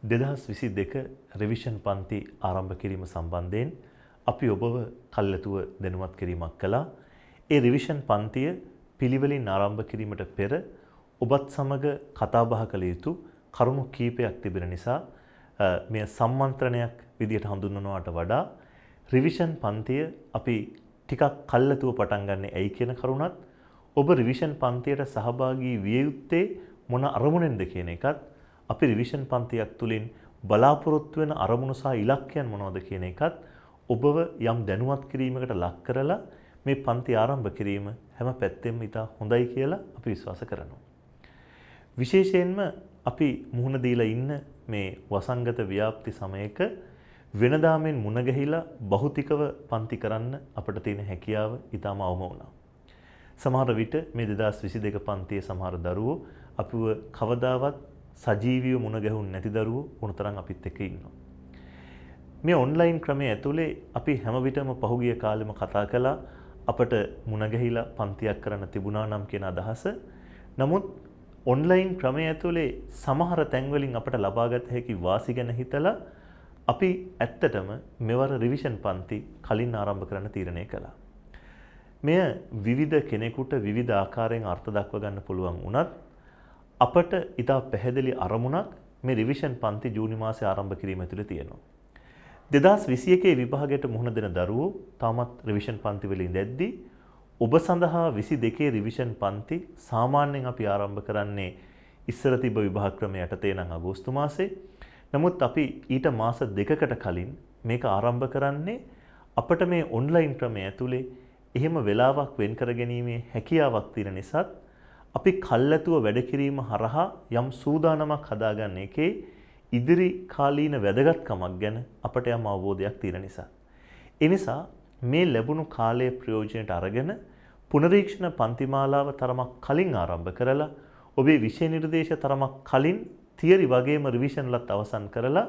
2022 revision පන්ති ආරම්භ කිරීම සම්බන්ධයෙන් අපි ඔබව කල්ැතුව දැනුවත් කිරීමක් කළා. ඒ රිවිෂන් පන්තිය පිළිවෙලින් ආරම්භ කිරීමට පෙර ඔබත් සමග කතා බහ කළ යුතු කරුණු කීපයක් තිබෙන නිසා මේ සම්මන්ත්‍රණයක් විදියට හඳුන්වනවට වඩා රිවිෂන් පන්තිය අපි ටිකක් කල්ැතුව පටන් ගන්න ඇයි කියන කරුණත් ඔබ රිවිෂන් පන්තියට සහභාගී විය යුත්තේ මොන අරමුණෙන්ද කියන එකත් අපි රිවිෂන් පන්තියක් තුලින් බලාපොරොත්තු වෙන අරමුණු සහ ඉලක්කයන් මොනවද කියන එකත් ඔබව යම් දැනුවත් කිරීමකට ලක් කරලා මේ පන්ති ආරම්භ කිරීම හැම පැත්තෙම ඉතා හොඳයි කියලා අපි විශ්වාස කරනවා. විශේෂයෙන්ම අපි මුහුණ දීලා ඉන්න මේ වසංගත ව්‍යාප්ති සමයක වෙනදාමෙන් මුණ ගැහිලා භෞතිකව පන්ති කරන්න අපිට තියෙන හැකියාව ඉතාම අවම වුණා. සමහර විට මේ 2022 පන්තියේ සමහර දරුවෝ අපිව කවදාවත් සජීවීව මුණ ගැහුන්නේ නැති දරුවෝ උණතරම් අපිත් එක්ක ඉන්නවා. මේ ඔන්ලයින් ක්‍රමයේ ඇතුලේ අපි හැම විටම පහුගිය කාලෙම කතා කළා අපට මුණ ගැහිලා පන්තියක් කරන්න තිබුණා නම් කියන අදහස. නමුත් ඔන්ලයින් ක්‍රමයේ ඇතුලේ සමහර තැන්වලින් අපට ලබාගත හැකි වාසි ගැන හිතලා අපි ඇත්තටම මෙවර රිවිෂන් පන්ති කලින් ආරම්භ කරන්න තීරණය කළා. මෙය විවිධ කෙනෙකුට විවිධ ආකාරයෙන් අර්ථ දක්ව ගන්න පුළුවන් වුණත් අපට ඉතා පැහැදිලි අරමුණක් මේ රිවිෂන් පන්ති ජූනි මාසයේ ආරම්භ කිරීම ඇතුළේ තියෙනවා. 2021 විභාගයට මුහුණ දෙන දරුවෝ තාමත් රිවිෂන් පන්ති වල ඉඳද්දී ඔබ සඳහා 22 රිවිෂන් පන්ති සාමාන්‍යයෙන් අපි ආරම්භ කරන්නේ ඉස්සර තිබ්බ විභාග ක්‍රමය යටතේ නම් අගෝස්තු මාසේ. නමුත් අපි ඊට මාස දෙකකට කලින් මේක ආරම්භ කරන්නේ අපිට මේ ඔන්ලයින් ක්‍රමය ඇතුලේ එහෙම වෙලාවක් වෙන් කර ගැනීමේ හැකියාවක් තියෙන නිසාත් අපි කල්ැතුව වැඩ කිරීම හරහා යම් සූදානමක් හදාගන්න එකේ ඉදිරි කාලීන වැදගත්කමක් ගැන අපට යම් අවබෝධයක් තියෙන නිසා. ඒ නිසා මේ ලැබුණු කාලයේ ප්‍රයෝජනයට අරගෙන පුනරීක්ෂණ පන්තිමාලාව තරමක් කලින් ආරම්භ කරලා ඔබේ විෂය නිර්දේශ තරමක් කලින් තියරි වගේම රිවිෂන්ලත් අවසන් කරලා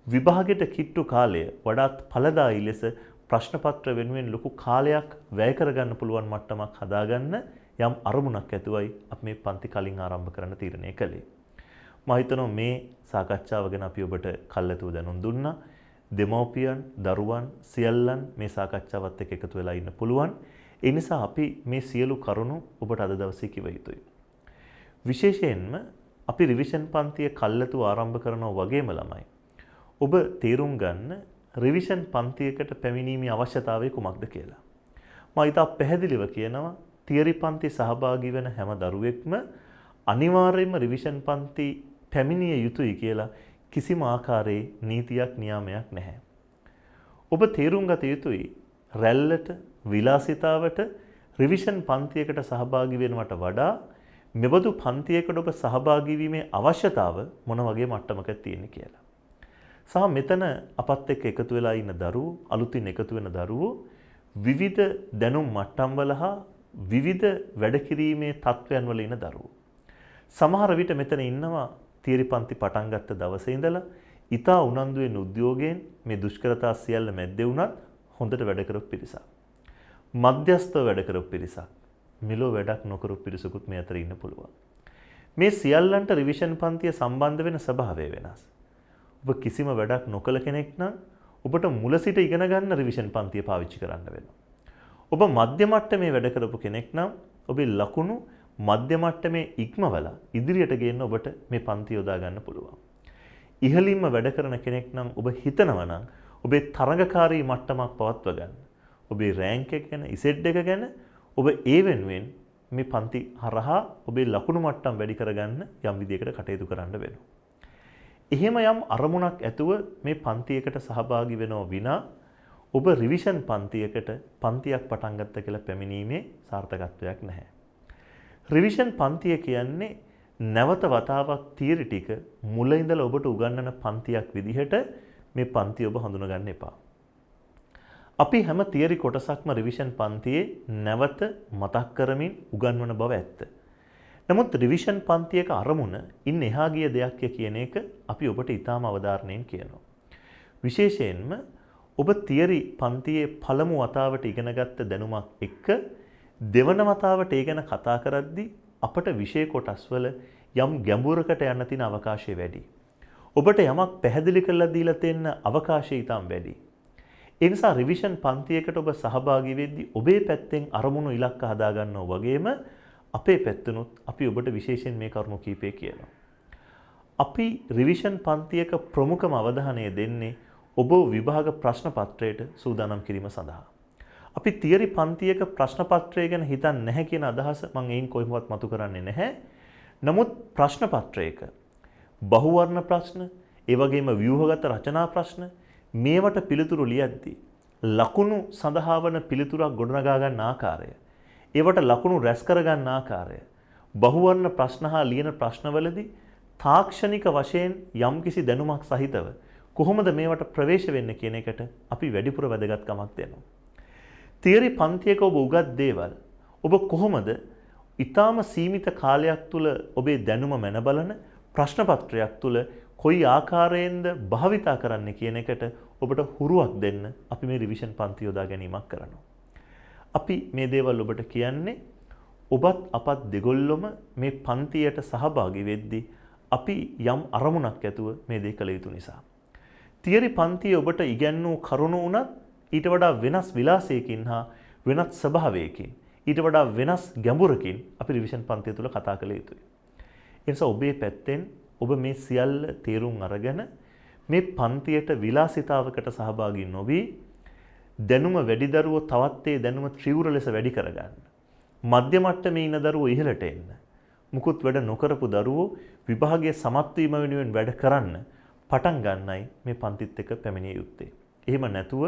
විභාගයට කිට්ටු කාලය වඩාත් ඵලදායී ලෙස ප්‍රශ්න පත්‍ර වෙනුවෙන් ලොකු කාලයක් වැය කරගන්න පුළුවන් මට්ටමක් හදාගන්න යම් අරමුණක් ඇතුවයි අපි මේ පන්ති කලින් ආරම්භ කරන්න තීරණය කළේ. මම හිතනවා මේ සාකච්ඡාව ගැන අපි ඔබට කල්ැතුව දැනුම් දුන්නා. දෙමව්පියන්, දරුවන් සියල්ලන් මේ සාකච්ඡාවත් එක්ක එකතු වෙලා ඉන්න පුළුවන්. ඒ නිසා අපි මේ සියලු කරුණු ඔබට අද දවසේ කිව යුතුයි. විශේෂයෙන්ම අපි රිවිෂන් පන්තිය කල්ැතුව ආරම්භ කරනවා වගේම ළමයි. ඔබ තේරුම් ගන්න රිවිෂන් පන්තියකට පැමිණීමේ අවශ්‍යතාවය කුමක්ද කියලා. මම ඉතා පැහැදිලිව කියනවා තියරි පන්ති සහභාගී වෙන හැම දරුවෙක්ම අනිවාර්යයෙන්ම රිවිෂන් පන්ති පැමිණිය යුතුයි කියලා කිසිම ආකාරයේ නීතියක් නියාමයක් නැහැ. ඔබ තේරුම් ගත යුතුයි රැල්ලට විලාසිතාවට රිවිෂන් පන්තියකට සහභාගී වෙනවට වඩා මෙබඳු පන්තියකට ඔබ සහභාගී වීමේ අවශ්‍යතාව මොන වගේ මට්ටමක තියෙන කියලා. සහ මෙතන අපත් එක්ක එකතු වෙලා ඉන්න දරුවෝ අලුතින් එකතු වෙන දරුවෝ විවිධ දැනුම් මට්ටම්වල හා විවිධ වැඩ කිරීමේ තත්වයන් වල ඉන්න දරුවෝ. සමහර විට මෙතන ඉන්නවා තියරි පන්ති පටන් ගත්ත දවසේ ඉඳලා ඉතා උනන්දුවෙන් උද්‍යෝගයෙන් මේ දුෂ්කරතා සියල්ල මැද්දේ වුණත් හොඳට වැඩ කරපු පිරිසක්. මධ්‍යස්ථව වැඩ කරපු පිරිසක්. මිලෝ වැඩක් නොකරපු පිරිසකුත් මේ අතර ඉන්න පුළුවන්. මේ සියල්ලන්ට රිවිෂන් පන්තිය සම්බන්ධ වෙන ස්වභාවය වෙනස්. ඔබ කිසිම වැඩක් නොකළ කෙනෙක් නම් ඔබට මුල සිට ඉගෙන ගන්න රිවිෂන් පන්තිය පාවිච්චි කරන්න වෙනවා. ඔබ මධ්‍ය මට්ටමේ වැඩ කරපු කෙනෙක් නම් ඔබේ ලකුණු මධ්‍ය මට්ටමේ ඉක්මවලා ඉදිරියට ගේන්න ඔබට මේ පන්ති යොදා ගන්න පුළුවන්. ඉහළින්ම වැඩ කරන කෙනෙක් නම් ඔබ හිතනවා නම් ඔබේ තරඟකාරී මට්ටමක් පවත්වා ගන්න. ඔබේ රෑන්ක් එක ගැන, ඉසෙට් එක ගැන ඔබ ඒ වෙනුවෙන් මේ පන්ති හරහා ඔබේ ලකුණු මට්ටම් වැඩි කරගන්න යම් විදියකට කටයුතු කරන්න වෙනවා. එහෙම යම් අරමුණක් ඇතුව මේ පන්තියකට සහභාගී වෙනව විනා ඔබ රිවිෂන් පන්තියකට පන්තියක් පටන් ගත්ත කියලා පැමිණීමේ සාර්ථකත්වයක් නැහැ. රිවිෂන් පන්තිය කියන්නේ නැවත වතාවක් තියරි ටික මුල ඉඳලා ඔබට උගන්වන පන්තියක් විදිහට මේ පන්තිය ඔබ හඳුනා ගන්න එපා. අපි හැම තියරි කොටසක්ම රිවිෂන් පන්තියේ නැවත මතක් කරමින් උගන්වන බව ඇත්ත. නමුත් රිවිෂන් පන්තියක අරමුණ ඉන් එහා ගිය දෙයක් කියන එක අපි ඔබට ඉතාම අවධාරණයෙන් කියනවා. විශේෂයෙන්ම ඔබ තියරි පන්තියේ පළමු වතාවට ඉගෙනගත්ත දැනුමක් එක්ක දෙවන වතාවට ඒ ගැන කතා කරද්දී අපට විෂය කොටස් වල යම් ගැඹුරකට යන්න තියෙන අවකාශය වැඩි. ඔබට යමක් පැහැදිලි කරලා දීලා තියෙන අවකාශය ඊටම වැඩි. ඒ නිසා රිවිෂන් පන්තියකට ඔබ සහභාගී වෙද්දී ඔබේ පැත්තෙන් අරමුණු ඉලක්ක හදා ගන්නවා වගේම අපේ පැත්තනොත් අපි ඔබට විශේෂයෙන් මේ කරුණු කීපය කියනවා. අපි රිවිෂන් පන්තියක ප්‍රමුඛම අවධානය දෙන්නේ ඔබ විභාග ප්‍රශ්න පත්‍රයට සූදානම් කිරීම සඳහා. අපි තියරි පන්තියක ප්‍රශ්න පත්‍රය ගැන හිතන්නේ නැහැ කියන අදහස මම එයින් කොයිමවත් මතු කරන්නේ නැහැ. නමුත් ප්‍රශ්න පත්‍රයක බහුවර්ණ ප්‍රශ්න, ඒ වගේම ව්‍යුහගත රචනා ප්‍රශ්න මේවට පිළිතුරු ලියද්දී ලකුණු සඳහා වන පිළිතුරක් ගොඩනගා ගන්න ආකාරය, ඒවට ලකුණු රැස් කර ගන්න ආකාරය, බහුවර්ණ ප්‍රශ්න හා ලියන ප්‍රශ්නවලදී තාක්ෂණික වශයෙන් යම්කිසි දැනුමක් සහිතව කොහොමද මේවට ප්‍රවේශ වෙන්නේ කියන එකට අපි වැඩිපුර වැදගත්කමක් දෙනවා. තියරි පන්තියක ඔබ උගත් දේවල් ඔබ කොහොමද ඊටාම සීමිත කාලයක් තුල ඔබේ දැනුම මැන බලන ප්‍රශ්න පත්‍රයක් තුල කොයි ආකාරයෙන්ද භාවිතා කරන්න කියන එකට ඔබට හුරුවක් දෙන්න අපි මේ රිවිෂන් පන්ති යොදා ගැනීමක් කරනවා. අපි මේ දේවල් ඔබට කියන්නේ ඔබත් අපත් දෙගොල්ලොම මේ පන්තියට සහභාගී වෙද්දී අපි යම් අරමුණක් ඇතුව මේ දේ කළ යුතු නිසා. තියරි පන්තියේ ඔබට ඉගැන්වූ කරුණු උනත් ඊට වඩා වෙනස් විලාසයකින් හා වෙනත් ස්වභාවයකින් ඊට වඩා වෙනස් ගැඹුරකින් අපි රිවිෂන් පන්තිය තුල කතා කළ යුතුයි. ඒ නිසා ඔබේ පැත්තෙන් ඔබ මේ සියල්ල තේරුම් අරගෙන මේ පන්තියට විලාසිතාවකට සහභාගී නොවි දැනුම වැඩි දරුවෝ තවත් ඒ දැනුම ත්‍රිවුර ලෙස වැඩි කරගන්න. මධ්‍ය මට්ටමේ ඉන්න දරුවෝ ඉහළට එන්න. මුකුත් වැඩ නොකරපු දරුවෝ විභාගයේ සමත් වීම වෙනුවෙන් වැඩ කරන්න පටන් ගන්නයි මේ පන්තිත් එක්ක පැමිණිය යුත්තේ. එහෙම නැතුව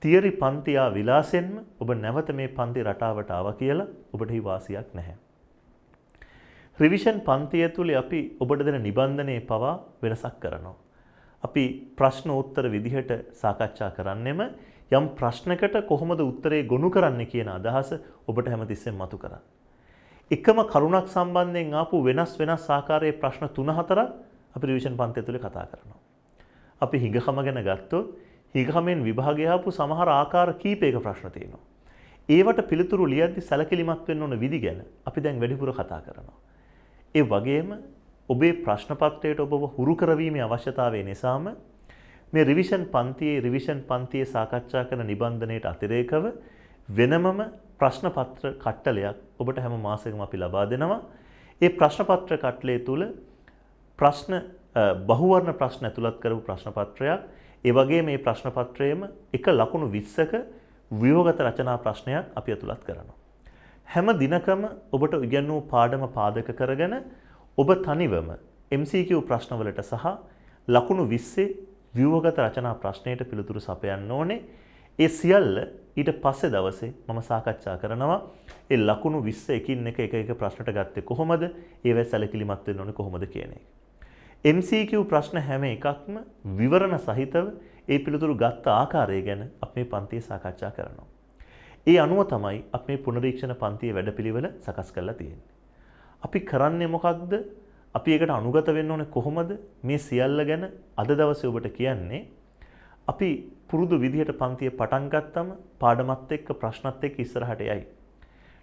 තියරි පන්තියා විලාසෙන්ම ඔබ නැවත මේ පන්ති රටාවට ආවා කියලා ඔබට හි වාසියක් නැහැ. රිවිෂන් පන්තිය තුලේ අපි ඔබට දෙන නිබන්ධනයේ පවා වෙනසක් කරනවා. අපි ප්‍රශ්න උත්තර විදිහට සාකච්ඡා කරන්නෙම යම් ප්‍රශ්නකට කොහොමද උත්තරේ ගොනු කරන්නේ කියන අදහස ඔබට හැමතිස්සෙම මතු කරා. එකම කරුණක් සම්බන්ධයෙන් ආපු වෙනස් ආකාරයේ ප්‍රශ්න 3-4ක් අපි රිවිෂන් පන්තිය තුලේ කතා කරනවා. අපි හිඟකම ගැන ගත්තොත් හිඟකමෙන් විභාගය ආපු සමහර ආකාර කීපයක ප්‍රශ්න තියෙනවා. ඒවට පිළිතුරු ලියද්දි සැලකිලිමත් වෙන්න ඕන විදි ගැන අපි දැන් වැඩිපුර කතා කරනවා. ඒ වගේම ඔබේ ප්‍රශ්න පත්‍රයට ඔබව හුරු කරවීමේ අවශ්‍යතාවය නිසාම මේ රිවිෂන් පන්තියේ සාකච්ඡා කරන නිබන්ධනයට අතිරේකව වෙනමම ප්‍රශ්න පත්‍ර කට්ටලයක් ඔබට හැම මාසෙකම අපි ලබා දෙනවා. ඒ ප්‍රශ්න පත්‍ර කට්ටලය තුල බහුවර්ණ ප්‍රශ්න ඇතුළත් කරපු ප්‍රශ්න පත්‍රයක්, ඒ වගේම මේ ප්‍රශ්න පත්‍රයේම එක ලකුණු 20ක ව්‍යුහගත රචනා ප්‍රශ්නයක් අපි ඇතුළත් කරනවා. හැම දිනකම ඔබට ඉගෙනූ පාඩම පාදක කරගෙන ඔබ තනිවම MCQ ප්‍රශ්නවලට සහ ලකුණු 20 ව්‍යුහගත රචනා ප්‍රශ්නයට පිළිතුරු සපයන්න ඕනේ. ඒ සියල්ල ඊට පස්සේ දවසේ මම සාකච්ඡා කරනවා. ඒ ලකුණු 20 එකින් එක ප්‍රශ්නට ගත්තේ කොහොමද? ඒවැ සැලකිලිමත් වෙන්න ඕනේ කොහොමද කියන එක. MCQ ප්‍රශ්න හැම එකක්ම විවරණ සහිතව ඒ පිළිතුරු ගත්ත ආකාරය ගැන අපි මේ පන්තියේ සාකච්ඡා කරනවා. ඒ අනුව තමයි අපි මේ පුනරීක්ෂණ පන්තියේ වැඩපිළිවෙල සකස් කරලා තියෙන්නේ. අපි කරන්නේ මොකක්ද? අපි ඒකට අනුගත වෙන්න ඕනේ කොහොමද? මේ සියල්ල ගැන අද දවසේ ඔබට කියන්නේ අපි පුරුදු විදිහට පන්තිය පටන් ගත්තම පාඩමත් එක්ක ප්‍රශ්නත් එක්ක ඉස්සරහට යයි.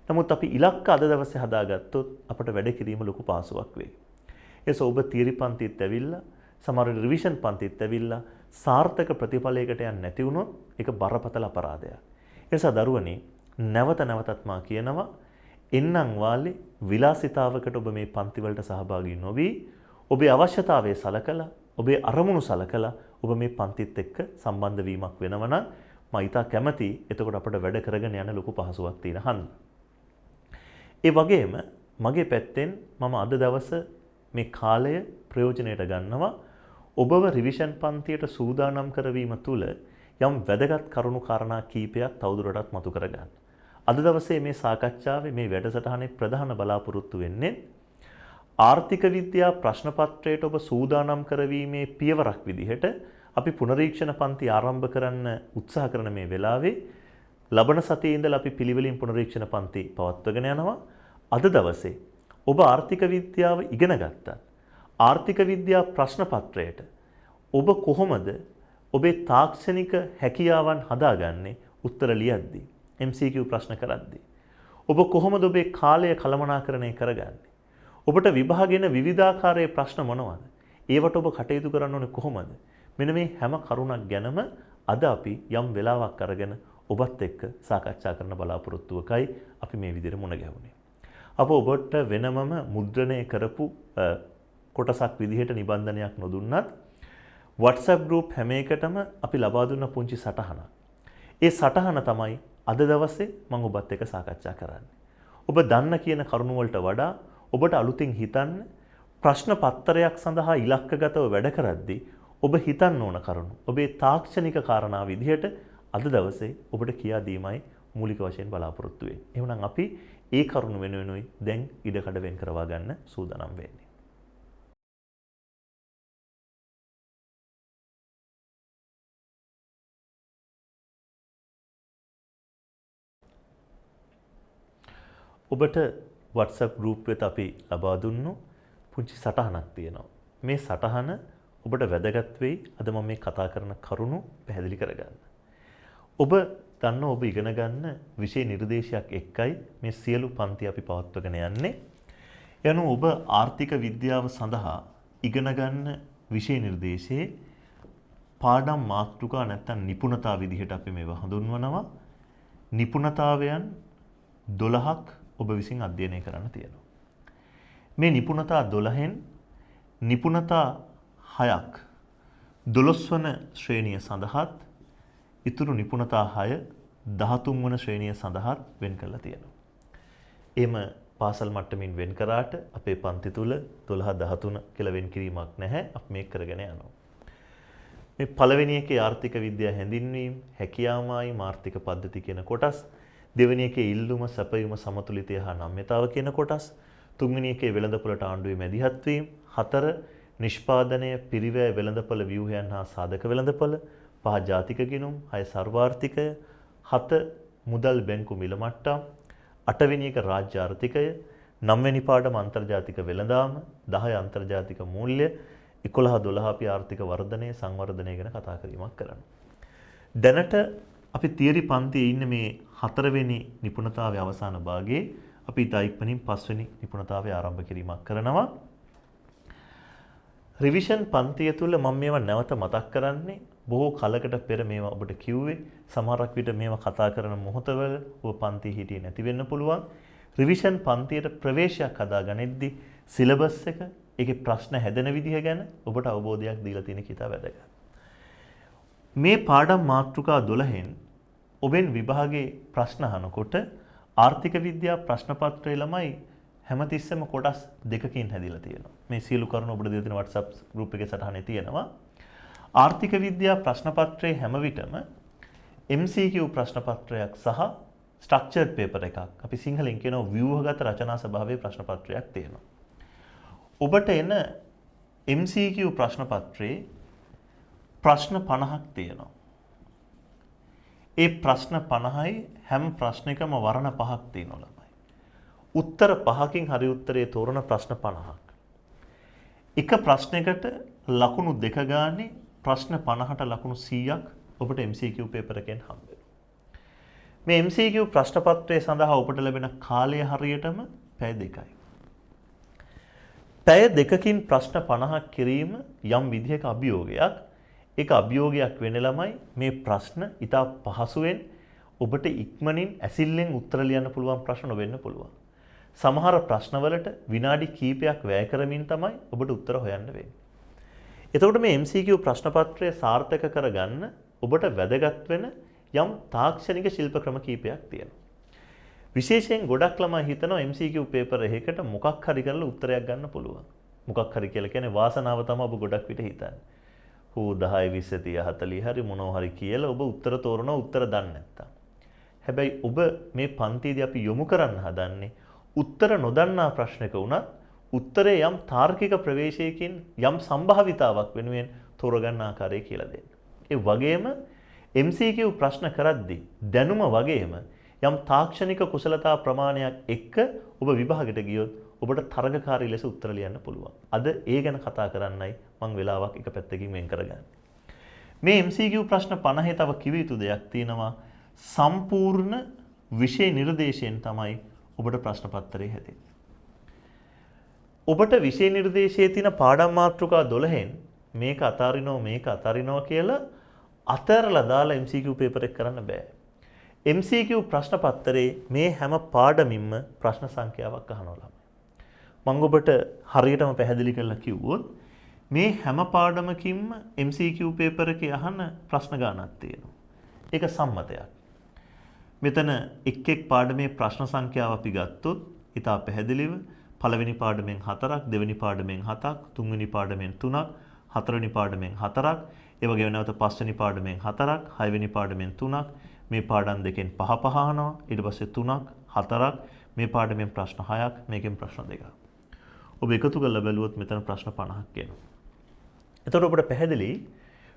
නමුත් අපි ඉලක්ක අද දවසේ හදාගත්තොත් අපට වැඩ කිරීම ලොකු පාසුවක් වෙයි. එස ඔබ තියරි පන්තිත් ඇවිල්ලා සමහර රිවිෂන් පන්තිත් ඇවිල්ලා සාර්ථක ප්‍රතිඵලයකට යන්නේ නැති වුණොත් ඒක බරපතල අපරාධයක්. ඒ නිසා දරුවනේ නැවතත් මා කියනවා එන්නම් වාලේ විලාසිතාවකට ඔබ මේ පන්ති වලට සහභාගී නොවි ඔබේ අවශ්‍යතාවය සලකලා ඔබේ අරමුණු සලකලා ඔබ මේ පන්තිත් එක්ක සම්බන්ධ වීමක් වෙනවා නම් මම ඊට කැමැති. එතකොට අපිට වැඩ කරගෙන යන ලොකු පහසුවක් තියෙන හන්ද. ඒ වගේම මගේ පැත්තෙන් මම අද දවස මේ කාලය ප්‍රයෝජනයට ගන්නවා ඔබව රිවිෂන් පන්තියට සූදානම් කරවීම තුළ යම් වැදගත් කරුණු කාරණා කීපයක් තවදුරටත් මතු කරගන්න. අද දවසේ මේ සාකච්ඡාවේ මේ වැඩසටහනේ ප්‍රධාන බලාපොරොත්තු වෙන්නේ ආර්ථික විද්‍යා ප්‍රශ්න පත්‍රයට ඔබ සූදානම් කරවීමේ පියවරක් විදිහට අපි පුනරීක්ෂණ පන්ති ආරම්භ කරන්න උත්සාහ කරන මේ වෙලාවේ ලබන සතියේ ඉඳලා අපි පිළිවෙලින් පුනරීක්ෂණ පන්ති පවත්වාගෙන යනවා. අද දවසේ ඔබ ආර්ථික විද්‍යාව ඉගෙන ගත්තත් ආර්ථික විද්‍යා ප්‍රශ්න පත්‍රයට ඔබ කොහොමද ඔබේ තාක්ෂණික හැකියාවන් හදාගන්නේ උත්තර ලියද්දී MCQ ප්‍රශ්න කරද්දී ඔබ කොහොමද ඔබේ කාලය කළමනාකරණය කරගන්නේ ඔබට විභාගයෙන් විවිධාකාරයේ ප්‍රශ්න මොනවද ඒවට ඔබ කටයුතු කරන්න ඕනේ කොහොමද? මෙන්න මේ හැම කරුණක් ගැනම අද අපි යම් වෙලාවක් අරගෙන ඔබත් එක්ක සාකච්ඡා කරන්න බලාපොරොත්තුවකයි අපි මේ විදිහට මුණ ගැහුනේ. අප ඔබට වෙනමම මුද්‍රණය කරපු කොටසක් විදිහට නිබන්ධනයක් නොදුන්නත් WhatsApp group හැම එකටම අපි ලබා දුන්න පුංචි සටහනක්. ඒ සටහන තමයි අද දවසේ මම ඔබත් එක්ක සාකච්ඡා කරන්නේ. ඔබ දන්න කියන කරුණු වලට වඩා ඔබට අලුතින් හිතන්න ප්‍රශ්න පත්‍රයක් සඳහා ඉලක්කගතව වැඩ කරද්දී ඔබ හිතන්න ඕන කරුණු. ඔබේ තාක්ෂණික කාරණා විදිහට අද දවසේ ඔබට කියා දීමයි මූලික වශයෙන් බලාපොරොත්තු වෙන්නේ. එහෙනම් අපි ඒ කරුණු වෙනුවෙනුයි දැන් ඉඩකඩ වෙන් කරවා ගන්න සූදානම් වෙන්නේ. ඔබට WhatsApp group වෙත අපි ලබා දුන්නු පුංචි සටහනක් තියෙනවා. මේ සටහන ඔබට වැදගත් වෙයි අද මම මේ කතා කරන කරුණු පැහැදිලි කරගන්න. ඔබ දන්න ඔබ ඉගෙන ගන්න විෂය නිර්දේශයක් එක්කයි මේ සියලු පන්ති අපි පවත්වගෙන යන්නේ. යනු ඔබ ආර්ථික විද්‍යාව සඳහා ඉගෙන ගන්න විෂය නිර්දේශයේ පාඩම් මාතෘකා නැත්නම් නිපුණතා විදිහට අපි මේවා හඳුන්වනවා. නිපුණතාවයන් 12ක් ඔබ විසින් අධ්‍යයනය කරන්න තියෙනවා. මේ නිපුණතා 12න් නිපුණතා 6ක් 12 වන ශ්‍රේණිය සඳහාත් ඉතුරු නිපුණතා 6 13 වන ශ්‍රේණිය සඳහාත් වෙන් කරලා තියෙනවා. එහෙම පාසල් මට්ටමින් වෙන් කරාට අපේ පන්ති තුල 12 13 කියලා වෙන් කිරීමක් නැහැ. අපි මේක කරගෙන යනවා. මේ පළවෙනි එකේ ආර්ථික විද්‍යාව හැඳින්වීම, හැකියාමායි ආර්ථික පද්ධති කියන කොටස්, දෙවෙනි එකේ ඉල්ලුම, සැපයුම, සමතුලිතය හා නම්‍යතාව කියන කොටස්, තුන්වෙනි එකේ වෙළඳපොළට ආණ්ඩුවේ මැදිහත් වීම, 4 නිෂ්පාදනය, පිරිවැය, වෙළඳපොළ ව්‍යුහයන් හා සාධක වෙළඳපොළ, 5 ජාතික ගිණුම්, 6 සර්වාර්ථිකය, 7 මුදල් බැංකු මිල මට්ටම්, 8 වෙනි එක රාජ්‍ය ආර්ථිකය, 9 වෙනි පාඩම අන්තර්ජාතික වෙළඳාම, 10 අන්තර්ජාතික මූල්‍ය, 11 12 අපි ආර්ථික වර්ධනය සංවර්ධනය ගැන කතා කිරීමක් කරනවා. දැනට අපි තියරි පන්තියේ ඉන්නේ මේ 4 වෙනි නිපුණතාවයේ අවසාන භාගයේ. අපි ඉතා ඉක්මනින් 5 වෙනි නිපුණතාවය ආරම්භ කිරීමක් කරනවා. රිවිෂන් පන්තිය තුල මම මේවා නැවත මතක් කරන්නේ බොහෝ කලකට පෙර මේවා ඔබට කිව්වේ. සමහරක් විට මේවා කතා කරන මොහොතවල ඔබ පන්තියේ හිටියේ නැති වෙන්න පුළුවන්. රිවිෂන් පන්තියට ප්‍රවේශයක් හදාගනිද්දී සිලබස් එක, ඒකේ ප්‍රශ්න හැදෙන විදිහ ගැන ඔබට අවබෝධයක් දීලා තියෙන කිතා වැදගත්. මේ පාඩම් මාතෘකා 12න් ඔබෙන් විභාගයේ ප්‍රශ්න අහනකොට ආර්ථික විද්‍යා ප්‍රශ්න පත්‍රය ළමයි හැමතිස්සෙම කොටස් දෙකකින් හැදිලා තියෙනවා. මේ සියලු කරුණු ඔබට දීලා තියෙන WhatsApp group එකේ සටහනේ තියෙනවා. ආර්ථික විද්‍යා ප්‍රශ්න පත්‍රයේ හැම විටම MCQ ප්‍රශ්න පත්‍රයක් සහ ස්ට්‍රක්චර්ඩ් පේපර් එකක්. අපි සිංහලෙන් කියනවා ව්‍යුහගත රචනා ස්වභාවයේ ප්‍රශ්න පත්‍රයක් තියෙනවා. ඔබට එන MCQ ප්‍රශ්න පත්‍රයේ ප්‍රශ්න 50ක් තියෙනවා. ඒ ප්‍රශ්න 50යි හැම ප්‍රශ්නයකම වර්ණ 5ක් තියෙනවා ළමයි. උත්තර 5කින් හරි උත්තරේ තෝරන ප්‍රශ්න 50ක්. එක ප්‍රශ්නයකට ලකුණු 2 ගානේ ප්‍රශ්න 50ට ලකුණු 100ක් ඔබට MCQ පේපර් එකෙන් හම්බ වෙනවා. මේ MCQ ප්‍රශ්න පත්‍රය සඳහා ඔබට ලැබෙන කාලය හරියටම පැය 2යි. පැය 2කින් ප්‍රශ්න 50ක් කිරීම යම් විදිහක අභියෝගයක්. ඒක අභියෝගයක් වෙන ළමයි මේ ප්‍රශ්න ඉතා පහසුවෙන් ඔබට ඉක්මනින් ඇසිල්ලෙන් උත්තර ලියන්න පුළුවන් ප්‍රශ්න වෙන්න පුළුවන්. සමහර ප්‍රශ්නවලට විනාඩි කිහිපයක් වැය කරමින් තමයි ඔබට උත්තර හොයන්න වෙන්නේ. එතකොට මේ MCQ ප්‍රශ්න පත්‍රය සාර්ථක කරගන්න ඔබට වැදගත් වෙන යම් තාක්ෂණික ශිල්ප ක්‍රම කිහිපයක් තියෙනවා. විශේෂයෙන් ගොඩක් ළමයි හිතනවා MCQ පේපර් එකකට මොකක් හරි කරලා උත්තරයක් ගන්න පුළුවන්. මොකක් හරි කියලා කියන්නේ වාසනාව තමයි ඔබ ගොඩක් විට හිතන්නේ. හෝ 10 20 30 40 හරි මොනවා හරි කියලා ඔබ උත්තර තෝරනවා උත්තර දන්නේ නැත්තම්. හැබැයි ඔබ මේ පන්තියේදී අපි යොමු කරන්න හදන්නේ උත්තර නොදන්නා ප්‍රශ්නක වුණත් උත්තරේ යම් තාර්කික ප්‍රවේශයකින් යම් සම්භාවිතාවක් වෙනුවෙන් තෝරගන්න ආකාරය කියලා දෙන්න. ඒ වගේම MCQ ප්‍රශ්න කරද්දී දැනුම වගේම යම් තාක්ෂණික කුසලතා ප්‍රමාණයක් එක්ක ඔබ විභාගයට ගියොත් ඔබට තරගකාරී ලෙස උත්තර ලියන්න පුළුවන්. අද ඒ ගැන කතා කරන්නයි මම වෙලාවක් එක පැත්තකින් වෙන් කරගන්නේ. මේ MCQ ප්‍රශ්න 50 තව කිව යුතු දෙයක් තියෙනවා. සම්පූර්ණ විෂය නිර්දේශයෙන් තමයි ඔබට ප්‍රශ්න පත්‍රය හැදෙන්නේ. ඔබට විෂය නිර්දේශයේ තියෙන පාඩම් මාතෘකා 12න් මේක අතාරිනවා කියලා අතරලා දාලා MCQ පේපර් එක කරන්න බෑ. MCQ ප්‍රශ්න පත්‍රයේ මේ හැම පාඩමින්ම ප්‍රශ්න සංඛ්‍යාවක් අහනවා ළමයි. මම ඔබට හරියටම පැහැදිලි කරලා කිව්වොත් මේ හැම පාඩමකින්ම MCQ පේපර් එකේ අහන ප්‍රශ්න ගණනක් තියෙනවා. ඒක සම්මතයක්. මෙතන එක් පාඩමේ ප්‍රශ්න සංඛ්‍යාව අපි ගත්තොත් ඉතා පැහැදිලිව පළවෙනි පාඩමෙන් 4ක්, දෙවෙනි පාඩමෙන් 7ක්, තුන්වෙනි පාඩමෙන් 3ක්, හතරවෙනි පාඩමෙන් 4ක්, ඒ වගේම නැවත පස්වෙනි පාඩමෙන් 4ක්, හයවෙනි පාඩමෙන් 3ක්, මේ පාඩම් දෙකෙන් 5 අහනවා, ඊට පස්සේ 3ක්, 4ක්, මේ පාඩමෙන් ප්‍රශ්න 6ක්, මේකෙන් ප්‍රශ්න 2ක්. ඔබ එකතු කරලා බැලුවොත් මෙතන ප්‍රශ්න 50ක් එනවා. එතකොට ඔබට පැහැදිලි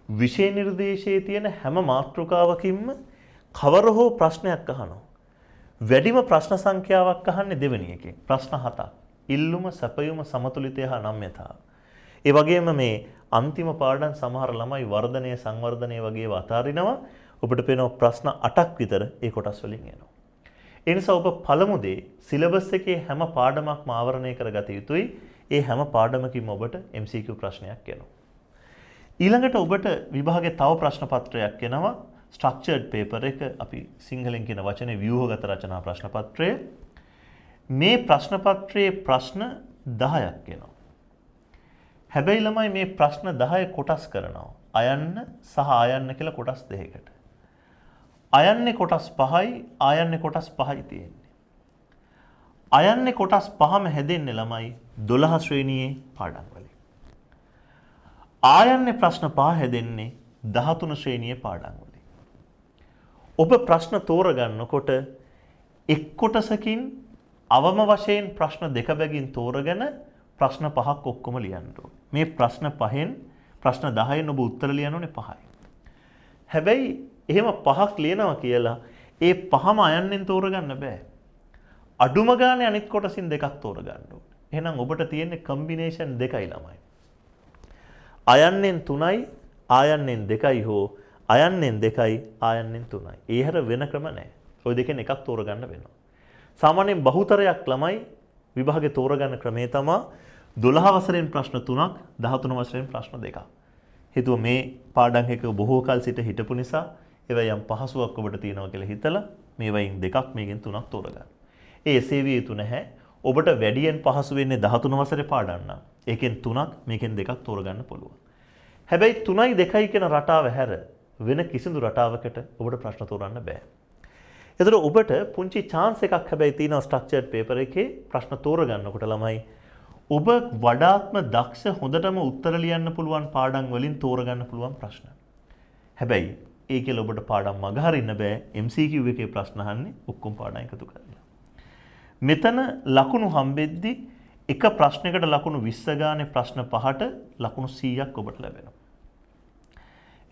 විෂය නිර්දේශයේ තියෙන හැම මාතෘකාවකින්ම කවර හෝ ප්‍රශ්නයක් අහනවා. වැඩිම ප්‍රශ්න සංඛ්‍යාවක් අහන්නේ දෙවෙනි එකේ. ප්‍රශ්න 7ක්. ඉල්ලුම, සැපයුම, සමතුලිතය හා නම්‍යතාව. ඒ වගේම මේ අන්තිම පාඩම් සමහර ළමයි වර්ධනය, සංවර්ධනය වගේ ඒවා අතාරිනවා. ඔබට පේනවා ප්‍රශ්න 8ක් විතර ඒ කොටස් වලින් එනවා. ඒ නිසා ඔබ පළමු දේ සිලබස් එකේ හැම පාඩමක්ම ආවරණය කරගත යුතුයි. ඒ හැම පාඩමකින්ම ඔබට MCQ ප්‍රශ්නයක් එනවා. ඊළඟට ඔබට විභාගයේ තව ප්‍රශ්න පත්‍රයක් එනවා. ස්ට්‍රක්චර්ඩ් පේපර් එක අපි සිංහලෙන් කියන වචනේ ව්‍යුහගත රචනා ප්‍රශ්න පත්‍රය. මේ ප්‍රශ්න පත්‍රයේ ප්‍රශ්න 10ක් එනවා. හැබැයි ළමයි මේ ප්‍රශ්න 10 කොටස් කරනවා. අයන්න සහ ආයන්න කියලා කොටස් දෙකකට. අයන්නේ කොටස් 5යි, ආයන්නේ කොටස් 5යි තියෙන්නේ. අයන්නේ කොටස් 5ම හැදෙන්නේ ළමයි 12 ශ්‍රේණියේ පාඩම් වලින්. ආයන්නේ ප්‍රශ්න 5 හැදෙන්නේ 13 ශ්‍රේණියේ පාඩම් වලින්. ඔබ ප්‍රශ්න තෝරගන්නකොට එක් කොටසකින් අවම වශයෙන් ප්‍රශ්න දෙක බැගින් තෝරගෙන ප්‍රශ්න 5ක් ඔක්කොම ලියන්න ඕනේ. මේ ප්‍රශ්න 5න් ප්‍රශ්න 10න් ඔබ උත්තර ලියන්න ඕනේ 5යි. හැබැයි එහෙම 5ක් ලියනවා කියලා ඒ 5ම අයන්නෙන් තෝරගන්න බෑ. අඩුම ගානේ අනිත් කොටසින් දෙකක් තෝරගන්න ඕනේ. එහෙනම් ඔබට තියෙන්නේ කම්බිනේෂන් දෙකයි ළමයි. අයන්නෙන් 3යි, ආයන්නෙන් 2යි හෝ අයන්නෙන් 2යි, ආයන්නෙන් 3යි. ඒ හැර වෙන ක්‍රම නැහැ. ওই දෙකෙන් එකක් තෝරගන්න වෙනවා. සාමාන්‍යයෙන් බහුතරයක් ළමයි විභාගේ තෝරගන්න ක්‍රමේ තමයි 12 වසරෙන් ප්‍රශ්න 3ක්, 13 වසරෙන් ප්‍රශ්න 2ක්. හේතුව මේ පාඩම් එක බොහෝ කල් සිට හිටපු නිසා ඒවා යම් පහසුවක් ඔබට තියෙනවා කියලා හිතලා මේ වයින් දෙකක් මේකෙන් 3ක් තෝරගන්න. ඒ එසේ විය යුතු නැහැ. ඔබට වැඩියෙන් පහසු වෙන්නේ 13 වසරේ පාඩම් නම්. ඒකෙන් 3ක්, මේකෙන් 2ක් තෝරගන්න පුළුවන්. හැබැයි 3යි 2යි කියන රටාව හැර වෙන කිසිදු රටාවකට ඔබට ප්‍රශ්න තෝරන්න බෑ. ඒතර ඔබට පුංචි chance එකක් හැබැයි තියෙනවා ස්ට්‍රක්චර්ඩ් පේපර් එකේ ප්‍රශ්න තෝරගන්නකොට ළමයි ඔබ වඩාත්ම දක්ෂ හොඳටම උත්තර ලියන්න පුළුවන් පාඩම් වලින් තෝරගන්න පුළුවන් ප්‍රශ්න. හැබැයි ඒකේ ඔබට පාඩම් මගහරින්න බෑ. MCQ එකේ ප්‍රශ්න අහන්නේ ඔක්කොම පාඩම් එකතු කරලා. මෙතන ලකුණු හම්බෙද්දි එක ප්‍රශ්නයකට ලකුණු 20 ගානේ ප්‍රශ්න 5ට ලකුණු 100ක් ඔබට ලැබෙනවා.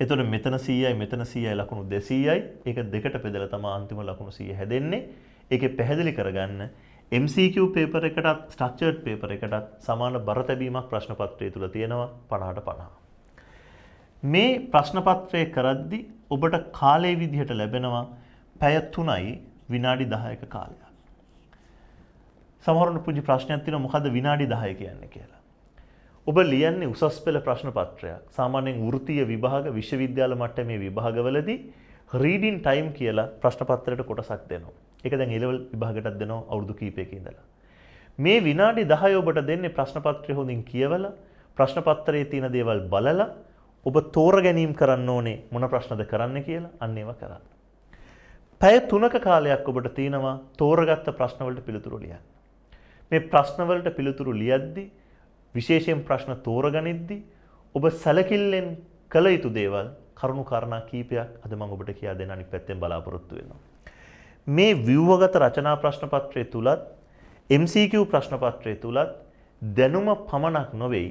එතකොට මෙතන 100යි මෙතන 100යි ලකුණු 200යි. ඒක දෙකට බෙදලා තමයි අන්තිම ලකුණු 100 හැදෙන්නේ. ඒකේ පැහැදිලි කරගන්න MCQ පේපර් එකටත් ස්ට්‍රක්චර්ඩ් පේපර් එකටත් සමාන බර තැබීමක් ප්‍රශ්න පත්‍රය තුල තියෙනවා 50ට 50. මේ ප්‍රශ්න පත්‍රය කරද්දී ඔබට කාලයේ විදිහට ලැබෙනවා පැය 3යි විනාඩි 10ක කාලයක්. සමහරවිට පුංචි ප්‍රශ්නයක් තියෙනවා මොකද්ද විනාඩි 10 කියන්නේ කියලා. ඔබ ලියන්නේ උසස් පෙළ ප්‍රශ්න පත්‍රයක්. සාමාන්‍යයෙන් වෘත්තීය විභාග විශ්වවිද්‍යාල මට්ටමේ විභාගවලදී රීඩින් ටයිම් කියලා ප්‍රශ්න පත්‍රයට කොටසක් දෙනවා. ඒක දැන් A-level විභාගයටත් දෙනවා අවුරුදු කිහිපයක ඉඳලා. මේ විනාඩි 10 ඔබට දෙන්නේ ප්‍රශ්න පත්‍රය හොඳින් කියවලා ප්‍රශ්න පත්‍රයේ තියෙන දේවල් බලලා ඔබ තෝර ගැනීම කරන්න ඕනේ මොන ප්‍රශ්නද කරන්න කියලා අන්න ඒවා කරන්න. පැය 3ක කාලයක් ඔබට තියෙනවා තෝරගත්ත ප්‍රශ්න වලට පිළිතුරු ලියන්න. මේ ප්‍රශ්න වලට පිළිතුරු ලියද්දී විශේෂයෙන් ප්‍රශ්න තෝරගනිද්දී ඔබ සැලකිල්ලෙන් කළ යුතු දේවල් කරුණු කාරණා කීපයක් අද මම ඔබට කියා දෙන්න අනිත් පැත්තෙන් බලාපොරොත්තු වෙනවා. මේ ව්‍යුහගත රචනා ප්‍රශ්න පත්‍රයේ තුලත් MCQ ප්‍රශ්න පත්‍රයේ තුලත් දැනුම පමණක් නොවේ.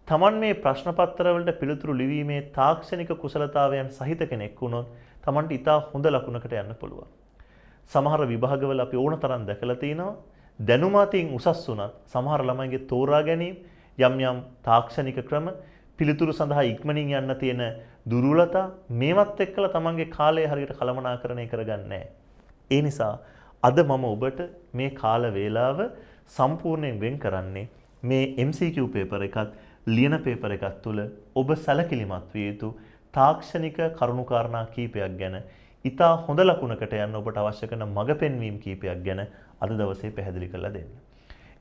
Taman මේ ප්‍රශ්න පත්‍ර වලට පිළිතුරු ලිවීමේ තාක්ෂණික කුසලතාවයන් සහිත කෙනෙක් වුණොත් Tamanට ඉතා හොඳ ලකුණකට යන්න පුළුවන්. සමහර විභාගවල අපි ඕන තරම් දැකලා තිනවා දැනුම අතින් උසස් වුණත් සමහර ළමයිගේ තෝරා ගැනීම යම් යම් තාක්ෂණික ක්‍රම පිළිතුරු සඳහා ඉක්මනින් යන්න තියෙන දුර්වලතා මේවත් එක්කලා Tamanගේ කාලය හරියට කළමනාකරණය කරගන්නේ නැහැ. ඒ නිසා අද මම ඔබට මේ කාල වේලාව සම්පූර්ණයෙන් වෙන් කරන්නේ මේ MCQ පේපර් එකත් ලියන පේපර් එකත් තුළ ඔබ සැලකිලිමත් විය යුතු තාක්ෂණික කරුණුකාරණා කීපයක් ගැන ඉතා හොඳ ලකුණකට යන්න ඔබට අවශ්‍ය කරන මඟ පෙන්වීම් කීපයක් ගැන අද දවසේ පැහැදිලි කරලා දෙන්න.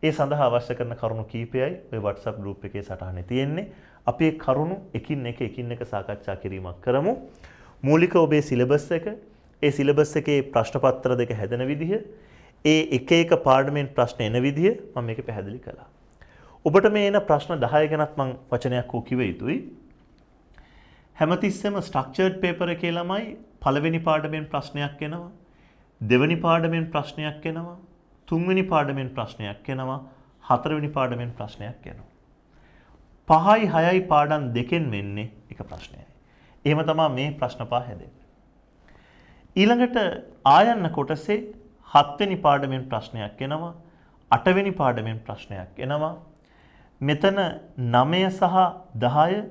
ඒ සඳහා අවශ්‍ය කරන කරුණු කීපයයි ඔය WhatsApp group එකේ සටහනේ තියෙන්නේ. අපි ඒ කරුණු එකින් එක සාකච්ඡා කිරීමක් කරමු. මූලික ඔබේ සිලබස් එක, ඒ සිලබස් එකේ ප්‍රශ්න පත්‍ර දෙක හැදෙන විදිහ, ඒ එක පාඩමෙන් ප්‍රශ්න එන විදිහ මම මේක පැහැදිලි කළා. ඔබට මේ එන ප්‍රශ්න 10 ගැනත් මම වචනයක් කිව යුතුයි. හැමතිස්සෙම ස්ට්‍රක්චර්ඩ් පේපර් එකේ ළමයි පළවෙනි පාඩමෙන් ප්‍රශ්නයක් එනවා, දෙවෙනි පාඩමෙන් ප්‍රශ්නයක් එනවා, තුන්වෙනි පාඩමෙන් ප්‍රශ්නයක් එනවා, හතරවෙනි පාඩමෙන් ප්‍රශ්නයක් එනවා. 5යි 6යි පාඩම් දෙකෙන් වෙන්නේ එක ප්‍රශ්නයයි. එහෙම තමයි මේ ප්‍රශ්න පහ හැදෙන්නේ. ඊළඟට ආයන්න කොටසේ 7 වෙනි පාඩමෙන් ප්‍රශ්නයක් එනවා, 8 වෙනි පාඩමෙන් ප්‍රශ්නයක් එනවා. මෙතන 9 සහ 10,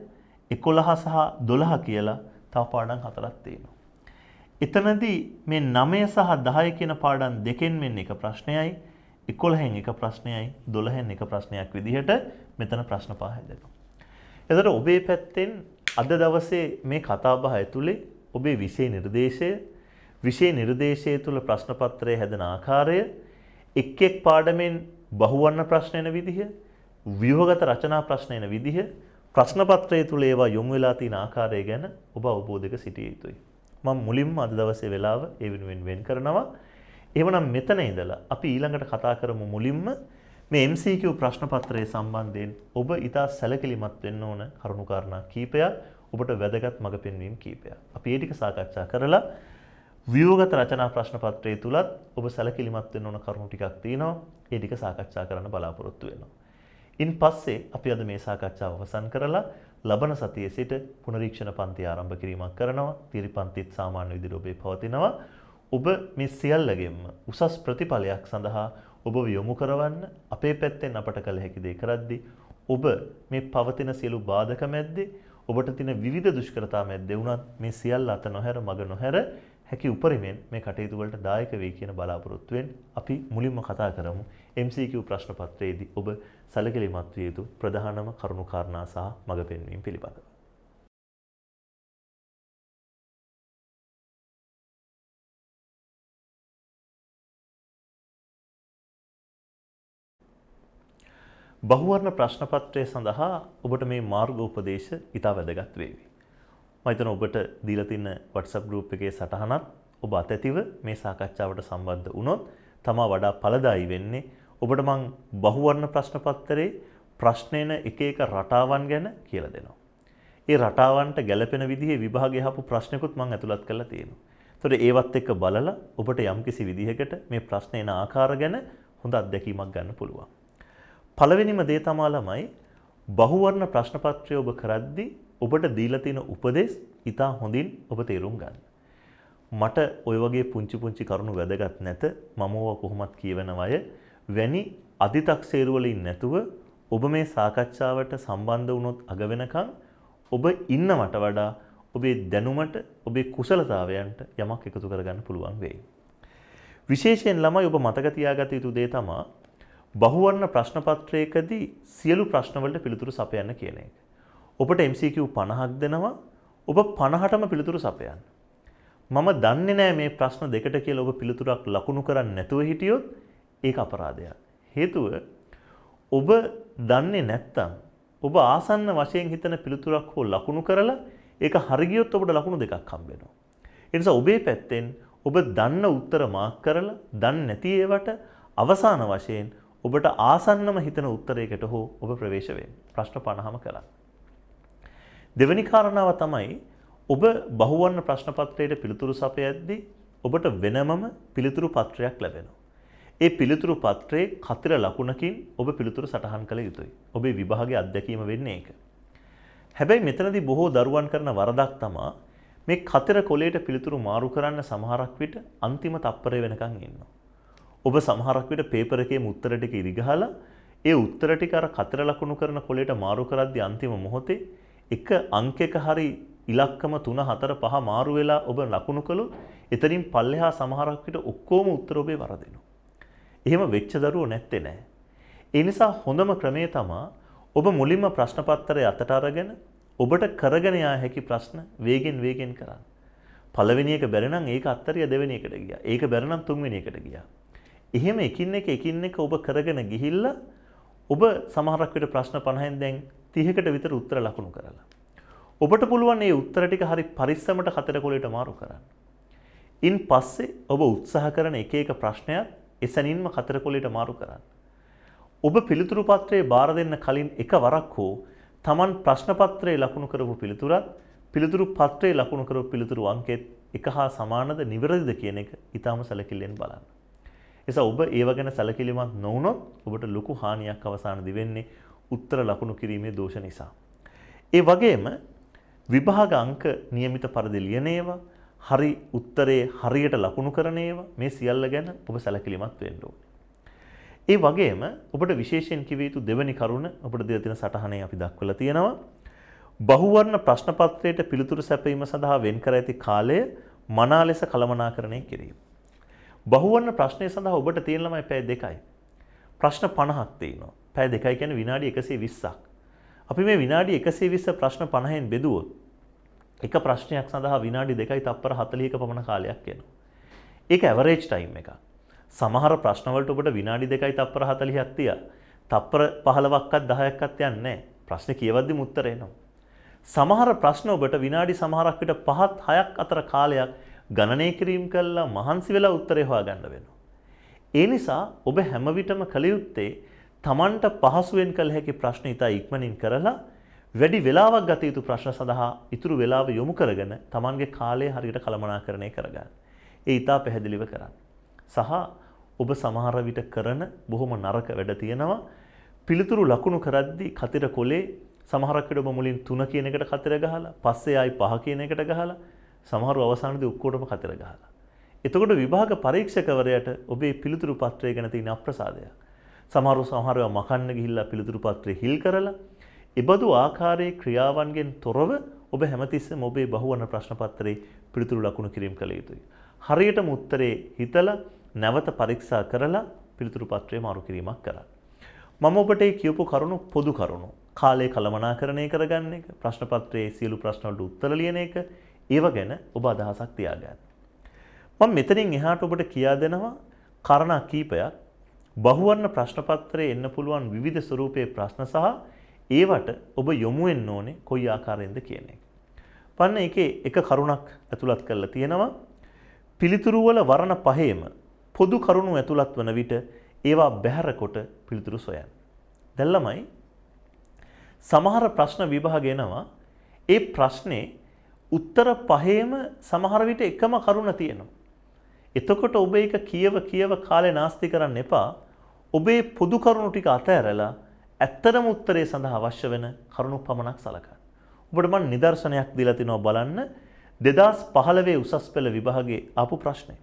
11 සහ 12 කියලා තව පාඩම් හතරක් තියෙනවා. එතනදී මේ 9 සහ 10 කියන පාඩම් දෙකෙන් වෙන්නේ එක ප්‍රශ්නයයි, 11න් එක ප්‍රශ්නයයි, 12න් එක ප්‍රශ්නයක් විදිහට මෙතන ප්‍රශ්න පහ හැදෙනවා. එතකොට ඔබේ පැත්තෙන් අද දවසේ මේ කතාබහ ඇතුලේ ඔබේ විෂය නිර්දේශය තුල ප්‍රශ්න පත්‍රය හැදෙන ආකාරය, එක් පාඩමෙන් බහුවර්ණ ප්‍රශ්න එන විදිහ, ව්‍යුහගත රචනා ප්‍රශ්න එන විදිහ, ප්‍රශ්න පත්‍රය තුල ඒවා යොමු වෙලා තියෙන ආකාරය ගැන ඔබ අවබෝධක සිටිය යුතුයි. මම මුලින්ම අද දවසේ වෙලාව ඒ වෙනුවෙන් වෙන් කරනවා. එහෙමනම් මෙතන ඉඳලා අපි ඊළඟට කතා කරමු මුලින්ම මේ MCQ ප්‍රශ්න පත්‍රයේ සම්බන්ධයෙන් ඔබ ඉතා සැලකිලිමත් වෙන්න ඕන කරුණුකාරණා කීපයක්, ඔබට වැදගත් මඟ පෙන්වීම් කීපයක්. අපි ඒ ටික සාකච්ඡා කරලා ව්‍යුහගත රචනා ප්‍රශ්න පත්‍රයේ තුලත් ඔබ සැලකිලිමත් වෙන්න ඕන කරුණු ටිකක් තියෙනවා. ඒ ටික සාකච්ඡා කරන්න බලාපොරොත්තු වෙනවා. ඉන් පස්සේ අපි අද මේ සාකච්ඡාව අවසන් කරලා ලබන සතියේ සිට පුනරීක්ෂණ පන්ති ආරම්භ කිරීමක් කරනවා. තීරි පන්තිත් සාමාන්‍ය විදිහට ඔබේ පවතිනවා. ඔබ මේ සියල්ලගෙම උසස් ප්‍රතිඵලයක් සඳහා ඔබ යොමු කරවන්න අපේ පැත්තෙන් අපට කළ හැකි දේ කරද්දී ඔබ මේ පවතින සියලු බාධක මැද්දේ ඔබට තියෙන විවිධ දුෂ්කරතා මැද්දේ වුණත් මේ සියල්ල අත නොහැර මග නොහැර හැකි උපරිමෙන් මේ කටයුතු වලට දායක වෙයි කියන බලාපොරොත්තුවෙන් අපි මුලින්ම කතා කරමු MCQ ප්‍රශ්න පත්‍රයේදී ඔබ සැලකිලිමත් විය යුතු ප්‍රධානම කරුණු කාරණා සහ මඟ පෙන්වීම් පිළිබඳව. බහුවර්ණ ප්‍රශ්න පත්‍රය සඳහා ඔබට මේ මාර්ගෝපදේශ ඉතා වැදගත් වේවි. මම හිතනවා ඔබට දීලා තියෙන WhatsApp group එකේ සටහනත් ඔබ අතැතිව මේ සාකච්ඡාවට සම්බන්ධ වුණොත් තමා වඩා ඵලදායී වෙන්නේ. ඔබට මම බහුවර්ණ ප්‍රශ්න පත්‍රයේ ප්‍රශ්නෙන එක රටාවන් ගැන කියලා දෙනවා. ඒ රටාවන්ට ගැළපෙන විදිහේ විභාගය යහපු ප්‍රශ්නකුත් මම ඇතුළත් කරලා තියෙනවා. ඒතකොට ඒවත් එක්ක බලලා ඔබට යම්කිසි විදිහකට මේ ප්‍රශ්න එන ආකාර ගැන හොඳ අත්දැකීමක් ගන්න පුළුවන්. පළවෙනිම දේ තමයි ළමයි බහුවර්ණ ප්‍රශ්න පත්‍රය ඔබ කරද්දී ඔබට දීලා තියෙන උපදෙස් ඉතා හොඳින් ඔබ තේරුම් ගන්න. මට ওই වගේ පුංචි කරුණු වැදගත් නැත, මම ඕවා කොහොමත් කියවනවය වැනි අදි탁සේරු වලින් නැතුව ඔබ මේ සාකච්ඡාවට සම්බන්ධ වුණොත් අග වෙනකන් ඔබ ඉන්නවට වඩා ඔබේ දැනුමට, ඔබේ කුසලතාවයන්ට යමක් එකතු කරගන්න පුළුවන් වෙයි. විශේෂයෙන් ළමයි ඔබ මතක තියාගත යුතු දේ තමයි බහුවර්ණ ප්‍රශ්න පත්‍රයකදී සියලු ප්‍රශ්න වලට පිළිතුරු සපයන්න කියන එක. ඔබට MCQ 50ක් දෙනවා. ඔබ 50ටම පිළිතුරු සපයන්න. මම දන්නේ නැහැ මේ ප්‍රශ්න දෙකට කියලා ඔබ පිළිතුරක් ලකුණු කරන්නේ නැතුව හිටියොත් ඒක අපරාධයක්. හේතුව ඔබ දන්නේ නැත්තම් ඔබ ආසන්න වශයෙන් හිතන පිළිතුරක් හෝ ලකුණු කරලා ඒක හරි ගියොත් ඔබට ලකුණු දෙකක් හම්බ වෙනවා. ඒ නිසා ඔබේ පැත්තෙන් ඔබ දන්න උත්තර මාක් කරලා දන්නේ නැති ඒවට අවසාන වශයෙන් ඔබට ආසන්නම හිතන උත්තරයකට හෝ ඔබ ප්‍රවේශ වෙන්න. ප්‍රශ්න 50ම කරා. දෙවෙනි කාරණාව තමයි ඔබ බහුවර්ණ ප්‍රශ්න පත්‍රයට පිළිතුරු සපයද්දී ඔබට වෙනමම පිළිතුරු පත්‍රයක් ලැබෙනවා. ඒ පිළිතුරු පත්‍රයේ කතර ලකුණකින් ඔබ පිළිතුරු සටහන් කළ යුතුයි. ඔබේ විභාගයේ අත්දැකීම වෙන්නේ ඒක. හැබැයි මෙතනදී බොහෝ දරුවන් කරන වරදක් තමයි මේ කතර කොලේට පිළිතුරු මාරු කරන්න සමහරක් විට අන්තිම තප්පරය වෙනකන් ඉන්නවා. ඔබ සමහරක් විට පේපර් එකේම උත්තර ටික ඉරිගහලා ඒ උත්තර ටික අර කතර ලකුණු කරන කොලේට මාරු කරද්දී අන්තිම මොහොතේ එක අංකයක හරි ඉලක්කම 3 4 5 මාරු වෙලා ඔබ ලකුණු කළොත් එතනින් පල්ලෙහා සමහරක් විට ඔක්කොම උත්තර ඔබේ වරදිනවා. එහෙම වෙච්ච දරුවෝ නැත්තේ නෑ. ඒ නිසා හොඳම ක්‍රමය තමයි ඔබ මුලින්ම ප්‍රශ්න පත්‍රය අතට අරගෙන ඔබට කරගෙන යා හැකි ප්‍රශ්න වේගෙන් කරන්න. පළවෙනි එක බැරි නම් ඒක අත්තරිය දෙවෙනි එකට ගියා. ඒක බැරි නම් තුන්වෙනි එකට ගියා. එහෙම එකින් එක ඔබ කරගෙන ගිහිල්ලා ඔබ සමහරක් විට ප්‍රශ්න 50න් දැන් 30කට විතර උත්තර ලකුණු කරලා. ඔබට පුළුවන් මේ උත්තර ටික හරි පරිස්සමට හතර කොලයට මාරු කරන්න. ඉන් පස්සේ ඔබ උත්සාහ කරන එක ප්‍රශ්නයක් එසැනින්ම හතර කොලයට මාරු කරන්න. ඔබ පිළිතුරු පත්‍රයේ බාර දෙන්න කලින් එකවරක් හෝ Taman ප්‍රශ්න පත්‍රයේ ලකුණු කරපු පිළිතුරත් පිළිතුරු පත්‍රයේ ලකුණු කරපු පිළිතුරු අංකෙත් එක හා සමානද නිවැරදිද කියන එක ඊටාම සැලකිල්ලෙන් බලන්න. එසා ඔබ ඒව ගැන සැලකිලිමත් නොවුනොත් ඔබට ලොකු හානියක් අවසානයේදී වෙන්නේ උත්තර ලකුණු කිරීමේ දෝෂ නිසා. ඒ වගේම විභාග අංක નિયમિત පරිදි ලියන ඒවා, හරි උත්තරේ හරියට ලකුණු කරන ඒවා මේ සියල්ල ගැන ඔබ සැලකිලිමත් වෙන්න ඕනේ. ඒ වගේම ඔබට විශේෂයෙන් කිව යුතු දෙවෙනි කරුණ ඔබට දෙන තියෙන සටහනේ අපි දක්වලා තියෙනවා. බහුවර්ණ ප්‍රශ්න පත්‍රයට පිළිතුරු සැපයීම සඳහා වෙන් කර ඇති කාලය මනා ලෙස කළමනාකරණය කිරීම. බහුවර්ණ ප්‍රශ්නය සඳහා ඔබට තියෙන ළමයි පැය 2යි. ප්‍රශ්න 50ක් තියෙනවා. පැය 2යි කියන්නේ විනාඩි 120ක්. අපි මේ විනාඩි 120 ප්‍රශ්න 50න් බෙදුවොත් එක ප්‍රශ්නයක් සඳහා විනාඩි 2යි තප්පර 40ක පමණ කාලයක් යනවා. ඒක ඇවරේජ් ටයිම් එකක්. සමහර ප්‍රශ්න වලට ඔබට විනාඩි 2යි තප්පර 40ක් තියා. තප්පර 15ක්වත් 10ක්වත් යන්නේ නැහැ. ප්‍රශ්නේ කියවද්දිම උත්තර එනවා. සමහර ප්‍රශ්න ඔබට විනාඩි සමහරක් විට 5ත් 6ක් අතර කාලයක් ගණනය කිරීම කළා මහන්සි වෙලා උත්තරේ හොයාගන්න වෙනවා. ඒ නිසා ඔබ හැම විටම කළ යුත්තේ Tamanට පහසුවෙන් කළ හැකි ප්‍රශ්න ඉතා ඉක්මනින් කරලා වැඩි වෙලාවක් ගත යුතු ප්‍රශ්න සඳහා ඉතුරු වෙලාව යොමු කරගෙන Tamanගේ කාලය හරියට කළමනාකරණය කරගන්න. ඒ ඉතා පැහැදිලිව කරන්න. සහ ඔබ සමහර විට කරන බොහොම නරක වැඩ තියෙනවා. පිළිතුරු ලකුණු කරද්දී කතිර කොලේ සමහරක් විට ඔබ මුලින් 3 කියන එකට කතිර ගහලා පස්සේ ආයි 5 කියන එකට ගහලා සමහරව අවසානයේදී ඔක්කොටම කතිර ගහලා. එතකොට විභාග පරීක්ෂකවරයාට ඔබේ පිළිතුරු පත්‍රය ගැන තියෙන අප්‍රසාදය. සමහරව මකන්න ගිහිල්ලා පිළිතුරු පත්‍රය හිල් කරලා ඒබඳු ආකාරයේ ක්‍රියාවන්ගෙන් තොරව ඔබ හැමතිස්සෙම ඔබේ බහුවර්ණ ප්‍රශ්න පත්‍රයේ පිළිතුරු ලකුණු කිරීම කළ යුතුයි. හරියටම උත්තරේ හිතලා නැවත පරීක්ෂා කරලා පිළිතුරු පත්‍රය මාරු කිරීමක් කරන්න. මම ඔබට කියපු කරුණු පොදු කරුණු. කාලය කළමනාකරණය කරගන්න එක, ප්‍රශ්න පත්‍රයේ සියලු ප්‍රශ්න වලට උත්තර ලියන එක, ඒව ගැන ඔබ අදහසක් තියාගන්න. මම මෙතනින් එහාට ඔබට කියා දෙනවා කාරණා කීපයක්. බහුවර්ණ ප්‍රශ්න පත්‍රයේ එන්න පුළුවන් විවිධ ස්වරූපයේ ප්‍රශ්න සහ ඒවට ඔබ යොමු වෙන්න ඕනේ කොයි ආකාරයෙන්ද කියන එක. පන්න ඒකේ එක කරුණක් ඇතුළත් කරලා තියෙනවා. පිළිතුරු වල වර්ණ පහේම පොදු කරුණු ඇතුළත් වන විට ඒවා බැහැර කොට පිළිතුරු සොයන්න. දැන් ළමයි සමහර ප්‍රශ්න විභාග එනවා. ඒ ප්‍රශ්නේ උත්තර පහේම සමහර විට එකම කරුණ තියෙනවා. එතකොට ඔබ ඒක කියව කාලේ නාස්ති කරන්න එපා. ඔබේ පොදු කරුණු ටික අතහැරලා ඇත්තටම උත්තරේ සඳහා අවශ්‍ය වෙන කරුණු පමණක් සලකන්න. ඔබට මම නිදර්ශනයක් දීලා තිනවා බලන්න. 2015 උසස් පෙළ විභාගයේ ආපු ප්‍රශ්නේ.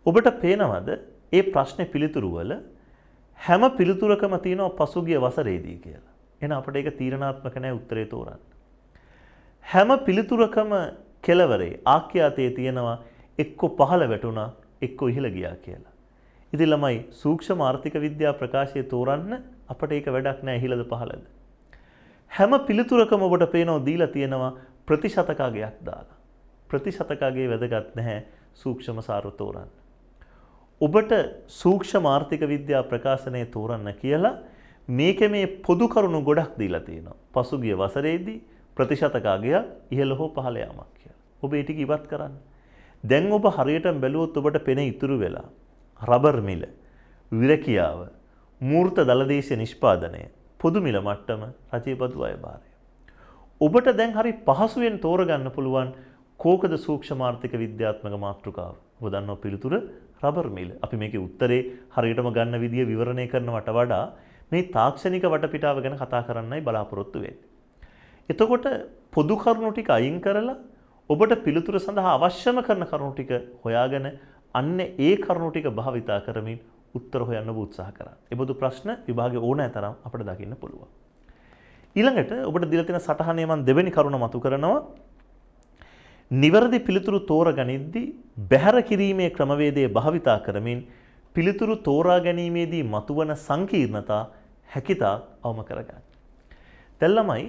ඔබට පේනවද ඒ ප්‍රශ්නේ පිළිතුරු වල හැම පිළිතුරකම තියෙනවා පසුගිය වසරේදී කියලා. එහෙනම් අපිට ඒක තීරණාත්මක නැහැ උත්තරේ තෝරන්න. හැම පිළිතුරකම කෙලවරේ ආඛ්‍යාතයේ තියෙනවා එක්ක පහළ වැටුණා එක්ක ඉහළ ගියා කියලා. ඉතින් ළමයි සූක්ෂම ආර්ථික විද්‍යා ප්‍රකාශය තෝරන්න අපිට ඒක වැඩක් නැහැ ඉහළද පහළද. හැම පිළිතුරකම ඔබට පේනවා දීලා තියෙනවා ප්‍රතිශතකගයක් දාලා. ප්‍රතිශතකගේ වැදගත් නැහැ සූක්ෂම සාර තෝරන්න. ඔබට සූක්ෂම ආර්ථික විද්‍යා ප්‍රකාශනය තෝරන්න කියලා මේකේ මේ පොදු කරුණු ගොඩක් දීලා තියෙනවා. පසුගිය වසරේදී ප්‍රතිශතකගයක් ඉහළ හෝ පහළ යාමක් කියලා. ඔබ ඒ ටික ඉවත් කරන්න. දැන් ඔබ හරියටම බැලුවොත් ඔබට පෙනේ ඉතුරු වෙලා රබර් මිල, විරකියාව, මූර්ත දලදේශීය නිෂ්පාදනය, පොදු මිල මට්ටම, රජයේ බදු අය භාරය. ඔබට දැන් හරි පහසුවෙන් තෝරගන්න පුළුවන් කෝකද සූක්ෂම ආර්ථික විද්‍යාත්මක මාතෘකාව. ඔබ දන්නවා පිළිතුර රබර් මිල. අපි මේකේ උත්තරේ හරියටම ගන්න විදිය විවරණය කරනවට වඩා මේ තාක්ෂණික වටපිටාව ගැන කතා කරන්නයි බලාපොරොත්තු වෙන්නේ. එතකොට පොදු කරුණු ටික අයින් කරලා ඔබට පිළිතුර සඳහා අවශ්‍යම කරන කරුණු ටික හොයාගෙන අන්න ඒ කරුණු ටික භාවිතා කරමින් උත්තර හොයන්න ඔබ උත්සාහ කරන්න. ඒ බඳු ප්‍රශ්න විභාගයේ ඕනෑ තරම් අපිට දකින්න පුළුවන්. ඊළඟට ඔබට දීලා තියෙන සටහනේ මම දෙවෙනි කරුණ මතු කරනවා. නිවැරදි පිළිතුරු තෝරගනිද්දී බැහැර කිරීමේ ක්‍රමවේදය භාවිතා කරමින් පිළිතුරු තෝරා ගැනීමේදී මතුවන සංකීර්ණතා හැකිතාක් අවම කරගන්න. දැන් ළමයි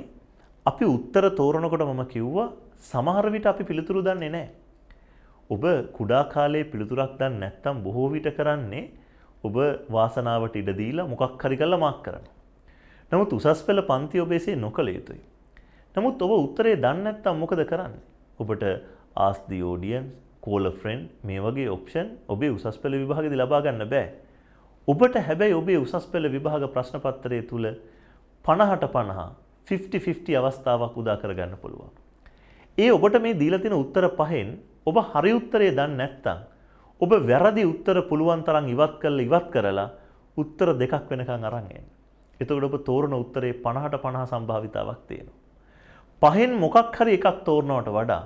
අපි උත්තර තෝරනකොට මම කිව්වා සමහර විට අපි පිළිතුරු දන්නේ නැහැ. ඔබ කුඩා කාලේ පිළිතුරක් දන්නේ නැත්නම් බොහෝ විට කරන්නේ ඔබ වාසනාවට ඉඩ දීලා මොකක් හරි කරලා මාක් කරනවා. නමුත් උසස් පෙළ පන්ති ඔබ එසේ නොකළ යුතුයි. නමුත් ඔබ උත්තරේ දන්නේ නැත්නම් මොකද කරන්නේ? ඔබට ask the audience, call a friend මේ වගේ ඔප්ෂන් ඔබේ උසස් පෙළ විභාගෙදී ලබා ගන්න බෑ. ඔබට හැබැයි ඔබේ උසස් පෙළ විභාග ප්‍රශ්න පත්‍රයේ තුල 50ට 50 50-50 අවස්ථාවක් උදා කරගන්න පුළුවන්. ඒ ඔබට මේ දීලා තියෙන උත්තර පහෙන් ඔබ හරි උත්තරේ දන්නේ නැත්නම් ඔබ වැරදි උත්තර පුළුවන් තරම් ඉවත් කරලා උත්තර දෙකක් වෙනකන් අරන් එන්න. එතකොට ඔබ තෝරන උත්තරේ 50ට 50 සම්භාවිතාවක් තියෙනවා. පහෙන් මොකක් හරි එකක් තෝරනවට වඩා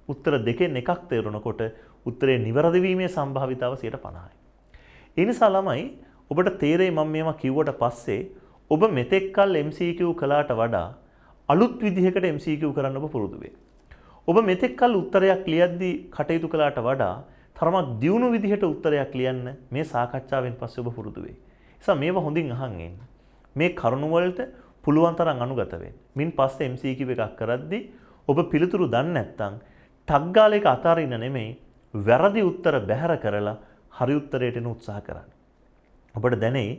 උත්තර දෙකෙන් එකක් තේරුනකොට උත්තරේ නිවැරදි වීමේ සම්භාවිතාව 50%යි. ඒ නිසා ළමයි ඔබට තේරෙයි මම මේවා කිව්වට පස්සේ ඔබ මෙතෙක් කල් MCQ කළාට වඩා අලුත් විදිහකට MCQ කරන්න ඔබ පුරුදු වෙයි. ඔබ මෙතෙක් කල් උත්තරයක් ලියද්දී කටයුතු කළාට වඩා තරමක් දියුණු විදිහට උත්තරයක් ලියන්න මේ සාකච්ඡාවෙන් පස්සේ ඔබ පුරුදු වෙයි. ඒ නිසා මේවා හොඳින් අහන් ඉන්න. මේ කරුණු වලට පුළුවන් තරම් අනුගත වෙන්න. මින් පස්සේ MCQ එකක් කරද්දී ඔබ පිළිතුරු දන්නේ නැත්නම් ටග් ගාලා එක අතාරින්න නෙමෙයි වැරදි උත්තර බැහැර කරලා හරි උත්තරයට එන උත්සාහ කරන්න. ඔබට දැනෙයි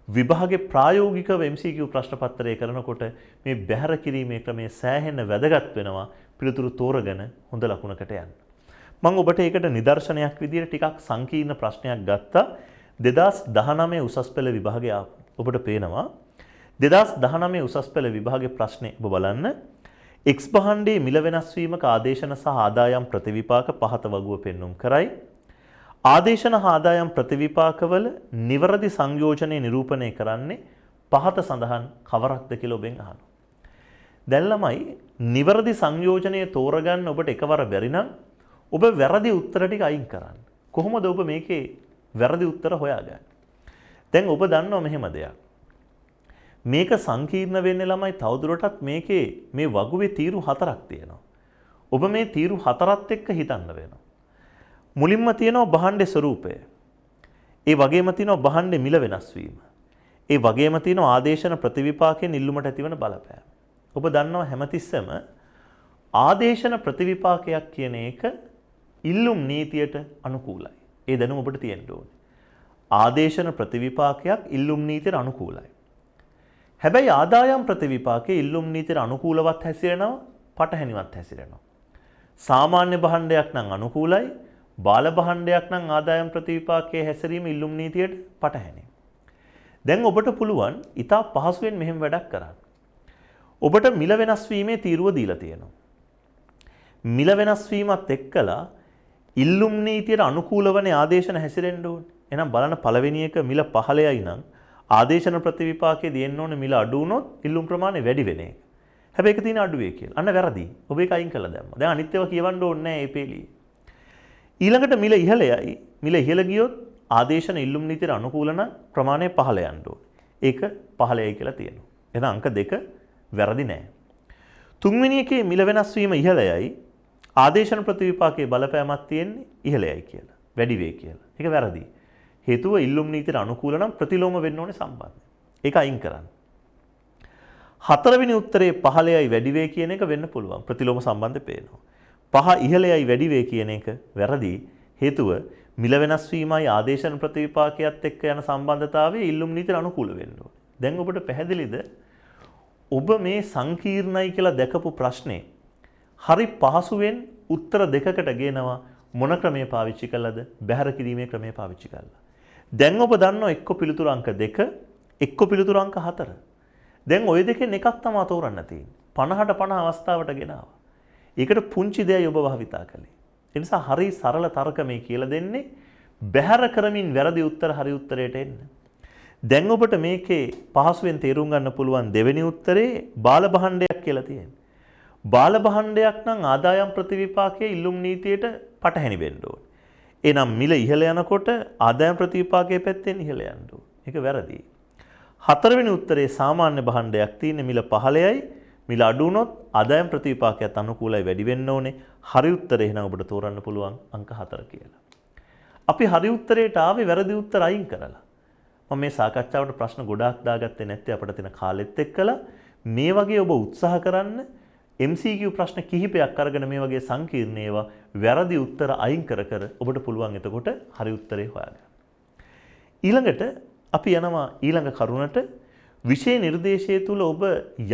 විභාගේ ප්‍රායෝගිකව MCQ ප්‍රශ්න පත්‍රය කරනකොට මේ බැහැර කිරීමේ ක්‍රමය සෑහෙන වැදගත් වෙනවා පිළිතුරු තෝරගෙන හොඳ ලකුණකට යන්න. මම ඔබට ඒකට නිදර්ශනයක් විදිහට ටිකක් සංකීර්ණ ප්‍රශ්නයක් ගත්තා 2019 උසස් පෙළ විභාගය ආපු. ඔබට පේනවා 2019 උසස් පෙළ විභාගයේ ප්‍රශ්නේ ඔබ බලන්න X භාණ්ඩයේ මිල වෙනස් වීමක ආදේශන සහ ආදායම් ප්‍රතිවිපාක පහත වගුව පෙන්눔 කරයි. ආදේශන ආදායම් ප්‍රතිවිපාකවල නිවැරදි සංයෝජනය නිරූපණය කරන්නේ පහත සඳහන් කවරක්ද කියලා ඔබෙන් අහනවා. දැන් ළමයි නිවැරදි සංයෝජනය තෝරගන්න ඔබට එකවර බැරි නම් ඔබ වැරදි උත්තර ටික අයින් කරන්න. කොහොමද ඔබ මේකේ වැරදි උත්තර හොයාගන්නේ? දැන් ඔබ දන්නවා මෙහෙම දෙයක්. මේක සංකීර්ණ වෙන්නේ ළමයි තවදුරටත් මේකේ මේ වගුවේ තීරු 4ක් තියෙනවා. ඔබ මේ තීරු 4ත් එක්ක හිතන්න වෙනවා. මුලින්ම තියෙනවා භාණ්ඩේ ස්වરૂපය. ඒ වගේම තියෙනවා භාණ්ඩේ මිල වෙනස් වීම. ඒ වගේම තියෙනවා ආදේශන ප්‍රතිවිපාකයෙන් ඉල්ලුමට ඇතිවන බලපෑම. ඔබ දන්නවා හැමතිස්සෙම ආදේශන ප්‍රතිවිපාකයක් කියන එක ඉල්ලුම් නීතියට අනුකූලයි. ඒ දැනුම ඔබට තියෙන්න ඕනේ. ආදේශන ප්‍රතිවිපාකයක් ඉල්ලුම් නීතියට අනුකූලයි. හැබැයි ආදායම් ප්‍රතිවිපාකයේ ඉල්ලුම් නීතියට අනුකූලවත් හැසිරෙනවා, පටහැනිවත් හැසිරෙනවා. සාමාන්‍ය භාණ්ඩයක් නම් අනුකූලයි, බාල භාණ්ඩයක් නම් ආදායම් ප්‍රතිවිපාකයේ හැසිරීම ඉල්ලුම් නීතියට පටහැනි. දැන් ඔබට පුළුවන් ඉතා පහසුවෙන් මෙහෙම වැඩක් කරන්න. ඔබට මිල වෙනස් වීමේ තීරුව දීලා තියෙනවා. මිල වෙනස් වීමත් එක්කලා ඉල්ලුම් නීතියට අනුකූලවනේ ආදේශන හැසිරෙන්න ඕනේ. එහෙනම් බලන්න පළවෙනි එක මිල 15යි නම් ආදේශන ප්‍රතිවිපාකයේ දෙන්න ඕනේ මිල අඩු වුණොත් ඉල්ලුම් ප්‍රමාණය වැඩි වෙන එක. හැබැයි ඒක තියෙන අඩුවේ කියලා. අන්න වැරදි. ඔබ ඒක අයින් කළා දැම්මා. දැන් අනිත් ඒවා කියවන්න ඕනේ නැහැ මේ පේලියේ. ඊළඟට මිල ඉහළයයි. මිල ඉහළ ගියොත් ආදේශන ඉල්ලුම් නීතියට අනුකූල නම් ප්‍රමාණය 15 යන්න ඕනේ. ඒක 15යි කියලා තියෙනවා. එහෙනම් අංක 2 වැරදි නෑ. තුන්වෙනි එකේ මිල වෙනස් වීම ඉහළයයි. ආදේශන ප්‍රතිවිපාකයේ බලපෑමක් තියෙන්නේ ඉහළයයි කියලා. වැඩි වේ කියලා. ඒක වැරදි. හේතුව ඉල්ලුම් නීතියට අනුකූල නම් ප්‍රතිලෝම වෙන්න ඕනේ සම්බන්ධය. ඒක අයින් කරන්න. හතරවෙනි උත්තරේ 15යි වැඩි වේ කියන එක වෙන්න පුළුවන්. ප්‍රතිලෝම සම්බන්ධය පේනවා. 5 ඉහළයයි වැඩි වේ කියන එක වැරදි. හේතුව මිල වෙනස් වීමයි ආදේශන ප්‍රතිවිපාකයත් එක්ක යන සම්බන්ධතාවය ඉල්ලුම් නීතියට අනුකූල වෙන්න ඕනේ. දැන් ඔබට පැහැදිලිද? ඔබ මේ සංකීර්ණයි කියලා දැකපු ප්‍රශ්නේ හරි පහසුවෙන් උත්තර දෙකකට ගේනවා මොන ක්‍රමය පාවිච්චි කළාද? බැහැර කිරීමේ ක්‍රමය පාවිච්චි කළා. දැන් ඔබ දන්නවා එක්ක පිළිතුරු අංක 2 එක්ක පිළිතුරු අංක 4. දැන් ওই දෙකෙන් එකක් තමයි තෝරන්න තියෙන්නේ. 50ට 50 අවස්ථාවට ගෙනාවා. ඒකට පුංචි දෙයයි ඔබ භාවිතා කළේ. ඒ නිසා හරි සරල තර්ක මේ කියලා දෙන්නේ බැහැර කරමින් වැරදි උත්තර හරි උත්තරයට එන්න. දැන් ඔබට මේකේ පහසුවෙන් තේරුම් ගන්න පුළුවන් දෙවෙනි උත්තරේ බාල භාණ්ඩයක් කියලා තියෙනවා. බාල භාණ්ඩයක් නම් ආදායම් ප්‍රතිවිපාකයේ ඉල්ලුම් නීතියට පටහැනි වෙන්න ඕනේ. එහෙනම් මිල ඉහළ යනකොට ආදායම් ප්‍රතිවිපාකයේ පැත්තෙන් ඉහළ යන්න ඕනේ. ඒක වැරදි. හතරවෙනි උත්තරේ සාමාන්‍ය භාණ්ඩයක් තියෙන මිල 15යි. මිල අඩු වුණොත් ආදායම් ප්‍රතිවිපාකයට අනුකූලයි වැඩි වෙන්න ඕනේ. හරි උත්තරේ එහෙනම් ඔබට තෝරන්න පුළුවන් අංක 4 කියලා. අපි හරි උත්තරේට ආවේ වැරදි උත්තර අයින් කරලා. මම මේ සාකච්ඡාවට ප්‍රශ්න ගොඩාක් දාගත්තේ නැත්තේ අපිට තියෙන කාලෙත් එක්කලා මේ වගේ ඔබ උත්සාහ කරන්න MCQ ප්‍රශ්න කිහිපයක් අරගෙන මේ වගේ සංකීර්ණ ඒවා වැරදි උත්තර අයින් කර කර ඔබට පුළුවන් එතකොට හරි උත්තරේ හොයාගන්න. ඊළඟට අපි යනවා ඊළඟ කරුණට විෂය නිර්දේශය තුල ඔබ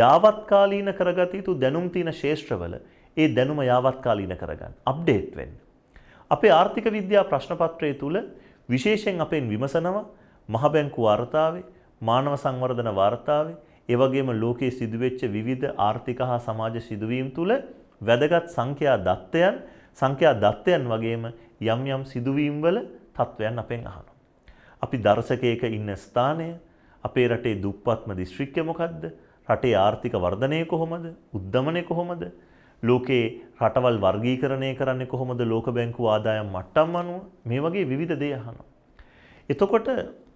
යාවත්කාලීන කරගත යුතු දැනුම් තියෙන ශේෂ්ත්‍රවල ඒ දැනුම යාවත්කාලීන කරගන්න අප්ඩේට් වෙන්න. අපේ ආර්ථික විද්‍යා ප්‍රශ්න පත්‍රය තුල විශේෂයෙන් අපෙන් විමසනවා මහ බැංකු වාර්තාවේ, මානව සංවර්ධන වාර්තාවේ, ඒ වගේම ලෝකයේ සිදුවෙච්ච විවිධ ආර්ථික හා සමාජ සිදුවීම් තුල වැදගත් සංඛ්‍යා දත්තයන් වගේම යම් යම් සිදුවීම් වල තත්වයන් අපෙන් අහනවා. අපි දර්ශකයක ඉන්න ස්ථානය, අපේ රටේ දුප්පත්ම දිස්ත්‍රික්කය මොකද්ද? රටේ ආර්ථික වර්ධනය කොහොමද? උද්දමනය කොහොමද? ලෝකේ රටවල් වර්ගීකරණය කරන්නේ කොහොමද? ලෝක බැංකුව ආදායම් මට්ටම් අනුව මේ වගේ විවිධ දේ අහනවා. එතකොට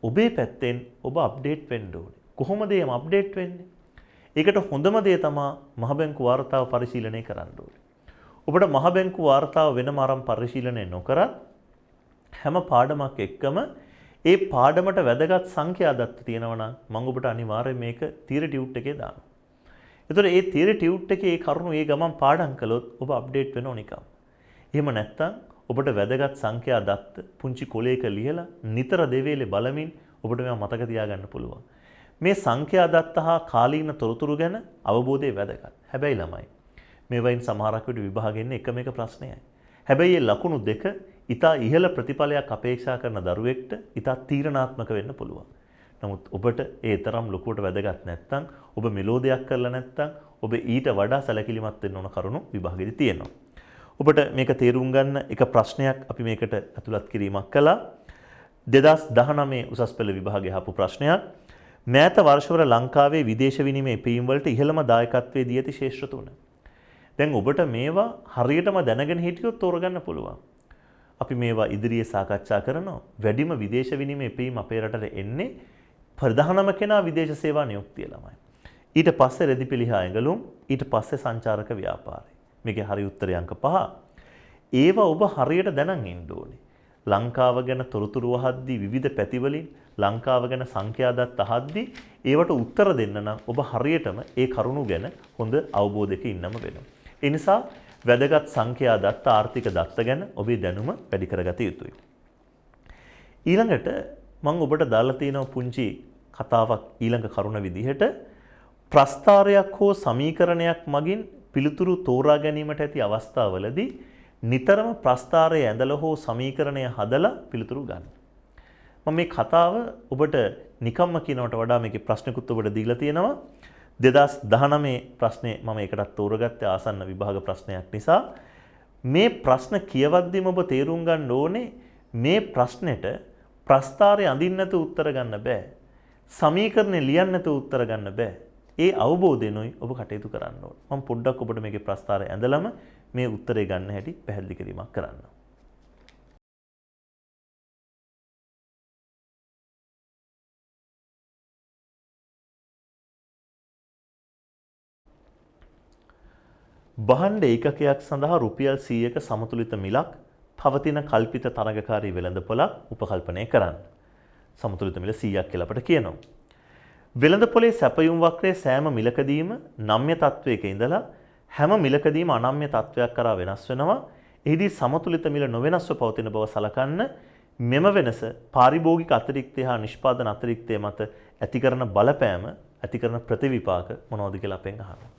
ඔබේ පැත්තෙන් ඔබ අප්ඩේට් වෙන්න ඕනේ. කොහොමද මේ අප්ඩේට් වෙන්නේ? ඒකට හොඳම දේ තමයි මහ බැංකු වාර්තාව පරිශීලනය කරන්න ඕනේ. ඔබට මහ බැංකු වාර්තාව වෙනම ආරම් පරිශීලනය නොකරත් හැම පාඩමක් එක්කම ඒ පාඩමට වැදගත් සංඛ්‍යා දත්ත තියෙනවා නම් මම ඔබට අනිවාර්යයෙන් මේක තියරි ටියුට් එකේ දානවා. ඒතකොට ඒ තියරි ටියුට් එකේ ඒ කරුණු ඒ ගමන් පාඩම් කළොත් ඔබ අප්ඩේට් වෙනව නිකම්. එහෙම නැත්නම් ඔබට වැදගත් සංඛ්‍යා දත්ත පුංචි කොලයක ලියලා නිතර දෙවේලේ බලමින් ඔබට මේවා මතක තියාගන්න පුළුවන්. මේ සංඛ්‍යා දත්ත හා කාලීන තොරතුරු ගැන අවබෝධය වැදගත්. හැබැයි ළමයි මේ වයින් සමහරක් විට විභාගෙන්නේ එකම එක ප්‍රශ්නයයි. හැබැයි මේ ලකුණු දෙක ඉතා ඉහළ ප්‍රතිඵලයක් අපේක්ෂා කරන දරුවෙක්ට ඉතා තීරණාත්මක වෙන්න පුළුවන්. නමුත් ඔබට ඒ තරම් ලොකුවට වැදගත් නැත්නම් ඔබ මෙලෝ දෙයක් කරලා නැත්නම් ඔබ ඊට වඩා සැලකිලිමත් වෙන්න ඕන කරුණු විභාගෙදි තියෙනවා. ඔබට මේක තේරුම් ගන්න එක ප්‍රශ්නයක් අපි මේකට ඇතුළත් කිරීමක් කළා. 2019 උසස් පෙළ විභාගයේ ආපු ප්‍රශ්නයක්. මෑත වර්ෂවල ලංකාවේ විදේශ විනිමය පීම් වලට ඉහළම දායකත්වයේ දී ඇති ශේෂ්ත්‍ර තුන. දැන් ඔබට මේවා හරියටම දැනගෙන හිටියොත් තෝරගන්න පුළුවන්. අපි මේවා ඉදිරියේ සාකච්ඡා කරනවා. වැඩිම විදේශ විනිමය පීම් අපේ රටට එන්නේ ප්‍රධානම කෙනා විදේශ සේවා නියුක්තිය ළමයි. ඊට පස්සේ රෙදිපිලිහා ඇඟලුම්, ඊට පස්සේ සංචාරක ව්‍යාපාරය. මේකේ හරි උත්තරය අංක 5. ඒවා ඔබ හරියට දැනන් ඉන්න ඕනේ. ලංකාව ගැන තොරතුරු අහද්දී විවිධ පැතිවලින් ලංකාව ගැන සංඛ්‍යා දත්ත අහද්දී ඒවට උත්තර දෙන්න නම් ඔබ හරියටම ඒ කරුණු ගැන හොඳ අවබෝධයක ඉන්නම වෙනවා. ඒ නිසා වැදගත් සංඛ්‍යා දත්ත ආර්ථික දත්ත ගැන ඔබේ දැනුම වැඩි කරගත යුතුයි. ඊළඟට මම ඔබට දාලා තියෙන පුංචි කතාවක් ඊළඟ කරුණ විදිහට ප්‍රස්තාරයක් හෝ සමීකරණයක් මගින් පිළිතුරු තෝරා ගැනීමට ඇති අවස්ථාවලදී නිතරම ප්‍රස්තාරය ඇඳලා හෝ සමීකරණය හදලා පිළිතුරු ගන්න. මම මේ කතාව ඔබට නිකම්ම කියනවට වඩා මේකේ ප්‍රශ්නකුත් ඔබට දීලා තියෙනවා. 2019 ප්‍රශ්නේ මම ඒකටත් තෝරගත්තේ ආසන්න විභාග ප්‍රශ්නයක් නිසා. මේ ප්‍රශ්න කියවද්දිම ඔබ තේරුම් ගන්න ඕනේ මේ ප්‍රශ්නෙට ප්‍රස්තාරය අඳින්න නැතුව උත්තර ගන්න බෑ. සමීකරණේ ලියන්න නැතුව උත්තර ගන්න බෑ. ඒ අවබෝධයෙන්ුයි ඔබ කටයුතු කරන්න ඕනේ. මම පොඩ්ඩක් ඔබට මේකේ ප්‍රස්තාරය ඇඳලම මේ උත්තරේ ගන්න හැටි පැහැදිලි කිරීමක් කරන්න. භාණ්ඩ ඒකකයක් සඳහා රුපියල් 100ක සමතුලිත මිලක් පවතින කල්පිත තරගකාරී වෙළඳපොළක් උපකල්පනය කරන්න. සමතුලිත මිල 100ක් කියලා අපට කියනවා. වෙළඳපොලේ සැපයුම් වක්‍රයේ සෑම මිලකදීම නම්‍ය තත්වයක ඉඳලා හැම මිලකදීම අනම්‍ය තත්වයක් කරා වෙනස් වෙනවා. එහිදී සමතුලිත මිල නොවෙනස්ව පවතින බව සලකන්න. මෙම වෙනස පාරිභෝගික අතිරික්තය හා නිෂ්පාදන අතිරික්තය මත ඇති කරන බලපෑම, ඇති කරන ප්‍රතිවිපාක මොනවද කියලා අපෙන් අහනවා.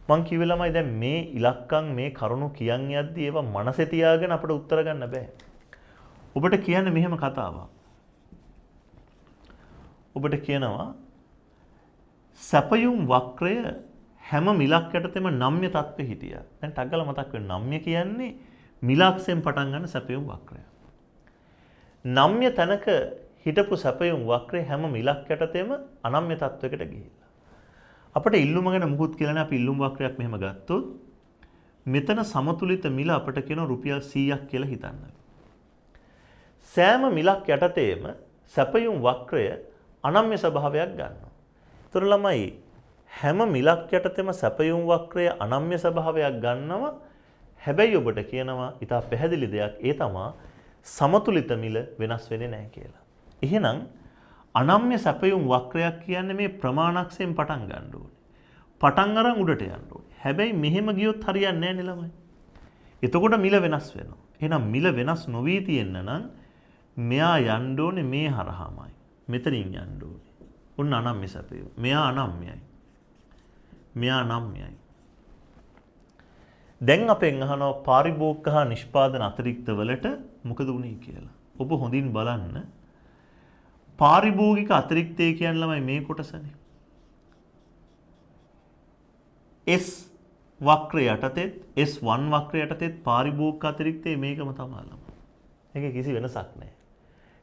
මං කිව්වේ ළමයි දැන් මේ ඉලක්කම් මේ කරුණු කියන් යද්දී ඒවා මනසේ තියාගෙන අපිට උත්තර ගන්න බෑ. ඔබට කියන්නේ මෙහෙම කතාවක්. ඔබට කියනවා සැපයුම් වක්‍රය හැම මිලක් යටතේම නම්‍ය තත්ත්වෙ හිටියා. දැන් ටග්ගල මතක් වෙන නම්‍ය කියන්නේ මිලක්සෙන් පටන් ගන්න සැපයුම් වක්‍රය. නම්‍ය තැනක හිටපු සැපයුම් වක්‍රය හැම මිලක් යටතේම අනම්‍ය තත්ත්වයකට ගිහිල්ලා. අපිට ඉල්ලුම ගැන මුකුත් කියලා නැහැ. අපි ඉල්ලුම් වක්‍රයක් මෙහෙම ගත්තොත් මෙතන සමතුලිත මිල අපිට කියන රුපියල් 100ක් කියලා හිතන්න. සෑම මිලක් යටතේම සැපයුම් වක්‍රය අනම්‍ය ස්වභාවයක් ගන්නවා. ඒතර ළමයි හැම මිලක් යටතේම සැපයුම් වක්‍රය අනම්‍ය ස්වභාවයක් ගන්නවා. හැබැයි ඔබට කියනවා ඊට පැහැදිලි දෙයක් ඒ තමයි සමතුලිත මිල වෙනස් වෙන්නේ නැහැ කියලා. එහෙනම් අනම්‍ය සැපයුම් වක්‍රයක් කියන්නේ මේ ප්‍රමාණක්ෂයෙන් පටන් ගන්න ඕනේ. පටන් අරන් උඩට යන්න ඕනේ. හැබැයි මෙහෙම ගියොත් හරියන්නේ නැහැ නේ ළමයි. එතකොට මිල වෙනස් වෙනවා. එහෙනම් මිල වෙනස් නොවී තියෙන්න නම් මෙයා යන්න ඕනේ මේ හරහාමයි. මෙතනින් යන්න ඕනේ. උන් අනම්‍ය සැපයුම්. මෙයා අනම්‍යයි. මෙයා අනම්‍යයි. දැන් අපෙන් අහනවා පාරිභෝගික හා නිෂ්පාදන අතිරික්ත වලට මොකද වුනේ කියලා. ඔබ හොඳින් බලන්න. පාරිභෝගික අතිරික්තය කියන්නේ ළමයි මේ කොටසනේ. S වක්‍රය යටතේ S1 වක්‍රය යටතේ පාරිභෝගික අතිරික්තය මේකම තමයි ළමයි. මේකේ කිසි වෙනසක් නැහැ.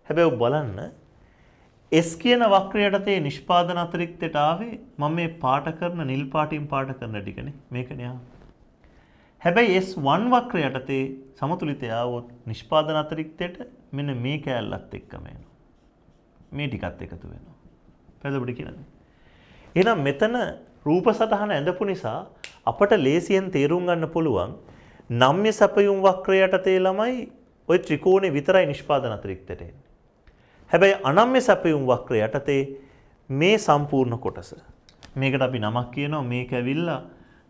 හැබැයි ඔබ බලන්න S කියන වක්‍රය යටතේ නිෂ්පාදන අතිරික්තයට ආවේ මම මේ පාට කරන නිල් පාටින් පාට කරන ටිකනේ. මේකනේ ආවේ. හැබැයි S1 වක්‍රය යටතේ සමතුලිතය આવොත් නිෂ්පාදන අතිරික්තයට මෙන්න මේ කෑල්ලත් එක්කම එනවා. මේ ටිකත් එකතු වෙනවා. පැහැදිලිද කියන්නේ? එහෙනම් මෙතන රූප සටහන ඇඳපු නිසා අපට ලේසියෙන් තේරුම් ගන්න පුළුවන් නම්‍ය සැපයුම් වක්‍රය යටතේ ළමයි ওই ත්‍රිකෝණේ විතරයි නිෂ්පාදන අතිරික්තයට එන්නේ. හැබැයි අනම්‍ය සැපයුම් වක්‍රය යටතේ මේ සම්පූර්ණ කොටස. මේකට අපි නමක් කියනවා මේක ඇවිල්ලා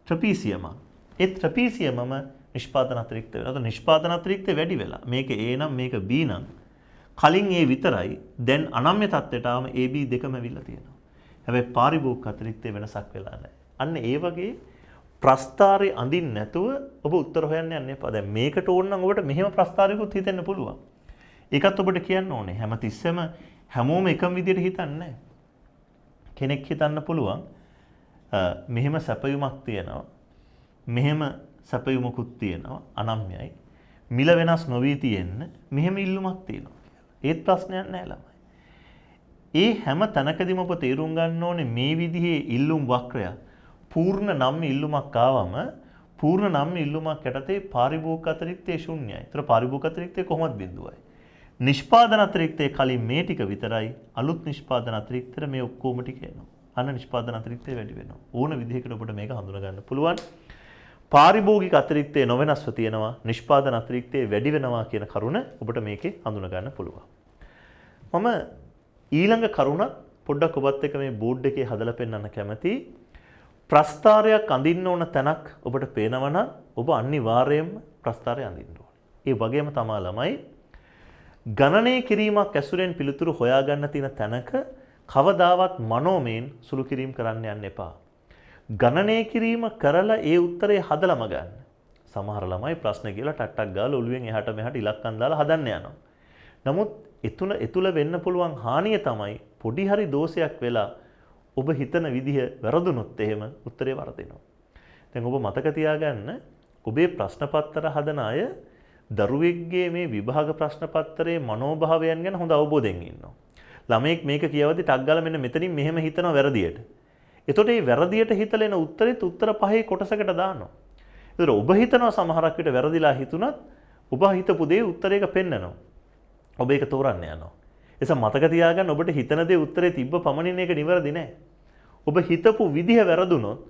ට්‍රපීසියම. ඒ ට්‍රපීසියමම නිෂ්පාදන අතිරික්ත වෙනවා. අත නිෂ්පාදන අතිරික්තය වැඩි වෙලා. මේක A නම් මේක B නම් කලින් A විතරයි. දැන් අනම්‍ය තත්ත්වයට ආවම AB දෙකම ඇවිල්ලා තියෙනවා. හැබැයි පාරිභෝගික අතිරික්තය වෙනසක් වෙලා නැහැ. අන්න ඒ වගේ ප්‍රස්තාරේ අඳින්න නැතුව ඔබ උත්තර හොයන්න යන්න එපා. දැන් මේකට ඕන නම් ඔබට මෙහෙම ප්‍රස්තාරයකුත් හිතෙන්න පුළුවන්. ඒකත් ඔබට කියන්න ඕනේ. හැමතිස්සෙම හැමෝම එකම විදිහට හිතන්නේ නැහැ. කෙනෙක් හිතන්න පුළුවන් මෙහෙම සැපයුමක් තියෙනවා. මෙහෙම සැපයුමකුත් තියෙනවා. අනම්‍යයි. මිල වෙනස් නොවී තියෙන්න මෙහෙම ඉල්ලුමක් තියෙනවා කියලා. ඒත් ප්‍රශ්නයක් නැහැ ළමයි. ඒ හැම තැනකදීම ඔබ තේරුම් ගන්න ඕනේ මේ විදිහේ ඉල්ලුම් වක්‍රයක් පූර්ණ නම් ඉල්ලුමක් ආවම පූර්ණ නම් ඉල්ලුමක් යටතේ පාරිභෝගික අතිරික්තය ශුන්‍යයි. ඒතර පාරිභෝගික අතිරික්තය කොහොමද බිඳුවයි? නිෂ්පාදන අතිරික්තයේ කලින් මේ ටික විතරයි අලුත් නිෂ්පාදන අතිරික්තෙට මේ ඔක්කොම ටික එනවා. අන්න නිෂ්පාදන අතිරික්තය වැඩි වෙනවා. ඕන විදිහකට ඔබට මේක හඳුනා ගන්න පුළුවන්. පාරිභෝගික අතිරික්තය නොවෙනස්ව තියෙනවා. නිෂ්පාදන අතිරික්තය වැඩි වෙනවා කියන කරුණ ඔබට මේකේ හඳුනා ගන්න පුළුවන්. මම ඊළඟ කරුණක් පොඩ්ඩක් ඔබත් එක්ක මේ බෝඩ් එකේ හදලා පෙන්නන්න කැමතියි. ප්‍රස්තාරයක් අඳින්න ඕන තැනක් ඔබට පේනවා නම් ඔබ අනිවාර්යයෙන්ම ප්‍රස්තාරය අඳින්න ඕනේ. ඒ වගේම තමයි ළමයි ගණනය කිරීමක් ඇසුරෙන් පිළිතුරු හොයාගන්න තියෙන තැනක කවදාවත් මනෝමයෙන් සුළු කිරීම කරන්න යන්න එපා. ගණනය කිරීම කරලා ඒ උත්තරේ හදලම ගන්න. සමහර ළමයි ප්‍රශ්න කියලා ටක් ගාලා ඔළුවෙන් එහාට මෙහාට ඉලක්කම් දාලා හදන්න යනවා. නමුත් එතුල වෙන්න පුළුවන් හානිය තමයි පොඩි හරි දෝෂයක් වෙලා ඔබ හිතන විදිහ වැරදුනොත් එහෙම උත්තරේ වරදිනවා. දැන් ඔබ මතක තියාගන්න ඔබේ ප්‍රශ්න පත්‍ර හදන අය දරුවෙක්ගේ මේ විභාග ප්‍රශ්න පත්‍රයේ මනෝභාවයන් ගැන හොඳ අවබෝධයෙන් ඉන්නවා. ළමයෙක් මේක කියවද්දි ටක් ගාලා මෙන්න මෙතනින් මෙහෙම හිතනවා වැරදියට. එතකොට මේ වැරදියට හිතලා එන උත්තරෙත් උත්තර පහේ කොටසකට දානවා. ඒතර ඔබ හිතනවා සමහරක් විට වැරදිලා හිතුණත් ඔබ හිතපු දේ උත්තරයක පෙන්නනවා. ඔබ ඒක තෝරන්න යනවා. එස මතක තියාගන්න ඔබට හිතන දේ උත්තරේ තිබ්බ පමණින් ඒක නිවැරදි නෑ. ඔබ හිතපු විදිහ වැරදුනොත්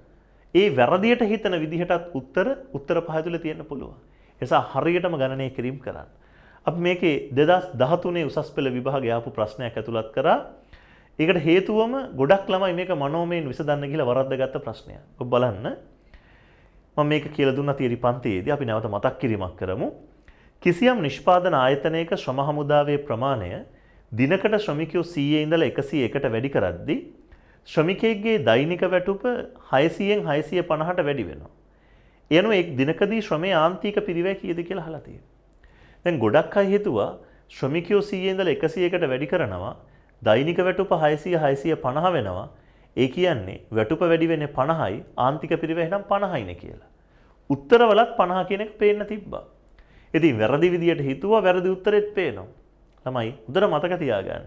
ඒ වැරදියට හිතන විදිහටත් උත්තර පහ තුල තියෙන්න පුළුවන්. එසා හරියටම ගණනය කිරීම කරන්න. අපි මේකේ 2013 උසස් පෙළ විභාගයේ ආපු ප්‍රශ්නයක් ඇතුළත් කරා. ඒකට හේතුවම ගොඩක් ළමයි මේක මනෝමයෙන් විසඳන්න ගිහලා වරද්දාගත්ත ප්‍රශ්නයක්. ඔබ බලන්න. මම මේක කියලා දුන්නා තියරි පන්තියේදී අපි නැවත මතක් කිරීමක් කරමු. කිසියම් නිෂ්පාදන ආයතනයක ශ්‍රම හමුදාවේ ප්‍රමාණය දිනකට ශ්‍රමිකයෝ 100 ඉඳලා 101ට වැඩි කරද්දී ශ්‍රමිකයෙක්ගේ දෛනික වැටුප 600න් 650ට වැඩි වෙනවා. එයනුව එක් දිනකදී ශ්‍රමයේ ආන්තික පිරිවැය කීයද කියලා අහලා තියෙනවා. දැන් ගොඩක් අය හිතුවා ශ්‍රමිකයෝ 100 ඉඳලා 101ට වැඩි කරනවා දෛනික වැටුප 600 650 වෙනවා. ඒ කියන්නේ වැටුප වැඩි වෙන්නේ 50යි ආන්තික පිරිවැය නම් 50යිනේ කියලා. උත්තරවලත් 50 කියන එක පේන්න තිබ්බා. ඉතින් වැරදි විදියට හිතුවා වැරදි උත්තරෙත් පේනවා. ළමයි හොඳට මතක තියාගන්න.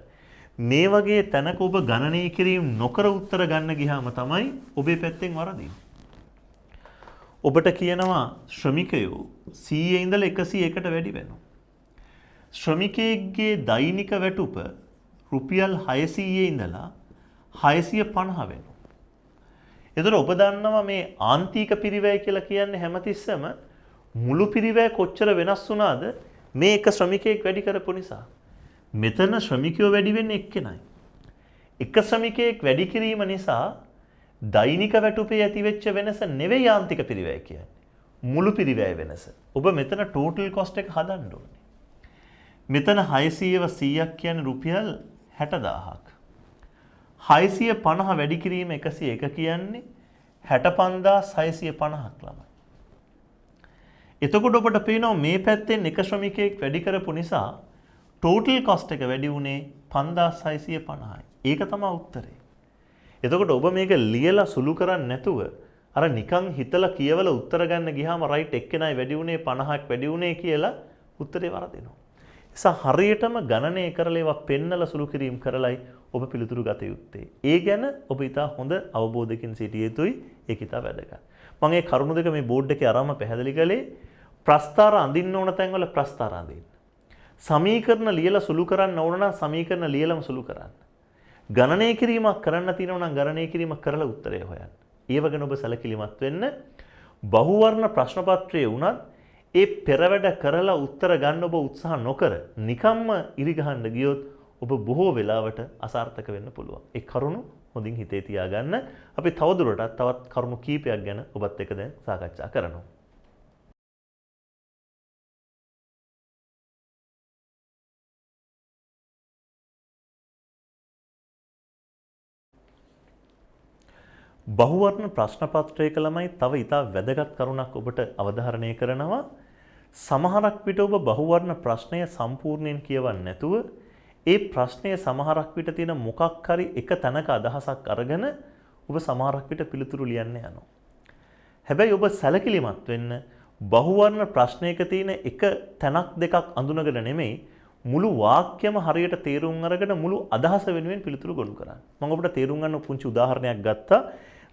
මේ වගේ තැනක ඔබ ගණනය කිරීම නොකර උත්තර ගන්න ගියාම තමයි ඔබේ පැත්තෙන් වරදින්නේ. ඔබට කියනවා ශ්‍රමිකයෝ 100 ඉඳලා 101ට වැඩි වෙනවා. ශ්‍රමිකයෙක්ගේ දෛනික වැටුප රුපියල් 600 ඉඳලා 650 වෙනවා. එතකොට ඔබ දන්නවා මේ ආන්තික පිරිවැය කියලා කියන්නේ හැමතිස්සෙම මුළු පිරිවැය කොච්චර වෙනස් වුණාද මේ එක ශ්‍රමිකයෙක් වැඩි කරපු නිසා. මෙතන ශ්‍රමිකයෝ වැඩි වෙන්නේ එක්කෙනයි. එක ශ්‍රමිකයෙක් වැඩි කිරීම නිසා දෛනික වැටුපේ ඇතිවෙච්ච වෙනස නෙවෙයි යාන්ත්‍රික පිරිවැය කියන්නේ. මුළු පිරිවැය වෙනස. ඔබ මෙතන ටෝටල් කොස්ට් එක හදන්න ඕනේ. මෙතන 600ව 100ක් කියන්නේ රුපියල් 60000ක්. 650 වැඩි කිරීම 101 කියන්නේ 65650ක් ළමයි. එතකොට ඔබට පේනවා මේ පැත්තෙන් එක ශ්‍රමිකයෙක් වැඩි කරපු නිසා ටෝටල් කොස්ට් එක වැඩි වුණේ 5650යි. ඒක තමයි උත්තරේ. එතකොට ඔබ මේක ලියලා සුළු කරන්නේ නැතුව අර නිකන් හිතලා කියවලා උත්තර ගන්න ගියාම රයිට් එක්කෙනයි වැඩි වුණේ 50ක් වැඩි වුණේ කියලා උත්තරේ වරදිනවා. නිසා හරියටම ගණනය කරලා ඒවා පෙන්නලා සුළු කිරීම කරලයි ඔබ පිළිතුරු ගත යුත්තේ. ඒ ගැන ඔබ ඉතා හොඳ අවබෝධයකින් සිටිය යුතුයි. ඒක ඉතා වැදගත්. මම මේ කරුණු දෙක මේ බෝඩ් එකේ අරම පැහැදිලි කළේ ප්‍රස්තාර අඳින්න ඕන තැන්වල ප්‍රස්තාර අඳින්න. සමීකරණ ලියලා සුළු කරන්න ඕන නම් සමීකරණ ලියලම සුළු කරන්න. ගණනය කිරීමක් කරන්න තියෙනවා නම් ගණනය කිරීමක් කරලා උත්තරය හොයන්න. ඒව ගැන ඔබ සැලකිලිමත් වෙන්න. බහුවර්ණ ප්‍රශ්න පත්‍රයේ වුණත් ඒ පෙරවැඩ කරලා උත්තර ගන්න ඔබ උත්සාහ නොකර නිකම්ම ඉරි ගහන්න ගියොත් ඔබ බොහෝ වෙලාවට අසාර්ථක වෙන්න පුළුවන්. ඒ කරුණු හොඳින් හිතේ තියාගන්න. අපි තවදුරටත් තවත් කරුණු කීපයක් ගැන ඔබත් එක්ක දැන් සාකච්ඡා කරනවා. බහුවර්ණ ප්‍රශ්න පත්‍රයක ළමයි තව ඉතා වැදගත් කරුණක් ඔබට අවධාරණය කරනවා. සමහරක් විට ඔබ බහුවර්ණ ප්‍රශ්නය සම්පූර්ණයෙන් කියවන්නේ නැතුව ඒ ප්‍රශ්නය සමහරක් විට තියෙන මොකක් හරි එක තැනක අදහසක් අරගෙන ඔබ සමහරක් විට පිළිතුරු ලියන්න යනවා. හැබැයි ඔබ සැලකිලිමත් වෙන්න බහුවර්ණ ප්‍රශ්නයක තියෙන එක තැනක් දෙකක් අඳුනගෙන නෙමෙයි මුළු වාක්‍යම හරියට තේරුම් අරගෙන මුළු අදහස වෙනුවෙන් පිළිතුරු ගොනු කරන්න. මම ඔබට තේරුම් ගන්න පුංචි උදාහරණයක් ගත්තා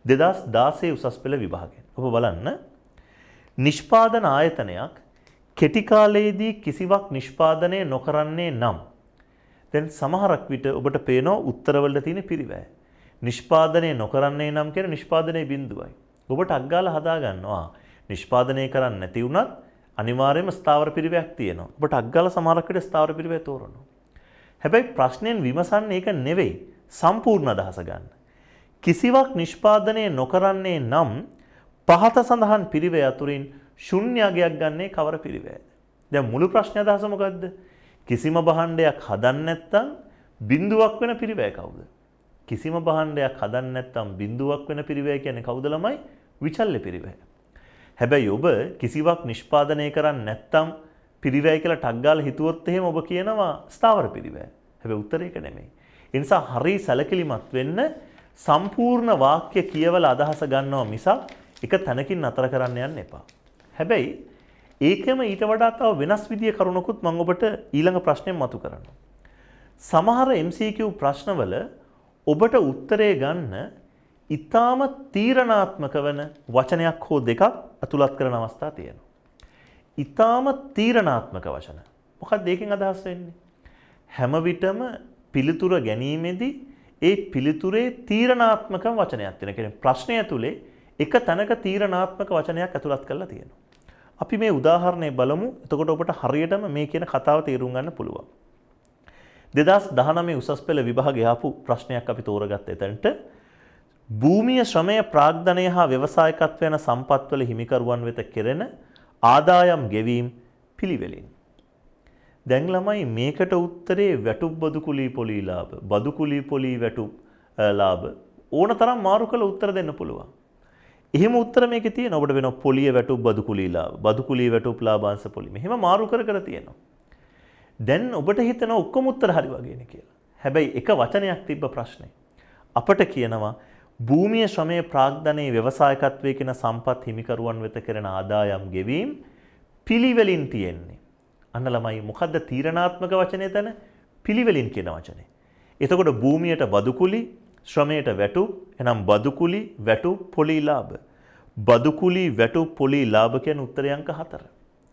2016 උසස් පෙළ විභාගයෙන්. ඔබ බලන්න නිෂ්පාදන ආයතනයක් කෙටි කාලයේදී කිසිවක් නිෂ්පාදනය නොකරන්නේ නම් දැන් සමහරක් විට ඔබට පේනවා උත්තරවලට තියෙන පිරිවැය. නිෂ්පාදනය නොකරන්නේ නම් කියන නිෂ්පාදනයේ බිඳුවයි. ඔබට අග්ගාලා හදා ගන්නවා. නිෂ්පාදනය කරන්නේ නැති වුණත් අනිවාර්යයෙන්ම ස්ථාවර පිරිවැයක් තියෙනවා. ඔබට අග්ගාලා සමහරක් විට ස්ථාවර පිරිවැය තෝරනවා. හැබැයි ප්‍රශ්නෙන් විමසන්නේ ඒක නෙවෙයි. සම්පූර්ණ අදහස ගන්න. කිසිවක් නිෂ්පාදනය නොකරන්නේ නම් පහත සඳහන් පිරිවැය අතුරින් ශුන්‍ය අගයක් ගන්නේ කවර පිරිවැයද? දැන් මුළු ප්‍රශ්නේ අදහස මොකද්ද? කිසිම භාණ්ඩයක් හදන්න නැත්නම් බිඳුවක් වෙන පිරිවැය කවුද? කිසිම භාණ්ඩයක් හදන්න නැත්නම් බිඳුවක් වෙන පිරිවැය කියන්නේ කවුද ළමයි? විචල්්‍ය පිරිවැය. හැබැයි ඔබ කිසිවක් නිෂ්පාදනය කරන්නේ නැත්නම් පිරිවැය කියලා ටක් ගාලා හිතුවොත් එහෙම ඔබ කියනවා ස්ථාවර පිරිවැය. හැබැයි උත්තරේ ඒක නෙමෙයි. ඒ නිසා හරි සැලකිලිමත් වෙන්න සම්පූර්ණ වාක්‍ය කියවලා අදහස ගන්නවා මිසක් එක තැනකින් නතර කරන්න යන්න එපා. හැබැයි ඒකෙම ඊට වඩා තව වෙනස් විදිය කරුණකුත් මම ඔබට ඊළඟ ප්‍රශ්නයෙන් මතු කරනවා. සමහර MCQ ප්‍රශ්නවල ඔබට උත්තරේ ගන්න ඊටාම තීරණාත්මක වෙන වචනයක් හෝ දෙකක් අතුලත් කරන අවස්ථා තියෙනවා. ඊටාම තීරණාත්මක වචන. මොකක්ද ඒකෙන් අදහස් වෙන්නේ? හැම විටම පිළිතුර ගැනීමේදී ඒ පිළිතුරේ තීරණාත්මක වචනයක් තියෙනවා. කියන්නේ ප්‍රශ්නය ඇතුලේ එක තැනක තීරණාත්මක වචනයක් ඇතුළත් කරලා තියෙනවා. අපි මේ උදාහරණය බලමු. එතකොට ඔබට හරියටම මේ කියන කතාව තේරුම් ගන්න පුළුවන්. 2019 උසස් පෙළ විභාගයේ ආපු ප්‍රශ්නයක් අපි තෝරගත්ත එතනට භූමිය ශ්‍රමය ප්‍රාග්ධනය හා ව්‍යවසායකත්ව යන සම්පත්වල හිමිකරුවන් වෙත කෙරෙන ආදායම් ගෙවීම් පිළිවෙලින්. දැන් ළමයි මේකට උත්තරේ වැටුප් බදු කුලී පොලී ලාභ, බදු කුලී පොලී වැටුප් ලාභ ඕන තරම් මාරු කළ උත්තර දෙන්න පුළුවන්. එහෙම උත්තර මේකේ තියෙන ඔබට වෙන පොලිය වැටුප් බදු කුලී ලාභ, බදු කුලී වැටුප් ලාභාංශ පොලි. මෙහෙම මාරු කර කර තියෙනවා. දැන් ඔබට හිතෙන ඔක්කොම උත්තර හරි වගේනේ කියලා. හැබැයි එක වචනයක් තිබ්බ ප්‍රශ්නේ. අපට කියනවා භූමිය ශ්‍රමයේ ප්‍රාග්ධනයේ ව්‍යවසායකත්වයේ කියන සම්පත් හිමිකරුවන් වෙත කරන ආදායම් ගෙවීම් පිළිවෙලින් තියෙන්නේ. අන්න ළමයි මොකද්ද තීරණාත්මක වචනේ තන? පිළිවෙලින් කියන වචනේ. එතකොට භූමියට බදු කුලි, ශ්‍රමයට වැටුප්, එනම් බදු කුලි, වැටුප්, පොලි ලාභ. බදු කුලි, වැටුප්, පොලි ලාභ කියන උත්තරය අංක 4.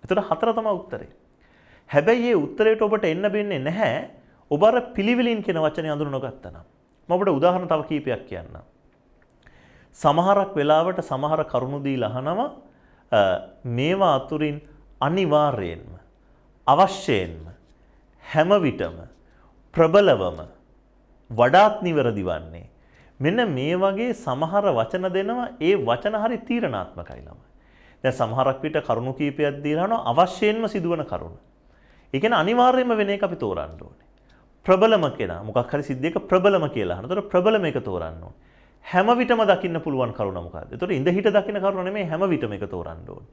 එතකොට 4 තමයි උත්තරේ. හැබැයි මේ උත්තරයට ඔබට එන්න බෙන්නේ නැහැ. ඔබ අර පිළිවෙලින් කියන වචනේ අඳුනගත්තා නම්. මම ඔබට උදාහරණ තව කීපයක් කියන්නම්. සමහරක් වෙලාවට සමහර කරුණු දීලා අහනවා මේවා අතුරින් අනිවාර්යයෙන්ම අවශ්‍යයෙන්ම හැම විටම ප්‍රබලවම වඩාත් නිවැරදි වන්නේ. මෙන්න මේ වගේ සමහර වචන දෙනවා ඒ වචන හරි තීරණාත්මකයි ළමයි. දැන් සමහරක් විට කරුණු කීපයක් දීලා යනවා අවශ්‍යයෙන්ම සිදුවන කරුණ. ඒ කියන්නේ අනිවාර්යයෙන්ම වෙන එක අපි තෝරන්න ඕනේ. ප්‍රබලම කෙනා මොකක් හරි සිද්ධියක ප්‍රබලම කියලා අහන. ඒතර ප්‍රබලම එක තෝරන්න ඕනේ. හැම විටම දකින්න පුළුවන් කරුණ මොකද්ද? ඒතර ඉඳ හිට දකින්න කරුණ නෙමෙයි හැම විටම එක තෝරන්න ඕනේ.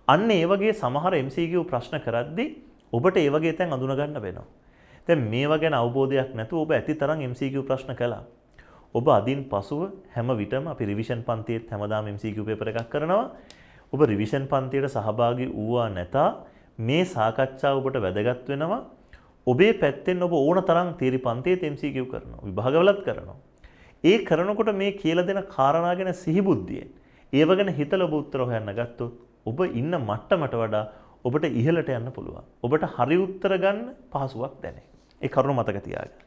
අන්න ඒ වගේ සමහර MCQ ප්‍රශ්න කරද්දී ඔබට ඒ වගේ තැන් අඳුන ගන්න වෙනවා. දැන් මේවා ගැන අවබෝධයක් නැතුව ඔබ ඇති තරම් MCQ ප්‍රශ්න කළා. ඔබ අදින් පසුව හැම විටම අපි රිවිෂන් පන්තියේත් හැමදාම MCQ පේපර් එකක් කරනවා. ඔබ රිවිෂන් පන්තියට සහභාගී වුණා නැතා මේ සාකච්ඡාව ඔබට වැදගත් වෙනවා. ඔබේ පැත්තෙන් ඔබ ඕන තරම් තීරි පන්තියේත් MCQ කරනවා. විභාගවලත් කරනවා. ඒ කරනකොට මේ කියලා දෙන කාරණා ගැන සිහිබුද්ධියෙන් ඒව ගැන හිතලා ඔබ උත්තර හොයන්න ගත්තොත් ඔබ ඉන්න මට්ටමට වඩා ඔබට ඉහළට යන්න පුළුවන්. ඔබට හරි උත්තර ගන්න පහසුවක් දැනේ. ඒ කරුණ මතක තියාගන්න.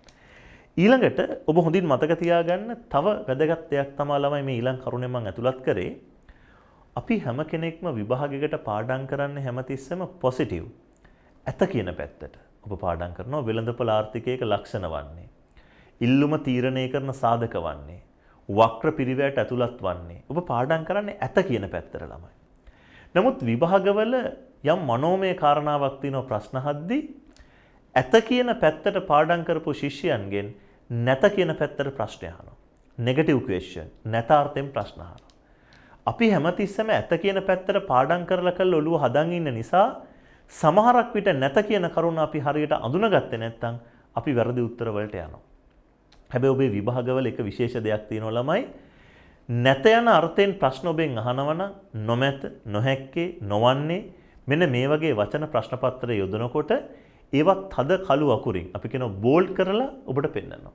ඊළඟට ඔබ හොඳින් මතක තියාගන්න තව වැදගත් දෙයක් තමයි ළමයි මේ ඊළඟ කරුණේ මම ඇතුළත් කරේ. අපි හැම කෙනෙක්ම විභාගයකට පාඩම් කරන්න හැමතිස්සෙම පොසිටිව් ඇත කියන පැත්තට. ඔබ පාඩම් කරනවා වෙළඳපොළ ආර්ථිකයක ලක්ෂණ වන්නේ. ඉල්ලුම තීරණය කරන සාධක වන්නේ. වක්‍ර පිරිවැයට ඇතුළත් වන්නේ. ඔබ පාඩම් කරන්නේ ඇත කියන පැත්තට ළමයි. නමුත් විභාගවල යම් මනෝමය කාරණාවක් තියෙනවා ප්‍රශ්න හද්දී ඇත කියන පැත්තට පාඩම් කරපු ශිෂ්‍යයන්ගෙන් නැත කියන පැත්තට ප්‍රශ්න අහනවා. නෙගටිව් ක්වෙස්චන් නැතාර්ථයෙන් ප්‍රශ්න අහනවා. අපි හැමතිස්සෙම ඇත කියන පැත්තට පාඩම් කරලා ඔළුව හදන් ඉන්න නිසා සමහරක් විට නැත කියන කරුණ අපි හරියට අඳුනගත්තේ නැත්නම් අපි වැරදි උත්තර වලට යනවා. හැබැයි ඔබේ විභාගවල එක විශේෂ දෙයක් තියෙනවා ළමයි. නැත යන අර්ථයෙන් ප්‍රශ්න ඔබෙන් අහනවා නම් නොමැත, නොහැක්කේ, නොවන්නේ මෙන්න මේ වගේ වචන ප්‍රශ්න පත්‍රයේ යොදනකොට ඒවත් තද කළු අකුරින් අපි කියනවා බෝල්ඩ් කරලා ඔබට පෙන්නනවා.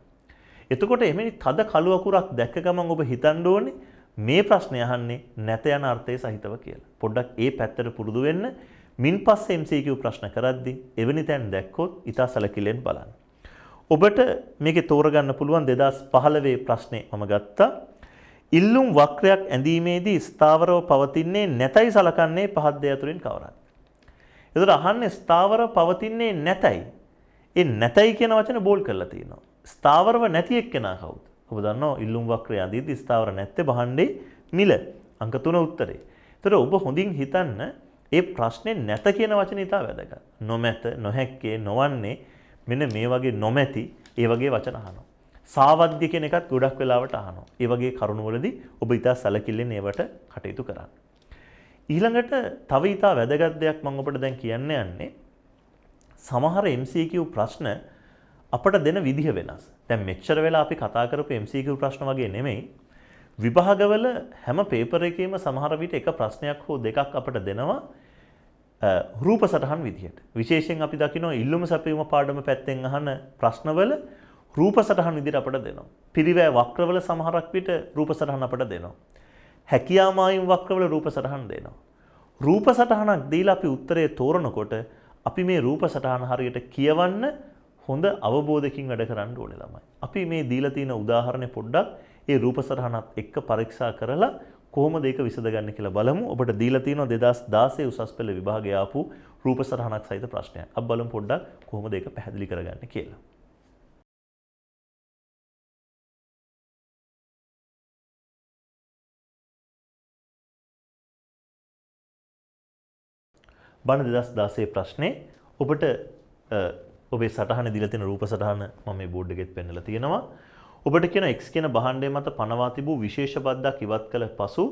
එතකොට එමෙනි තද කළු අකුරක් දැක්ක ගමන් ඔබ හිතන්න ඕනේ මේ ප්‍රශ්නේ අහන්නේ නැත යන අර්ථය සහිතව කියලා. පොඩ්ඩක් ඒ පැත්තට පුරුදු වෙන්න. මින් පස්සේ MCQ ප්‍රශ්න කරද්දී එවැනි තැන් දැක්කොත් ඉතා සැලකිල්ලෙන් බලන්න. ඔබට මේකේ තෝරගන්න පුළුවන් 2015 ප්‍රශ්නේ මම ගත්තා. ඉල්ලුම් වක්‍රයක් ඇඳීමේදී ස්ථාවරව පවතින්නේ නැතයි සලකන්නේ පහත් දේ අතුරින් කවරක්ද? එතකොට අහන්නේ ස්ථාවරව පවතින්නේ නැතයි. ඒ නැතයි කියන වචනේ බෝල්ඩ් කරලා තියෙනවා. ස්ථාවරව නැති එක්කෙනා කවුද? ඔබ දන්නවා ඉල්ලුම් වක්‍රය ඇඳීදී ස්ථාවර නැත්තේ බහන්නේ මිල. අංක 3 උත්තරේ. එතකොට ඔබ හොඳින් හිතන්න ඒ ප්‍රශ්නේ නැත කියන වචනේ ඉතා වැදගත්. නොමැත, නොහැක්කේ, නොවන්නේ මෙන්න මේ වගේ නොමැති ඒ වගේ වචන අහනවා. සාවද්‍ය කියන එකත් ගොඩක් වෙලාවට අහනවා. ඒ වගේ කරුණු වලදී ඔබ ඉතා සැලකිල්ලෙන් ඒවට කටයුතු කරන්න. ඊළඟට තව ඉතා වැදගත් දෙයක් මම ඔබට දැන් කියන්න යන්නේ සමහර MCQ ප්‍රශ්න අපට දෙන විදිහ වෙනස්. දැන් මෙච්චර වෙලා අපි කතා කරපු MCQ ප්‍රශ්න වගේ නෙමෙයි. විභාගවල හැම පේපර් එකේම සමහර විට එක ප්‍රශ්නයක් හෝ දෙකක් අපට දෙනවා රූප සටහන් විදිහට. විශේෂයෙන් අපි දකිනවා ඉල්ලුම සැපයීම පාඩම පැත්තෙන් අහන ප්‍රශ්නවල රූප සටහන් විදිහට අපට දෙනවා. පිරිවැය වක්‍රවල සමහරක් විට රූප සටහන් අපට දෙනවා. හැකියා මායිම් වක්‍රවල රූප සටහන් දෙනවා. රූප සටහනක් දීලා අපි උත්තරය තෝරනකොට අපි මේ රූප සටහන හරියට කියවන්න හොඳ අවබෝධයකින් වැඩ කරන්න ඕනේ ළමයි. අපි මේ දීලා තියෙන උදාහරණේ පොඩ්ඩක් ඒ රූප සටහනත් එක්ක පරීක්ෂා කරලා කොහොමද ඒක විසඳගන්නේ කියලා බලමු. ඔබට දීලා තියෙනවා 2016 උසස් පෙළ විභාගයේ ආපු රූප සටහනක් සහිත ප්‍රශ්නයක්. අපි බලමු පොඩ්ඩක් කොහොමද ඒක පැහැදිලි කරගන්නේ කියලා. බණ 2016 ප්‍රශ්නේ ඔබට ඔබේ සටහනේ දීලා තියෙන රූප සටහන මම මේ බෝඩ් එකෙත් පෙන්නලා තියෙනවා. ඔබට කියන x කියන භාණ්ඩය මත පනවා තිබූ විශේෂ බද්දක් ඉවත් කළ පසු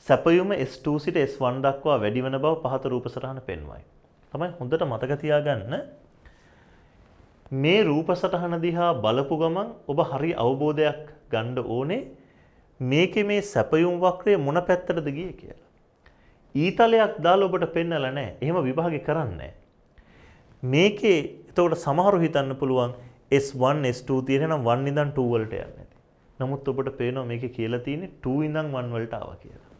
සැපයුම S2 සිට S1 දක්වා වැඩි වෙන බව පහත රූප සටහන පෙන්වයි. තමයි හොඳට මතක තියාගන්න මේ රූප සටහන දිහා බලපු ගමන් ඔබ හරි අවබෝධයක් ගන්න ඕනේ මේකේ මේ සැපයුම් වක්‍රය මොන පැත්තටද ගියේ කියලා. ඊතලයක් දාලා ඔබට පෙන්නලා නැහැ. එහෙම විභාගේ කරන්නේ නැහැ. මේකේ එතකොට සමහරව හිතන්න පුළුවන් S1 S2 තියෙන නම් 1 ඉඳන් 2 වලට යන්නේ නැති. නමුත් ඔබට පේනවා මේකේ කියලා තියෙන්නේ 2 ඉඳන් 1 වලට ආවා කියලා.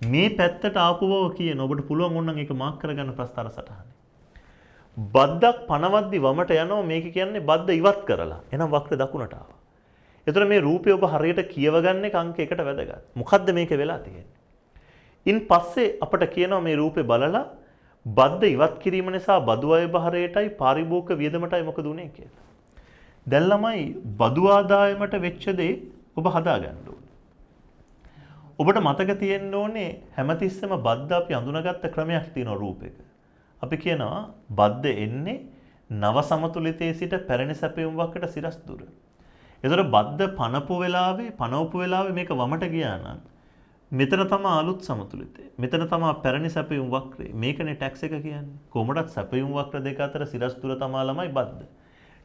මේ පැත්තට ආපු බව කියන ඔබට පුළුවන් ඕනනම් ඒක මාක් කරගන්න ප්‍රස්තාර සටහනේ. බද්දක් පනවද්දි වමට යනවා මේක කියන්නේ බද්ද ඉවත් කරලා. එහෙනම් වක්‍ර දකුණට ආවා. ඒතර මේ රූපය ඔබ හරියට කියවගන්නේ අංක 1ට වැදගත්. මොකද්ද මේක වෙලා තියෙන්නේ? ඉන් පස්සේ අපට කියනවා මේ රූපේ බලලා බද්ද ඉවත් කිරීම නිසා බදු අය බහරයටයි පාරිභෝගික වියදමටයි මොකද උනේ කියලා. දැන් ළමයි බදු ආදායමට වෙච්ච දේ ඔබ හදා ගන්න ඕනේ. ඔබට මතක තියෙන්න ඕනේ හැමතිස්සෙම බද්ද අපි අඳුනගත්ත ක්‍රමයක් තියෙනවා රූපෙක. අපි කියනවා බද්ද එන්නේ නව සමතුලිතයේ සිට පැරණි සැපයුම් වක්කට සිරස් දුර. ඒතර බද්ද පනපු වෙලාවේ මේක වමට ගියා නම් මෙතන තමයි අලුත් සමතුලිතය. මෙතන තමයි පැරණි සැපයුම් වක්‍රය. මේකනේ ටැක්ස් එක කියන්නේ. කොහොමදත් සැපයුම් වක්‍ර දෙක අතර සිරස් දුර තමයි ළමයි බද්ද.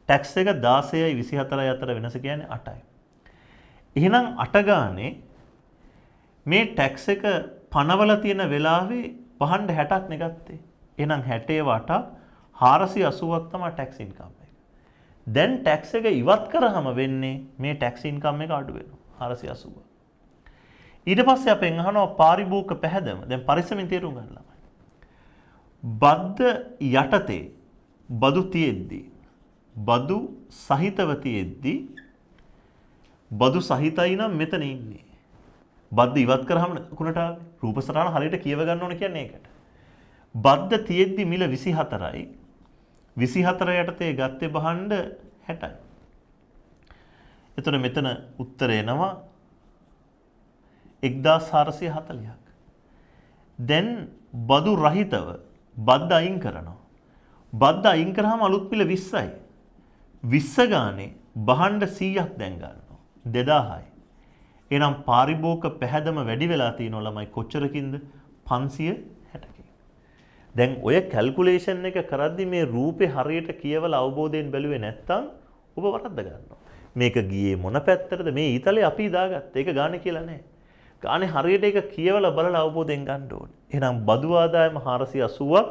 ටැක්ස් එක 16යි 24යි අතර වෙනස කියන්නේ 8යි. එහෙනම් 8 ගානේ මේ ටැක්ස් එක පනවල තියෙන වෙලාවේ වහන්න 60ක් නේ ගත්තේ. එහෙනම් 60 වට 480ක් තමයි ටැක්ස් ඉන්කම් එක. දැන් ටැක්ස් එක ඉවත් කරාම වෙන්නේ මේ ටැක්ස් ඉන්කම් එක අඩු වෙනවා 480. ඊට පස්සේ අපෙන් අහනවා පාරිභෝගික පැහැදම. දැන් පරිස්සමින් තේරුම් ගන්න ළමයි. බද්ද යටතේ බදු තියෙද්දි බදු සහිතව තියෙද්දි බදු සහිතයි නම් මෙතන ඉන්නේ. බද්ද ඉවත් කරාම කුණට ආවේ. රූප සටහන හරියට කියව ගන්න ඕන කියන්නේ ඒකට. බද්ද තියෙද්දි මිල 24යි. 24 යටතේ ගත්තේ බහඬ 60යි. එතකොට මෙතන උත්තරය එනවා 1440ක්. දැන් බදු රහිතව බද්ද අයින් කරනවා. බද්ද අයින් කරාම අලුත් මිල 20යි. 20 ගානේ බහඬ 100ක් දැන් ගන්නවා. 2000යි. එහෙනම් පාරිභෝගික පැහැදම වැඩි වෙලා තියෙනවා ළමයි කොච්චරකින්ද? 560කින්. දැන් ඔය කැල්කියුලේෂන් එක කරද්දි මේ රූපේ හරියට කියවලා අවබෝධයෙන් බැලුවේ නැත්තම් ඔබ වරද්ද ගන්නවා. මේක ගියේ මොන පැත්තටද? මේ ඊතලේ අපි දාගත්ත. ඒක ගානේ කියලා නැහැ. ගානේ හරියට ඒක කියවලා බලලා අවබෝධයෙන් ගන්න ඕනේ. එහෙනම් බදු ආදායම 480ක්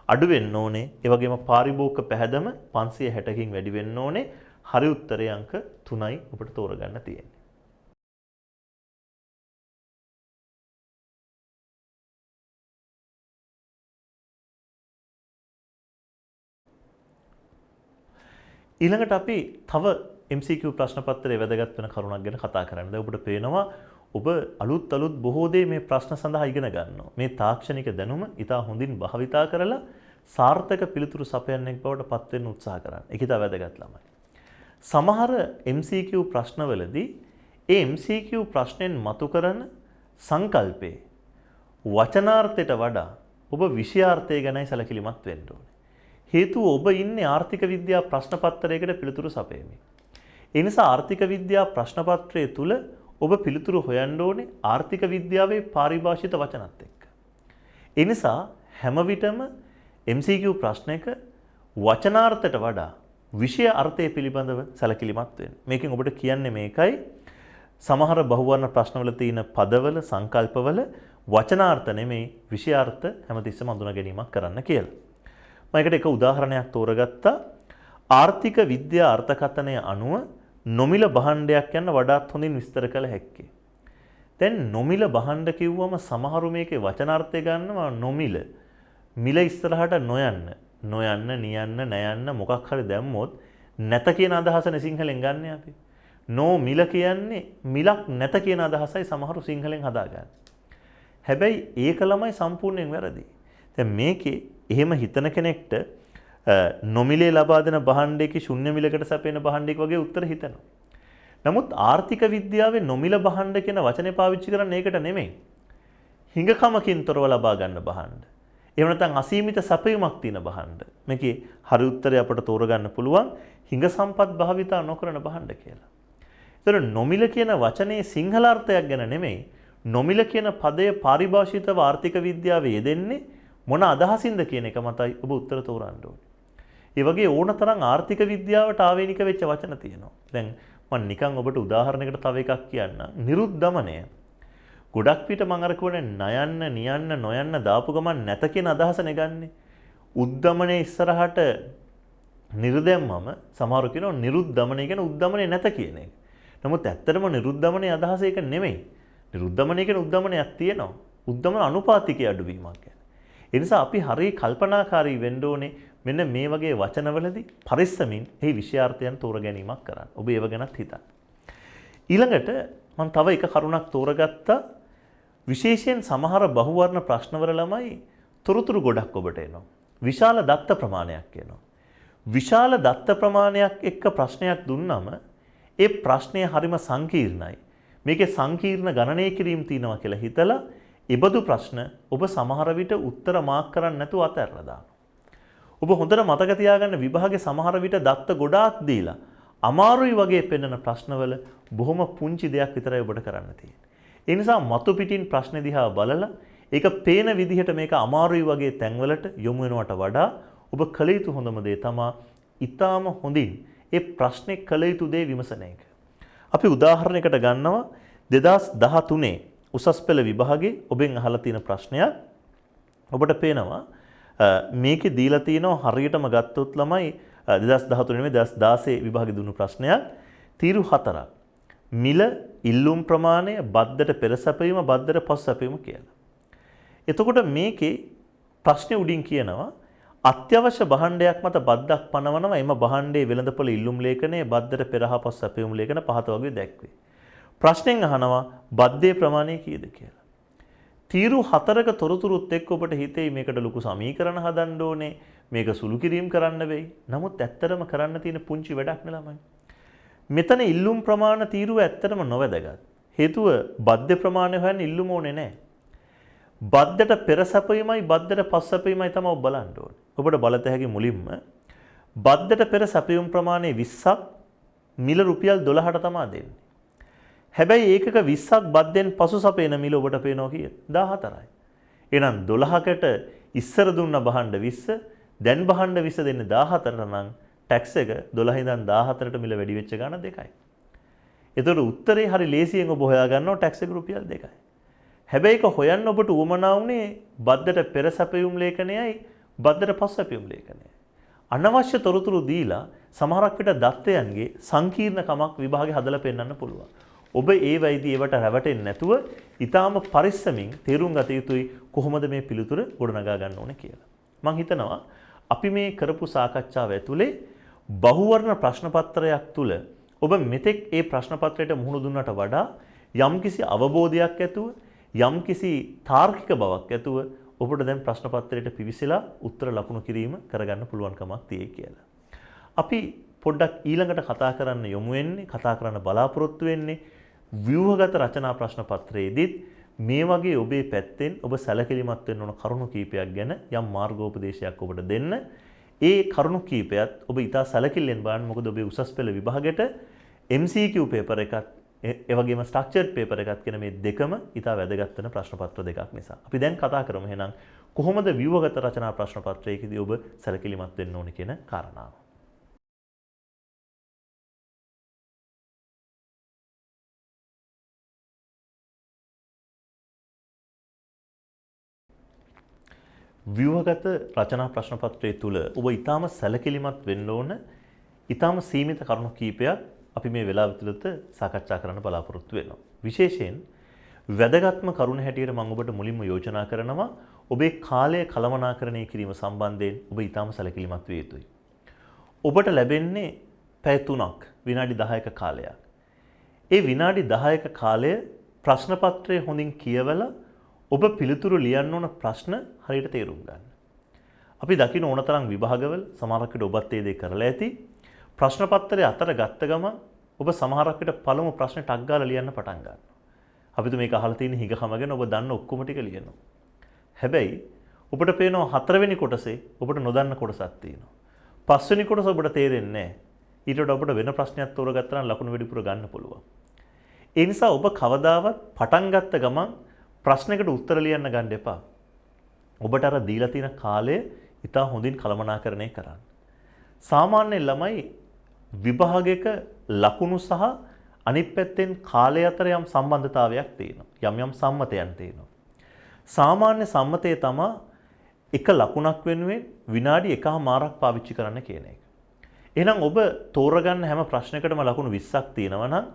අඩු වෙන්න ඕනේ. ඒ වගේම පාරිභෝගික පැහැදම 560කින් වැඩි වෙන්න ඕනේ. හරි උත්තරේ අංක 3යි ඔබට තෝරගන්න තියෙන්නේ. ඊළඟට අපි තව MCQ ප්‍රශ්න පත්‍රයේ වැදගත් වෙන කරුණක් ගැන කතා කරන්න. දැන් ඔබට පේනවා ඔබ අලුත් ප්‍රශ්න දේ මේ ප්‍රශ්න සඳහා ඉගෙන ගන්නවා. මේ තාක්ෂණික දැනුම ඉතා හොඳින් භාවිතා කරලා සාර්ථක පිළිතුරු සපයන්නෙක් බවට පත් වෙන්න උත්සාහ කරන්න. ඒක ඉතා වැදගත් ළමයි. සමහර MCQ ප්‍රශ්නවලදී ඒ MCQ ප්‍රශ්නෙන් මතු කරන සංකල්පේ වචනාර්ථයට වඩා ඔබ විෂයාර්ථය ගැනයි සැලකිලිමත් වෙන්න ඕනේ. හේතුව ඔබ ඉන්නේ ආර්ථික විද්‍යා ප්‍රශ්න පත්‍රයකට පිළිතුරු සපයමින්. ඒ නිසා ආර්ථික විද්‍යා ප්‍රශ්න පත්‍රය තුල ඔබ පිළිතුරු හොයන්න ඕනේ ආර්ථික විද්‍යාවේ පාරිභාෂිත වචනත් එක්ක. ඒ නිසා හැම විටම MCQ ප්‍රශ්නයක වචනාර්ථයට වඩා විෂය අර්ථය පිළිබඳව සැලකිලිමත් වෙන්න. මේකෙන් ඔබට කියන්නේ මේකයි සමහර බහුවර්ණ ප්‍රශ්නවල තියෙන පදවල සංකල්පවල වචනාර්ථ නෙමෙයි විෂයාර්ථ හැමතිස්සෙම හඳුනා ගැනීමක් කරන්න කියලා. මම ඒකට එක උදාහරණයක් තෝරගත්තා. ආර්ථික විද්‍යා අර්ථකථනය අනුව නොමිල භාණ්ඩයක් යන වඩාත් හොඳින් විස්තර කළ හැක්කේ. දැන් නොමිල භාණ්ඩ කිව්වම සමහරු මේකේ වචනාර්ථය ගන්නවා නොමිල. මිල ඉස්සරහට නොයන්න, නියන්න, නැයන්න මොකක් හරි දැම්මොත් නැත කියන අදහසනේ සිංහලෙන් ගන්න අපි. නෝ මිල කියන්නේ මිලක් නැත කියන අදහසයි සමහරු සිංහලෙන් හදාගන්නේ. හැබැයි ඒක ළමයි සම්පූර්ණයෙන් වැරදි. දැන් මේකේ එහෙම හිතන කෙනෙක්ට නොමිලේ ලබා දෙන භාණ්ඩයක ශුන්‍ය මිලකට සැපෙන භාණ්ඩයක වගේ උත්තර හිතෙනවා. නමුත් ආර්ථික විද්‍යාවේ නොමිල භාණ්ඩ කියන වචනේ පාවිච්චි කරන්නේ ඒකට නෙමෙයි. හිඟකමකින් තොරව ලබා ගන්න භාණ්ඩ. එහෙම නැත්නම් අසීමිත සැපයුමක් තියෙන භාණ්ඩ. මේකේ හරි උත්තරය අපට තෝරගන්න පුළුවන් හිඟ සම්පත් භාවිතා නොකරන භාණ්ඩ කියලා. ඒතර නොමිල කියන වචනේ සිංහල අර්ථයක් ගැන නෙමෙයි. නොමිල කියන පදය පාරිභාෂිතව ආර්ථික විද්‍යාවේ යෙදෙන්නේ මොන අදහසින්ද කියන එක මතයි ඔබ උත්තර තෝරන්න ඕනේ. ඒ වගේ ඕනතරම් ආර්ථික විද්‍යාවට ආවේනික වෙච්ච වචන තියෙනවා. දැන් මම නිකන් ඔබට උදාහරණයකට තව එකක් කියන්නම්. නිරුද්ධමනය. ගොඩක් පිට මම අර කියන්නේ නයන්න, නියන්න, නොයන්න දාපු ගමන් නැත කියන අදහසනේ ගන්නෙ. උද්දමනයේ ඉස්සරහට නිර්දැම්මම සමහරව කියනවා නිරුද්ධමනය කියන උද්දමනයේ නැත කියන එක. නමුත් ඇත්තටම නිරුද්ධමනයේ අදහස ඒක නෙමෙයි. නිරුද්ධමනය කියන උද්දමනයක් තියෙනවා. උද්දමන අනුපාතිකයේ අඩුවීමක් ගැන. ඒ නිසා අපි හරිය කල්පනාකාරී වෙන්න ඕනේ මෙන්න මේ වගේ වචනවලදී පරිස්සමින් මේ විෂයාර්ථයන් තෝර ගැනීමක් කරන්න. ඔබ ඒව ගැනත් හිතන්න. ඊළඟට මම තව එක කරුණක් තෝරගත්තා. විශේෂයෙන් සමහර බහුවර්ණ ප්‍රශ්නවල ළමයි තොරතුරු ගොඩක් ඔබට එනවා. විශාල දත්ත ප්‍රමාණයක් එනවා. විශාල දත්ත ප්‍රමාණයක් එක්ක ප්‍රශ්නයක් දුන්නම ඒ ප්‍රශ්නය හරිම සංකීර්ණයි. මේකේ සංකීර්ණ ගණනය කිරීම තියෙනවා කියලා හිතලා ඉබදු ප්‍රශ්න ඔබ සමහර විට උත්තර මාක් කරන්න නැතුව අතහැරලා දානවා. ඔබ හොඳට මතක තියාගන්න විභාගේ සමහර විට දත්ත ගොඩාක් දීලා අමාරුයි වගේ පෙන්වන ප්‍රශ්නවල බොහොම පුංචි දෙයක් විතරයි ඔබට කරන්න තියෙන්නේ. ඒ නිසා මතු පිටින් ප්‍රශ්න දිහා බලලා ඒක පේන විදිහට මේක අමාරුයි වගේ තැන්වලට යොමු වෙනවට වඩා ඔබ කළ යුතු හොඳම දේ තමයි ඊටාම හොඳින් ඒ ප්‍රශ්නේ කළ යුතු දේ විමසන එක. අපි උදාහරණයකට ගන්නවා 2013 උසස් පෙළ විභාගේ ඔබෙන් අහලා තියෙන ප්‍රශ්නයක්. ඔබට පේනවා මේකේ දීලා තියෙනවා හරියටම ගත්තොත් ළමයි 2013 නෙමෙයි 2016 විභාගේ දුන්නු ප්‍රශ්නයක්. තීරු 4ක්. මිල ඉල්ලුම් ප්‍රමාණය බද්දට පෙර සැපයීම බද්දට පසු සැපයීම කියලා. එතකොට මේකේ ප්‍රශ්නේ උඩින් කියනවා අත්‍යවශ්‍ය භාණ්ඩයක් මත බද්දක් පනවනවා එම භාණ්ඩයේ වෙළඳපොළ ඉල්ලුම් ලේඛනයේ බද්දට පෙර හා පසු සැපයීම ලේඛන පහත වගේ දැක්වේ. ප්‍රශ්නෙන් අහනවා බද්දේ ප්‍රමාණය කීයද කියලා. තීරු 4ක තොරතුරුත් එක්ක ඔබට හිතෙයි මේකට ලොකු සමීකරණ හදන්න ඕනේ මේක සුළු කිරීම කරන්න වෙයි. නමුත් ඇත්තටම කරන්න තියෙන පුංචි වැඩක් නේ ළමයි. මෙතන ඉල්ලුම් ප්‍රමාණ තීරුව ඇත්තටම නොවැදගත්. හේතුව බද්දේ ප්‍රමාණය හොයන්න ඉල්ලුම ඕනේ නැහැ. බද්දට පෙර සැපීමයි බද්දට පසු සැපීමයි තමයි ඔබ බලන්න ඕනේ. ඔබට බලත හැකි මුලින්ම බද්දට පෙර සැපීම් ප්‍රමාණය 20ක් මිල රුපියල් 12ට තමයි දෙන්නේ. හැබැයි ඒකක 20ක් බද්දෙන් පසු සපේන මිල ඔබට පේනවා කීයද? 14යි. එහෙනම් 12කට ඉස්සර දුන්න භාණ්ඩ 20 දැන් භාණ්ඩ 20 දෙන්නේ 14ට නම් ටැක්ස් එක 12 ඉඳන් 14ට මිල වැඩි වෙච්ච ගාණ 2යි. ඒතකොට උත්තරේ හරි ලේසියෙන් ඔබ හොයා ගන්නවා ටැක්ස් එක රුපියල් 2යි. හැබැයි ඒක හොයන්න ඔබට උවමනා වුණේ බද්දට පෙර සැපයුම් ලේඛනයයි බද්දට පසු සැපයුම් ලේඛනයයි. අනවශ්‍ය තොරතුරු දීලා සමහරක් විට දත්තයන්ගේ සංකීර්ණකමක් විභාගේ හදලා පෙන්වන්න පුළුවන්. ඔබ ඒ වයිදී ඒවට රැවටෙන්නේ නැතුව ඊටාම පරිස්සමින් තේරුම් ගත යුතුයි කොහොමද මේ පිළිතුර ගොඩනගා ගන්න ඕනේ කියලා. මම හිතනවා අපි මේ කරපු සාකච්ඡාව ඇතුලේ බහුවර්ණ ප්‍රශ්න පත්‍රයක් තුල ඔබ මෙතෙක් ඒ ප්‍රශ්න පත්‍රයට මුහුණ දුන්නට වඩා යම්කිසි අවබෝධයක් ඇතුව යම්කිසි තාර්කික බවක් ඇතුව ඔබට දැන් ප්‍රශ්න පත්‍රයට පිවිසලා උත්තර ලකුණු කිරීම කරගන්න පුළුවන්කමක් තියෙයි කියලා. අපි පොඩ්ඩක් ඊළඟට කතා කරන්න යොමු වෙන්නේ කතා කරන්න බලාපොරොත්තු වෙන්නේ ව්‍යුහගත රචනා ප්‍රශ්න පත්‍රයේදීත් මේ වගේ ඔබේ පැත්තෙන් ඔබ සැලකිලිමත් වෙන්න ඕන කරුණු කීපයක් ගැන යම් මාර්ගෝපදේශයක් ඔබට දෙන්න. ඒ කරුණු කීපයත් ඔබ ඉතා සැලකිල්ලෙන් බලන්න. මොකද ඔබේ උසස් පෙළ විභාගෙට MCQ පේපර් එකත් ඒ වගේම ස්ට්‍රක්චර්ඩ් පේපර් එකත් කියන මේ දෙකම ඉතා වැදගත් වෙන ප්‍රශ්න පත්‍ර දෙකක් නිසා. අපි දැන් කතා කරමු එහෙනම් කොහොමද ව්‍යුහගත රචනා ප්‍රශ්න පත්‍රයකදී ඔබ සැලකිලිමත් වෙන්න ඕනේ කියන කාරණාව. ව්‍යුහගත රචනා ප්‍රශ්න පත්‍රය තුල ඔබ ඊටාම සැලකිලිමත් වෙන්න ඕන ඊටාම සීමිත කරුණු කීපයක් අපි මේ වෙලාව තුළත සාකච්ඡා කරන්න බලාපොරොත්තු වෙනවා. විශේෂයෙන් වැදගත්ම කරුණ හැටියට මම ඔබට මුලින්ම යෝජනා කරනවා ඔබේ කාලය කළමනාකරණය කිරීම සම්බන්ධයෙන් ඔබ ඊටාම සැලකිලිමත් විය යුතුයි. ඔබට ලැබෙන්නේ පැය 3ක් විනාඩි 10ක කාලයක්. ඒ විනාඩි 10ක කාලය ප්‍රශ්න පත්‍රය හොඳින් කියවලා ඔබ පිළිතුරු ලියන්න ඕන ප්‍රශ්න හරියට තේරුම් ගන්න. අපි දකින්න ඕන තරම් විභාගවල සමහරක් විට ඔබත් ඒ දේ කරලා ඇති. ප්‍රශ්න පත්‍රය අතර ගත්ත ගමන් ඔබ සමහරක් විට පළමු ප්‍රශ්නේ ටක් ගාලා ලියන්න පටන් ගන්නවා. අපිට මේක අහලා තියෙන හිගකම ගැන ඔබ දන්න ඔක්කොම ටික ලියනවා. හැබැයි ඔබට පේනවා හතරවෙනි කොටසේ ඔබට නොදන්න කොටසක් තියෙනවා. පස්වෙනි කොටස ඔබට තේරෙන්නේ නැහැ. ඊට වඩා ඔබට වෙන ප්‍රශ්නයක් තෝරගත්තා නම් ලකුණු වැඩිපුර ගන්න පුළුවන්. ඒ නිසා ඔබ කවදාවත් පටන් ගත්ත ගමන් ප්‍රශ්නයකට උත්තර ලියන්න ගන්න එපා. ඔබට අර දීලා තියෙන කාලය ඉතා හොඳින් කළමනාකරණය කරන්න. සාමාන්‍ය ළමයි විභාගයක ලකුණු සහ අනිත් පැත්තෙන් කාලය අතර යම් සම්බන්ධතාවයක් තියෙනවා. යම් සම්මතයන් තියෙනවා. සාමාන්‍ය සම්මතය තමයි එක ලකුණක් වෙනුවෙන් විනාඩි 1මාරක් පාවිච්චි කරන්න කියන එක. එහෙනම් ඔබ තෝරගන්න හැම ප්‍රශ්නයකටම ලකුණු 20ක් තියෙනවා නම්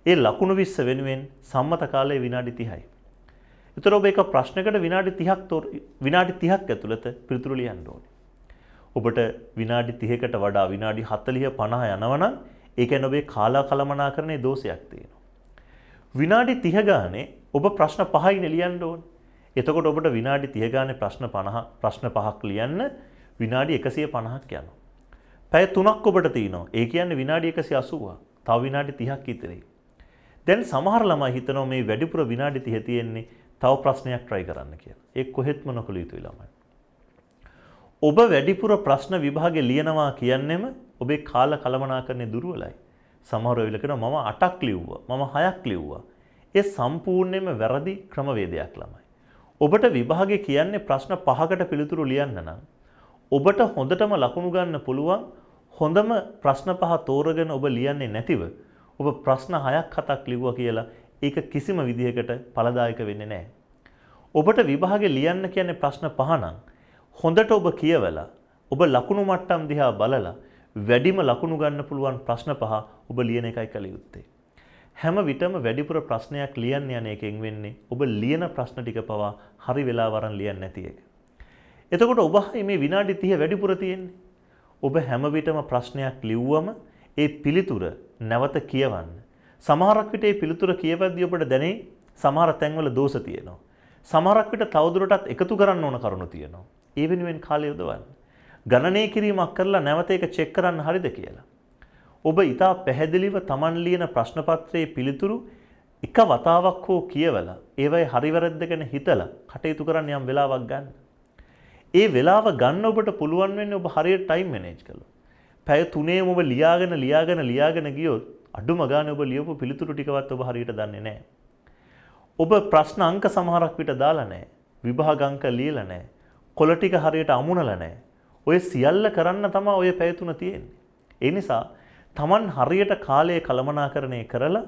ඒ ලකුණු 20 වෙනුවෙන් සම්මත කාලය විනාඩි 30යි. ඒතර ඔබ එක ප්‍රශ්නයකට විනාඩි 30ක් ඇතුළත පිළිතුරු ලියන්න ඕනේ. ඔබට විනාඩි 30කට වඩා විනාඩි 40 50 යනවනම් ඒ කියන්නේ ඔබේ කාලකලමනාකරණයේ දෝෂයක් තියෙනවා. විනාඩි 30 ගානේ ඔබ ප්‍රශ්න 5යි ලියන්න ඕනේ. එතකොට ඔබට විනාඩි 30 ගානේ ප්‍රශ්න 5ක් ලියන්න විනාඩි 150ක් යනවා. පැය 3ක් ඔබට තියෙනවා. ඒ කියන්නේ විනාඩි 180ක්. තව විනාඩි 30ක් ඉතිරි. දැන් සමහර ළමයි හිතනවා මේ වැඩිපුර විනාඩි 30 තියෙන්නේ තව ප්‍රශ්නයක් try කරන්න කියලා. ඒක කොහෙත්ම නොකළ යුතුයි ළමයි. ඔබ වැඩිපුර ප්‍රශ්න විභාගේ ලියනවා කියන්නේම ඔබේ කාල කළමනාකරණය දුර්වලයි. සමහර වෙලාවට කියනවා මම 8ක් ලිව්වා, මම 6ක් ලිව්වා. ඒ සම්පූර්ණයෙන්ම වැරදි ක්‍රමවේදයක් ළමයි. ඔබට විභාගේ කියන්නේ ප්‍රශ්න 5කට පිළිතුරු ලියන්න නම් ඔබට හොඳටම ලකුණු ගන්න පුළුවන් හොඳම ප්‍රශ්න 5 තෝරගෙන ඔබ ලියන්නේ නැතිව ඔබ ප්‍රශ්න 6ක් 7ක් ලිව්වා කියලා ඒක කිසිම විදිහකට ඵලදායක වෙන්නේ නැහැ. ඔබට විභාගේ ලියන්න කියන්නේ ප්‍රශ්න 5 නම් හොඳට ඔබ කියවලා ඔබ ලකුණු මට්ටම් දිහා බලලා වැඩිම ලකුණු ගන්න පුළුවන් ප්‍රශ්න 5 ඔබ ලියන එකයි කළ යුත්තේ. හැම විටම වැඩිපුර ප්‍රශ්නයක් ලියන්න යන එකෙන් වෙන්නේ ඔබ ලියන ප්‍රශ්න ටික පවා හරි වෙලාව වරන් ලියන්නේ නැති එක. එතකොට ඔබ මේ විනාඩි 30 වැඩිපුර තියෙන්නේ. ඔබ හැම විටම ප්‍රශ්නයක් ලිව්වම ඒ පිළිතුර නැවත කියවන්න. සමහරක් විට ඒ පිළිතුර කියවද්දී ඔබට දැනේ සමහර තැන්වල දෝෂ තියෙනවා. සමහරක් විට තවදුරටත් එකතු කරන්න ඕන කරුණු තියෙනවා. ඒ වෙනුවෙන් කාලය යොදවන්න. ගණනය කිරීමක් කරලා නැවත ඒක චෙක් කරන්න හරිද කියලා. ඔබ ඊටා පැහැදිලිව Taman ලියන ප්‍රශ්න පත්‍රයේ පිළිතුරු එක වතාවක් හෝ කියවලා ඒවයි හරි වැරද්ද ගැන හිතලා කටයුතු කරන්න යම් වෙලාවක් ගන්න. ඒ වෙලාව ගන්න ඔබට පුළුවන් වෙන්නේ ඔබ හරියට ටයිම් මැනේජ් කළොත්. පැය 3ේම ඔබ ලියාගෙන ගියොත් අඩුම ගානේ ඔබ ලියපු පිළිතුරු ටිකවත් ඔබ හරියට දන්නේ නැහැ. ඔබ ප්‍රශ්න අංක සමහරක් විට දාලා නැහැ. විභාග අංක ලියලා නැහැ. කොළ ටික හරියට අමුණලා නැහැ. ඔය සියල්ල කරන්න තමයි ඔය පැය 3 තියෙන්නේ. ඒ නිසා Taman හරියට කාලය කළමනාකරණය කරලා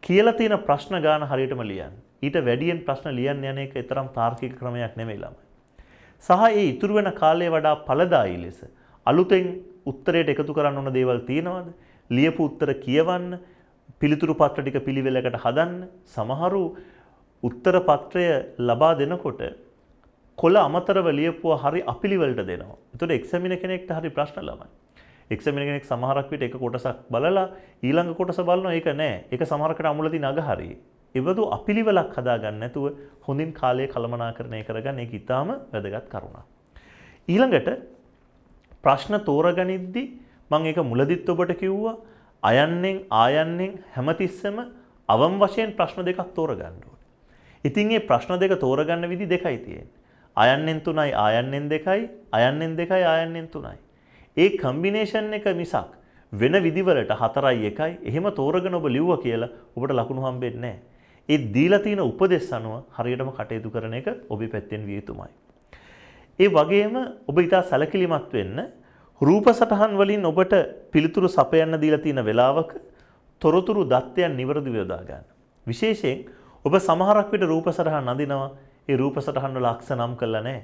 කියලා තියෙන ප්‍රශ්න ගාන හරියටම ලියන්න. ඊට වැඩියෙන් ප්‍රශ්න ලියන්න යන එක තරම් තාර්කික ක්‍රමයක් නෙමෙයි ළමයි. සහ ඒ ඉතුරු වෙන කාලය වඩා ඵලදායී ලෙස අලුතෙන් උත්තරයට එකතු කරන්න ඕන දේවල් තියෙනවද? ලියපු උත්තර කියවන්න, පිළිතුරු පත්‍ර ටික පිළිවෙලකට හදන්න. සමහරු උත්තර පත්‍රය ලබා දෙනකොට කොළ අමතරව ලියපුවා හරි අපිලිවෙලට දෙනවා. ඒතකොට එක්සැමිනර් කෙනෙක්ට හරි ප්‍රශ්න ළමයි. එක්සැමිනර් කෙනෙක් සමහරක් විට එක කොටසක් බලලා ඊළඟ කොටස බලනවා ඒක නෑ. ඒක සමහරකට අමුල තියෙන අග හරියි. ඒවදු අපිලිවෙලක් හදාගන්න නැතුව හොඳින් කාලය කළමනාකරණය කරගන්න ඒක ඉතාම වැදගත් කරුණක්. ඊළඟට ප්‍රශ්න තෝරගනිද්දි මම ඒක මුලදිත් ඔබට කිව්වා අයන්නෙන් ආයන්නෙන් හැමතිස්සෙම අවම වශයෙන් ප්‍රශ්න දෙකක් තෝරගන්න ඕනේ. ඉතින් මේ ප්‍රශ්න දෙක තෝරගන්න විදි දෙකයි තියෙන්නේ. අයන්නෙන් 3යි ආයන්නෙන් 2යි අයන්නෙන් 2යි ආයන්නෙන් 3යි. ඒ කම්බිනේෂන් එක මිසක් වෙන විදිවලට 4යි 1යි එහෙම තෝරගෙන ඔබ ලිව්වා කියලා ඔබට ලකුණු හම්බෙන්නේ නැහැ. ඒ දීලා තියෙන උපදෙස් අනුව හරියටම කටයුතු කරන එක ඔබේ පැත්තෙන් විය යුතුමයි. ඒ වගේම ඔබ ඊට සැලකිලිමත් වෙන්න රූප සටහන් වලින් ඔබට පිළිතුරු සපයන්න දීලා තියෙන වෙලාවක තොරතුරු දත්තයන් නිවැරදිව යොදා ගන්න. විශේෂයෙන් ඔබ සමහරක් විට රූප සටහන් අඳිනවා ඒ රූප සටහන් වල අක්ෂ නම් කරලා නැහැ.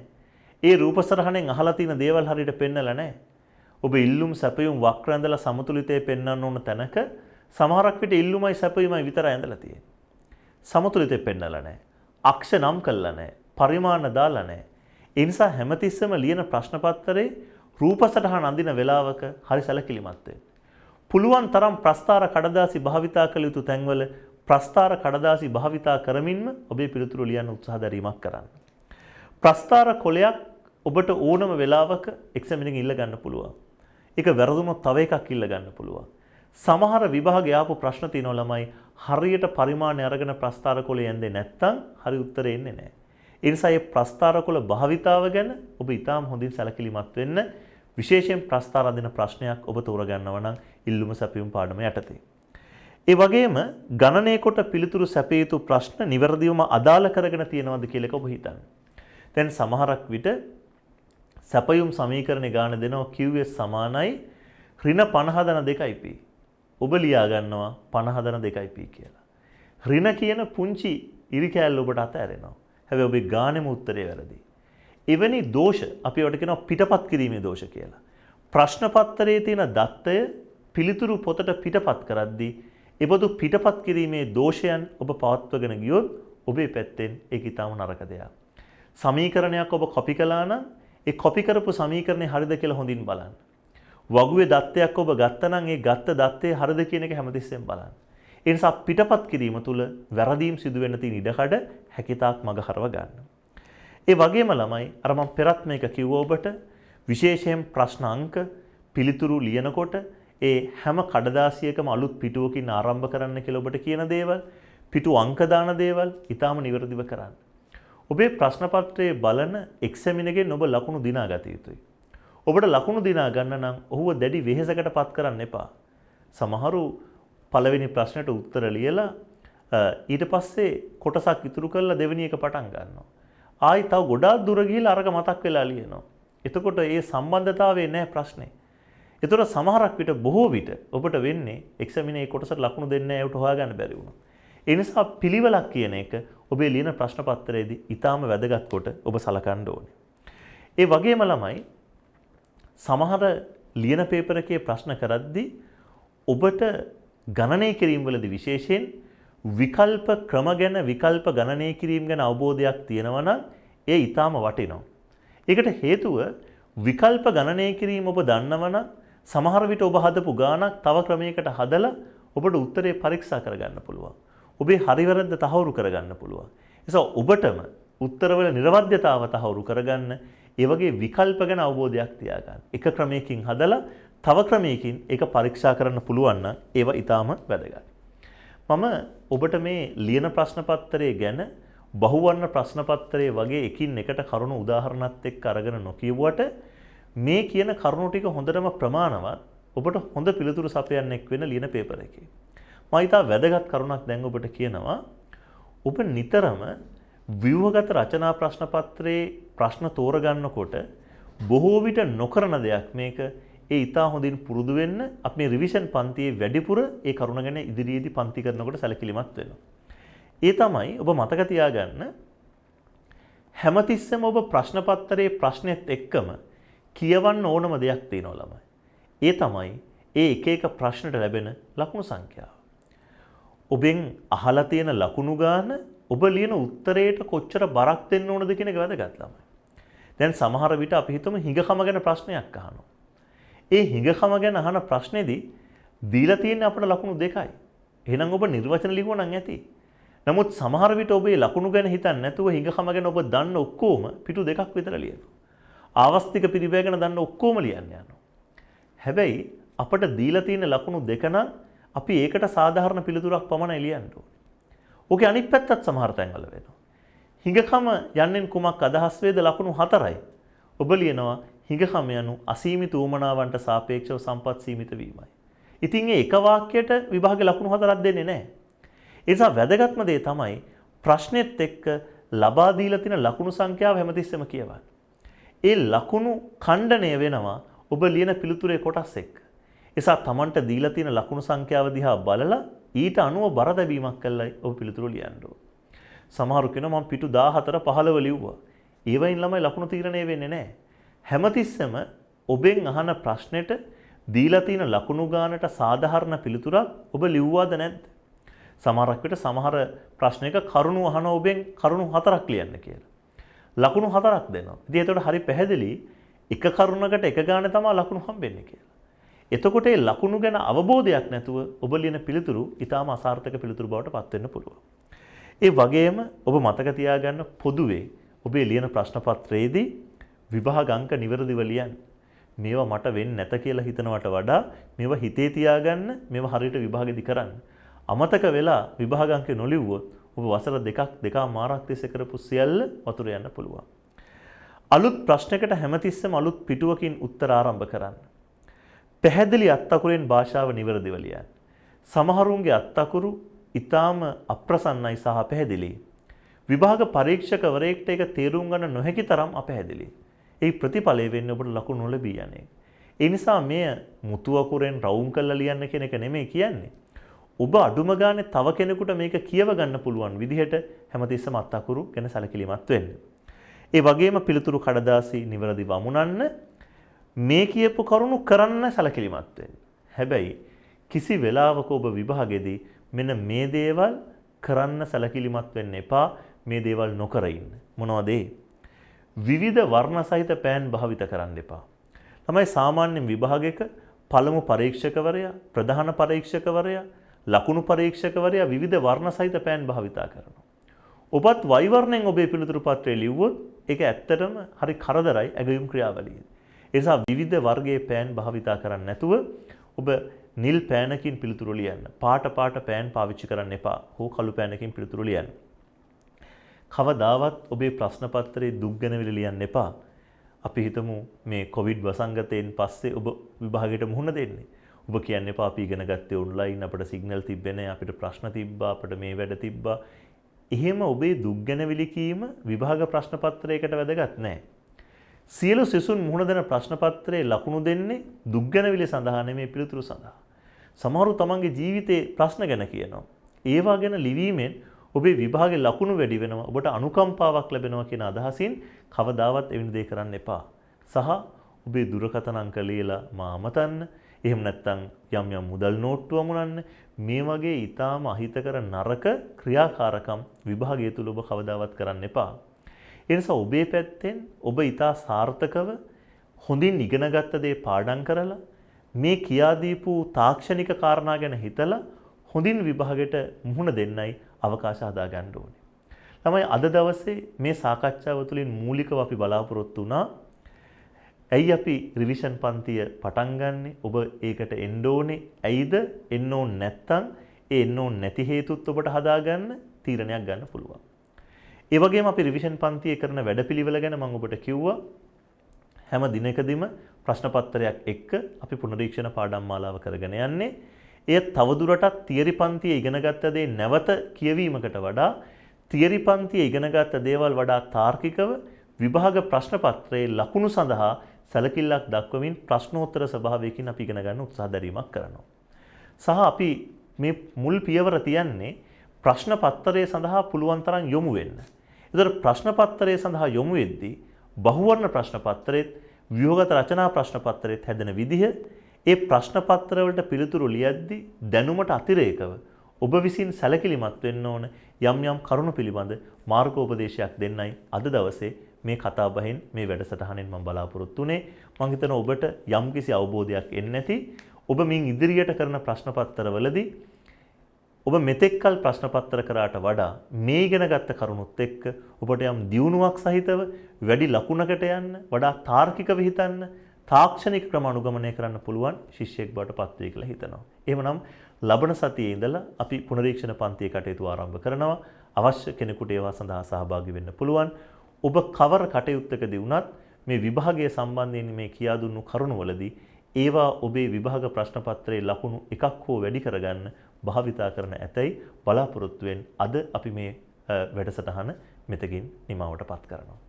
ඒ රූප සටහනෙන් අහලා තියෙන දේවල් හරියට පෙන්නලා නැහැ. ඔබ ඉල්ලුම් සැපයුම් වක්‍ර ඇඳලා සමතුලිතය පෙන්වන්න ඕන තැනක සමහරක් විට ඉල්ලුමයි සැපයුමයි විතරයි ඇඳලා තියෙන්නේ. සමතුලිතය පෙන්වලා නැහැ. අක්ෂ නම් කරලා නැහැ. පරිමාණ දාලා නැහැ. ඒ නිසා හැමතිස්සෙම ලියන ප්‍රශ්න පත්‍රයේ රූප සටහන් අඳින වෙලාවක හරි සැලකිලිමත් වෙන්න. පුළුවන් තරම් ප්‍රස්තාර කඩදාසි භාවිතා කළ යුතු තැන්වල ප්‍රස්තාර කඩදාසි භාවිතා කරමින්ම ඔබේ පිළිතුරු ලියන්න උත්සාහ දැරීමක් කරන්න. ප්‍රස්තාර කොලයක් ඔබට ඕනම වෙලාවක එක්සැමිනර් ඉල්ල ගන්න පුළුවන්. ඒක වැරදුනොත් තව එකක් ඉල්ල ගන්න පුළුවන්. සමහර විභාගයේ ආපු ප්‍රශ්න තියෙනවා ළමයි හරියට පරිමාණය අරගෙන ප්‍රස්තාර කොලේ යන්නේ නැත්නම් හරි උත්තරේ එන්නේ නැහැ. ඒ නිසා මේ ප්‍රස්තාර කොල භාවිතාව ගැන ඔබ ඊටාම හොඳින් සැලකිලිමත් වෙන්න. විශේෂයෙන් ප්‍රස්තාර අදින ප්‍රශ්නයක් ඔබ තෝරගන්නවා නම් ඉල්ලුම සැපයුම් පාඩම යටතේ. ඒ වගේම ගණනය කොට පිළිතුරු සැපිය යුතු ප්‍රශ්න නිවැරදිවම අදාළ කරගෙන තියෙනවද කියලා එක ඔබ හිතන්න. දැන් සමහරක් විට සැපයුම් සමීකරණේ ගාන දෙනවා QS සමානයි ඍණ 50 ධන 2p. ඔබ ලියා ගන්නවා 50 ධන 2p කියලා. ඍණ කියන පුංචි ඉරි කෑල්ල ඔබට අතහැරෙනවා. හැබැයි ඔබේ ගානෙම උත්තරේ වැරදි. එවැනි දෝෂ අපි ඒවට කියනවා පිටපත් කිරීමේ දෝෂ කියලා. ප්‍රශ්න පත්‍රයේ තියෙන දත්තය පිළිතුරු පොතට පිටපත් කරද්දී ඒබඳු පිටපත් කිරීමේ දෝෂයන් ඔබ පවත්වගෙන ගියොත් ඔබේ පැත්තෙන් ඒක ඊටම නරක දෙයක්. සමීකරණයක් ඔබ කොපි කළා නම් ඒ කොපි කරපු සමීකරණය හරිද කියලා හොඳින් බලන්න. වගුවේ දත්තයක් ඔබ ගත්තා නම් ඒ ගත්ත දත්තේ හරිද කියන එක හැමතිස්සෙම බලන්න. ඒ නිසා පිටපත් කිරීම තුළ වැරදීම් සිදු වෙන්න තියෙන ඉඩකඩ හැකිතාක් මග හරව ගන්න. ඒ වගේම ළමයි අර මම පෙරත් මේක කිව්ව ඔබට විශේෂයෙන් ප්‍රශ්න අංක පිළිතුරු ලියනකොට ඒ හැම කඩදාසියකම අලුත් පිටුවකින් ආරම්භ කරන්න කියලා ඔබට කියන දේවල්, පිටු අංක දාන දේවල් ඊටාම නිවැරදිව කරන්න. ඔබේ ප්‍රශ්න පත්‍රයේ බලන එක්සැමිනර්ගෙන් ඔබ ලකුණු දිනා ගත යුතුයි. ඔබට ලකුණු දිනා ගන්න නම් ඔහුව දැඩි වෙහෙසකට පත් කරන්න එපා. සමහරු පළවෙනි ප්‍රශ්නට උත්තර ලියලා ඊට පස්සේ කොටසක් ඉතුරු කරලා දෙවෙනි එක පටන් ගන්නවා. ආයි තව ගොඩාක් දුර ගිහිල්ලා අරක මතක් වෙලා ලියනවා. එතකොට ඒ සම්බන්ධතාවය නැහැ ප්‍රශ්නේ. ඒතර සමහරක් විට බොහෝ විට ඔබට වෙන්නේ එක්සැමිනර් ඒ කොටසට ලකුණු දෙන්නේ නැහැ ඒකට හොයාගන්න බැරි වුණා. ඒ නිසා පිළිවෙලක් කියන එක ඔබේ ලියන ප්‍රශ්න පත්‍රයේදී ඊටාම වැදගත් කොට ඔබ සලකන්න ඕනේ. ඒ වගේම ළමයි සමහර ලියන පේපර් එකේ ප්‍රශ්න කරද්දී ඔබට ගණනය කිරීම වලදී විශේෂයෙන් විකල්ප ක්‍රම ගැන විකල්ප ගණනය කිරීම ගැන අවබෝධයක් තියෙනවා නම් ඒ ඊටාම වටිනවා. ඒකට හේතුව විකල්ප ගණනය කිරීම ඔබ දන්නවා නම් සමහර විට ඔබ හදපු ගාණක් තව ක්‍රමයකට හදලා ඔබට උත්තරේ පරීක්ෂා කරගන්න පුළුවන්. ඔබේ හරි වැරද්ද තහවුරු කරගන්න පුළුවන්. ඒ නිසා ඔබටම උත්තරවල නිර්වද්‍යතාව තහවුරු කරගන්න ඒ වගේ විකල්ප ගැන අවබෝධයක් තියාගන්න. එක ක්‍රමයකින් හදලා තව ක්‍රමයකින් ඒක පරීක්ෂා කරන්න පුළුවන් නම් ඒවා ඊටාම වැදගත්. මම ඔබට මේ ලියන ප්‍රශ්න පත්‍රයේ ගැන බහුවර්ණ ප්‍රශ්න පත්‍රයේ වගේ එකින් එකට කරුණු උදාහරණත් එක්ක අරගෙන නොකියුවට මේ කියන කරුණු ටික හොඳටම ප්‍රමාණවත් ඔබට හොඳ පිළිතුරු සපයන්නෙක් වෙන ලියන පේපර් එකේ. මම ඊට වැදගත් කරුණක් දැන් ඔබට කියනවා. ඔබ නිතරම ව්‍යුහගත රචනා ප්‍රශ්න පත්‍රයේ ප්‍රශ්න තෝරගන්නකොට බොහෝ විට නොකරන දෙයක් මේක. ඒ ඉතා හොඳින් පුරුදු වෙන්න අපි මේ රිවිෂන් පන්තියේ වැඩිපුර ඒ කරුණ ගැන ඉදිරියේදී පන්ති කරනකොට සැලකිලිමත් වෙනවා. ඒ තමයි ඔබ මතක තියාගන්න හැමතිස්සෙම ඔබ ප්‍රශ්න පත්‍රයේ ප්‍රශ්නෙත් එක්කම කියවන්න ඕනම දෙයක් තියෙනවා ළමයි. ඒ තමයි ඒ එක එක ප්‍රශ්නට ලැබෙන ලකුණු සංඛ්‍යාව. ඔබෙන් අහලා තියෙන ලකුණු ගාන ඔබ ලියන උත්තරයට කොච්චර බරක් දෙන්න ඕනද කියන එක වැදගත් ළමයි. දැන් සමහර විට අපි හිතමු හිඟකම ගැන ප්‍රශ්නයක් අහනවා. ඒ හිඟකම ගැන අහන ප්‍රශ්නේදී දීලා තියෙන්නේ අපිට ලකුණු දෙකයි. එහෙනම් ඔබ නිර්වචන ලියුවා නම් ඇති. නමුත් සමහර විට ඔබේ ලකුණු ගැන හිතන්නේ නැතුව හිඟකම ගැන ඔබ දන්න ඔක්කොම පිටු දෙකක් විතර ලියනවා. ආවස්තික පිරිවැය ගැන දන්න ඔක්කොම ලියන්න යනවා. හැබැයි අපිට දීලා තියෙන ලකුණු දෙක නම් අපි ඒකට සාධාරණ පිළිතුරක් පමණයි ලියන්න ඕනේ. ඔකේ අනිත් පැත්තත් සමහර තැන්වල වෙනවා. හිඟකම යන්නේ කුමක් අදහස් වේද ලකුණු 4යි. ඔබ ලියනවා හිඟකම යනු අසීමිත උවමනාවන්ට සාපේක්ෂව සම්පත් සීමිත වීමයි. ඉතින් ඒ එක වාක්‍යයට විභාගේ ලකුණු 4ක් දෙන්නේ නැහැ. ඒ නිසා වැදගත්ම දේ තමයි ප්‍රශ්නෙත් එක්ක ලබා දීලා තියෙන ලකුණු සංඛ්‍යාව හැමතිස්සෙම කියවන්න. ඒ ලකුණු ඛණ්ඩණය වෙනවා ඔබ ලියන පිළිතුරේ කොටස් එක්ක. ඒ නිසා Tamanට දීලා තියෙන ලකුණු සංඛ්‍යාව දිහා බලලා ඊට අනුව බර දැබීමක් කළයි ඔබ පිළිතුරු ලියන්න ඕන. සමහරු කියනවා මම පිටු 14 15 ලිව්වා. ඒ වයින් ළමයි ලකුණු තීරණය වෙන්නේ නැහැ. හැමතිස්සෙම ඔබෙන් අහන ප්‍රශ්නෙට දීලා තියෙන ලකුණු ගානට සාධාරණ පිළිතුරක් ඔබ ලිව්වාද නැද්ද? සමහරක් විට සමහර ප්‍රශ්නයක කරුණු අහන ඔබෙන් කරුණු 4ක් ලියන්න කියලා. ලකුණු 4ක් දෙනවා. ඉතින් ඒකට හරි පැහැදිලි එක කරුණකට එක ගානේ තමයි ලකුණු හම්බෙන්නේ කියලා. එතකොට ඒ ලකුණු ගැන අවබෝධයක් නැතුව ඔබ ලියන පිළිතුරු ඊටාම අසාර්ථක පිළිතුරු බවට පත් වෙන්න පුළුවන්. ඒ වගේම ඔබ මතක තියාගන්න පොදුවේ ඔබේ ලියන ප්‍රශ්න පත්‍රයේදී විභාග අංක නිවැරදිව ලියන්න. මේවා මට වෙන්නේ නැත කියලා හිතනවට වඩා මේවා හිතේ තියාගන්න මේවා හරියට විභාගෙදි කරන්න. අමතක වෙලා විභාග අංක නොලිව්වොත් ඔබ වසර දෙකක් මාරක් තිස්සේ කරපු සියල්ල වතුර යන්න පුළුවන්. අලුත් ප්‍රශ්නයකට හැමතිස්සෙම අලුත් පිටුවකින් උත්තර ආරම්භ කරන්න. පැහැදිලි අත්තකුරෙන් භාෂාව නිවැරදිව ලියන්න. සමහරුන්ගේ අත්තකුරු ඊටාම අප්‍රසන්නයි සහ පැහැදිලි. විභාග පරීක්ෂකවරයෙක්ට ඒක තේරුම් ගන්න නොහැකි තරම් අපැහැදිලි. ඒ ප්‍රතිඵලය වෙන්නේ ඔබට ලකුණු නොලැබී යන්නේ. ඒ නිසා මෙය මුතු අකුරෙන් රවුම් කරලා ලියන්න කියන එක නෙමෙයි කියන්නේ. ඔබ අඩුම ගානේ තව කෙනෙකුට මේක කියව ගන්න පුළුවන් විදිහට හැමතිස්සම අත්තකුරු ගැන සැලකිලිමත් වෙන්න. ඒ වගේම පිළිතුරු කඩදාසි නිවැරදිව අමුණන්න මේ කියපු කරුණු කරන්න සැලකිලිමත් වෙන්න. හැබැයි කිසි වෙලාවක ඔබ විභාගෙදී මෙන්න මේ දේවල් කරන්න සැලකිලිමත් වෙන්න එපා. මේ දේවල් නොකර ඉන්න. මොනවද ඒ? විවිධ වර්ණ සහිත පෑන් භාවිත කරන්න එපා. තමයි සාමාන්‍ය විභාගයක පළමු පරීක්ෂකවරයා, ප්‍රධාන පරීක්ෂකවරයා, ලකුණු පරීක්ෂකවරයා විවිධ වර්ණ සහිත පෑන් භාවිතා කරනවා. ඔබත් වයි වර්ණයෙන් ඔබේ පිළිතුරු පත්‍රය ලිව්වොත් ඒක ඇත්තටම හරි කරදරයි ඇගයුම් ක්‍රියාවලියේ. ඒ නිසා විවිධ වර්ගයේ පෑන් භාවිතා කරන්නේ නැතුව ඔබ නිල් පෑනකින් පිළිතුරු ලියන්න. පාට පෑන් පාවිච්චි කරන්න එපා. හෝ කළු පෑනකින් පිළිතුරු ලියන්න. කවදාවත් ඔබේ ප්‍රශ්න පත්‍රයේ දුක් ගැනවිල ලියන්න එපා. අපි හිතමු මේ කොවිඩ් වසංගතයෙන් පස්සේ ඔබ විභාගයට මුහුණ දෙන්නේ. ඔබ කියන්න එපා අපි ඉගෙන ගත්තේ ඔන්ලයින් අපිට සිග්නල් තිබ්බේ නැහැ අපිට ප්‍රශ්න තිබ්බා අපිට මේ වැඩ තිබ්බා. එහෙම ඔබේ දුක් ගැනවිලි කීම විභාග ප්‍රශ්න පත්‍රයකට වැදගත් නැහැ. සියලු සිසුන් මුහුණ දෙන ප්‍රශ්න පත්‍රයේ ලකුණු දෙන්නේ දුක් ගැනවිලි සඳහා නෙමෙයි පිළිතුරු සඳහා. සමහරු තමන්ගේ ජීවිතේ ප්‍රශ්න ගැන කියනවා. ඒවා ගැන ලිවීමෙන් ඔබේ විභාගේ ලකුණු වැඩි වෙනවා. ඔබට අනුකම්පාවක් ලැබෙනවා කියන අදහසින් කවදාවත් එවැනි දේ කරන්න එපා. සහ ඔබේ දුරකථන අංක ලියලා මා අමතන්න. එහෙම නැත්නම් යම් මුදල් නෝට්ටු අමුණන්න. මේ වගේ ඊටාම අහිතකර නරක ක්‍රියාකාරකම් විභාගය තුල ඔබ කවදාවත් කරන්න එපා. ඒ නිසා ඔබේ පැත්තෙන් ඔබ ඊටා සාර්ථකව හොඳින් ඉගෙනගත්ත දේ පාඩම් කරලා මේ කියා දීපු තාක්ෂණික කාරණා ගැන හිතලා හොඳින් විභාගයට මුහුණ දෙන්නයි අවකාශ හදා ගන්න ඕනේ. ළමයි අද දවසේ මේ සාකච්ඡාව තුළින් මූලිකව අපි බලාපොරොත්තු වුණා. ඇයි අපි රිවිෂන් පන්තිය පටන් ගන්නෙ? ඔබ ඒකට එන්න ඕනේ. ඇයිද? එන්න ඕනේ නැත්තම් ඒ එන්න ඕනේ නැති හේතුත් ඔබට හදාගන්න තීරණයක් ගන්න පුළුවන්. ඒ වගේම අපි රිවිෂන් පන්තියේ කරන වැඩපිළිවෙල ගැන මම ඔබට කිව්වා. හැම දිනකදීම ප්‍රශ්න පත්‍රයක් එක්ක අපි පුනරීක්ෂණ පාඩම් මාලාව කරගෙන යන්නේ. එය තවදුරටත් තියරි පන්තියේ ඉගෙනගත්ත දේ නැවත කියවීමකට වඩා තියරි පන්තියේ ඉගෙනගත්ත දේවල් වඩා තාර්කිකව විභාග ප්‍රශ්න පත්‍රයේ ලකුණු සඳහා සැලකිල්ලක් දක්වමින් ප්‍රශ්නෝත්තර ස්වභාවයකින් අපි ඉගෙන ගන්න උත්සාහ දැරීමක් කරනවා. සහ අපි මේ මුල් පියවර තියන්නේ ප්‍රශ්න පත්‍රය සඳහා පුළුවන් තරම් යොමු වෙන්න. ඒතර ප්‍රශ්න පත්‍රය සඳහා යොමු වෙද්දී බහුවර්ණ ප්‍රශ්න පත්‍රෙත් ව්‍යුහගත රචනා ප්‍රශ්න පත්‍රෙත් හැදෙන විදිහ ඒ ප්‍රශ්න පත්‍ර වලට පිළිතුරු ලියද්දී දැනුමට අතිරේකව ඔබ විසින් සැලකිලිමත් වෙන්න ඕන යම් කරුණු පිළිබඳ මාර්ගෝපදේශයක් දෙන්නයි අද දවසේ මේ කතා බහෙන් මේ වැඩසටහනෙන් මම බලාපොරොත්තු වෙන්නේ. මම හිතනවා ඔබට යම්කිසි අවබෝධයක් එන්නේ නැති ඔබ මින් ඉදිරියට කරන ප්‍රශ්න පත්‍රවලදී ඔබ මෙතෙක්කල් ප්‍රශ්න පත්‍ර කරාට වඩා මේ ඉගෙන ගත්ත කරුණුත් එක්ක ඔබට යම් දියුණුවක් සහිතව වැඩි ලකුණකට යන්න වඩා තාර්කිකව හිතන්න තාක්ෂණික ක්‍රම අනුගමනය කරන්න පුළුවන් ශිෂ්‍යයෙක් බවට පත් වෙයි කියලා හිතනවා. එහෙමනම් ලබන සතියේ ඉඳලා අපි පුනරීක්ෂණ පන්තියේ කටයුතු ආරම්භ කරනවා. අවශ්‍ය කෙනෙකුට ඒවා සඳහා සහභාගී වෙන්න පුළුවන්. ඔබ කවර කටයුත්තකදී වුණත් මේ විභාගයේ සම්බන්ධයෙන් මේ කියා දුන්නු කරුණවලදී ඒවා ඔබේ විභාග ප්‍රශ්න පත්‍රයේ ලකුණු එකක් හෝ වැඩි කරගන්න භාවිතා කරන ඇතැයි බලාපොරොත්තුවෙන් අද අපි මේ වැඩසටහන මෙතකින් නිමවටපත් කරනවා.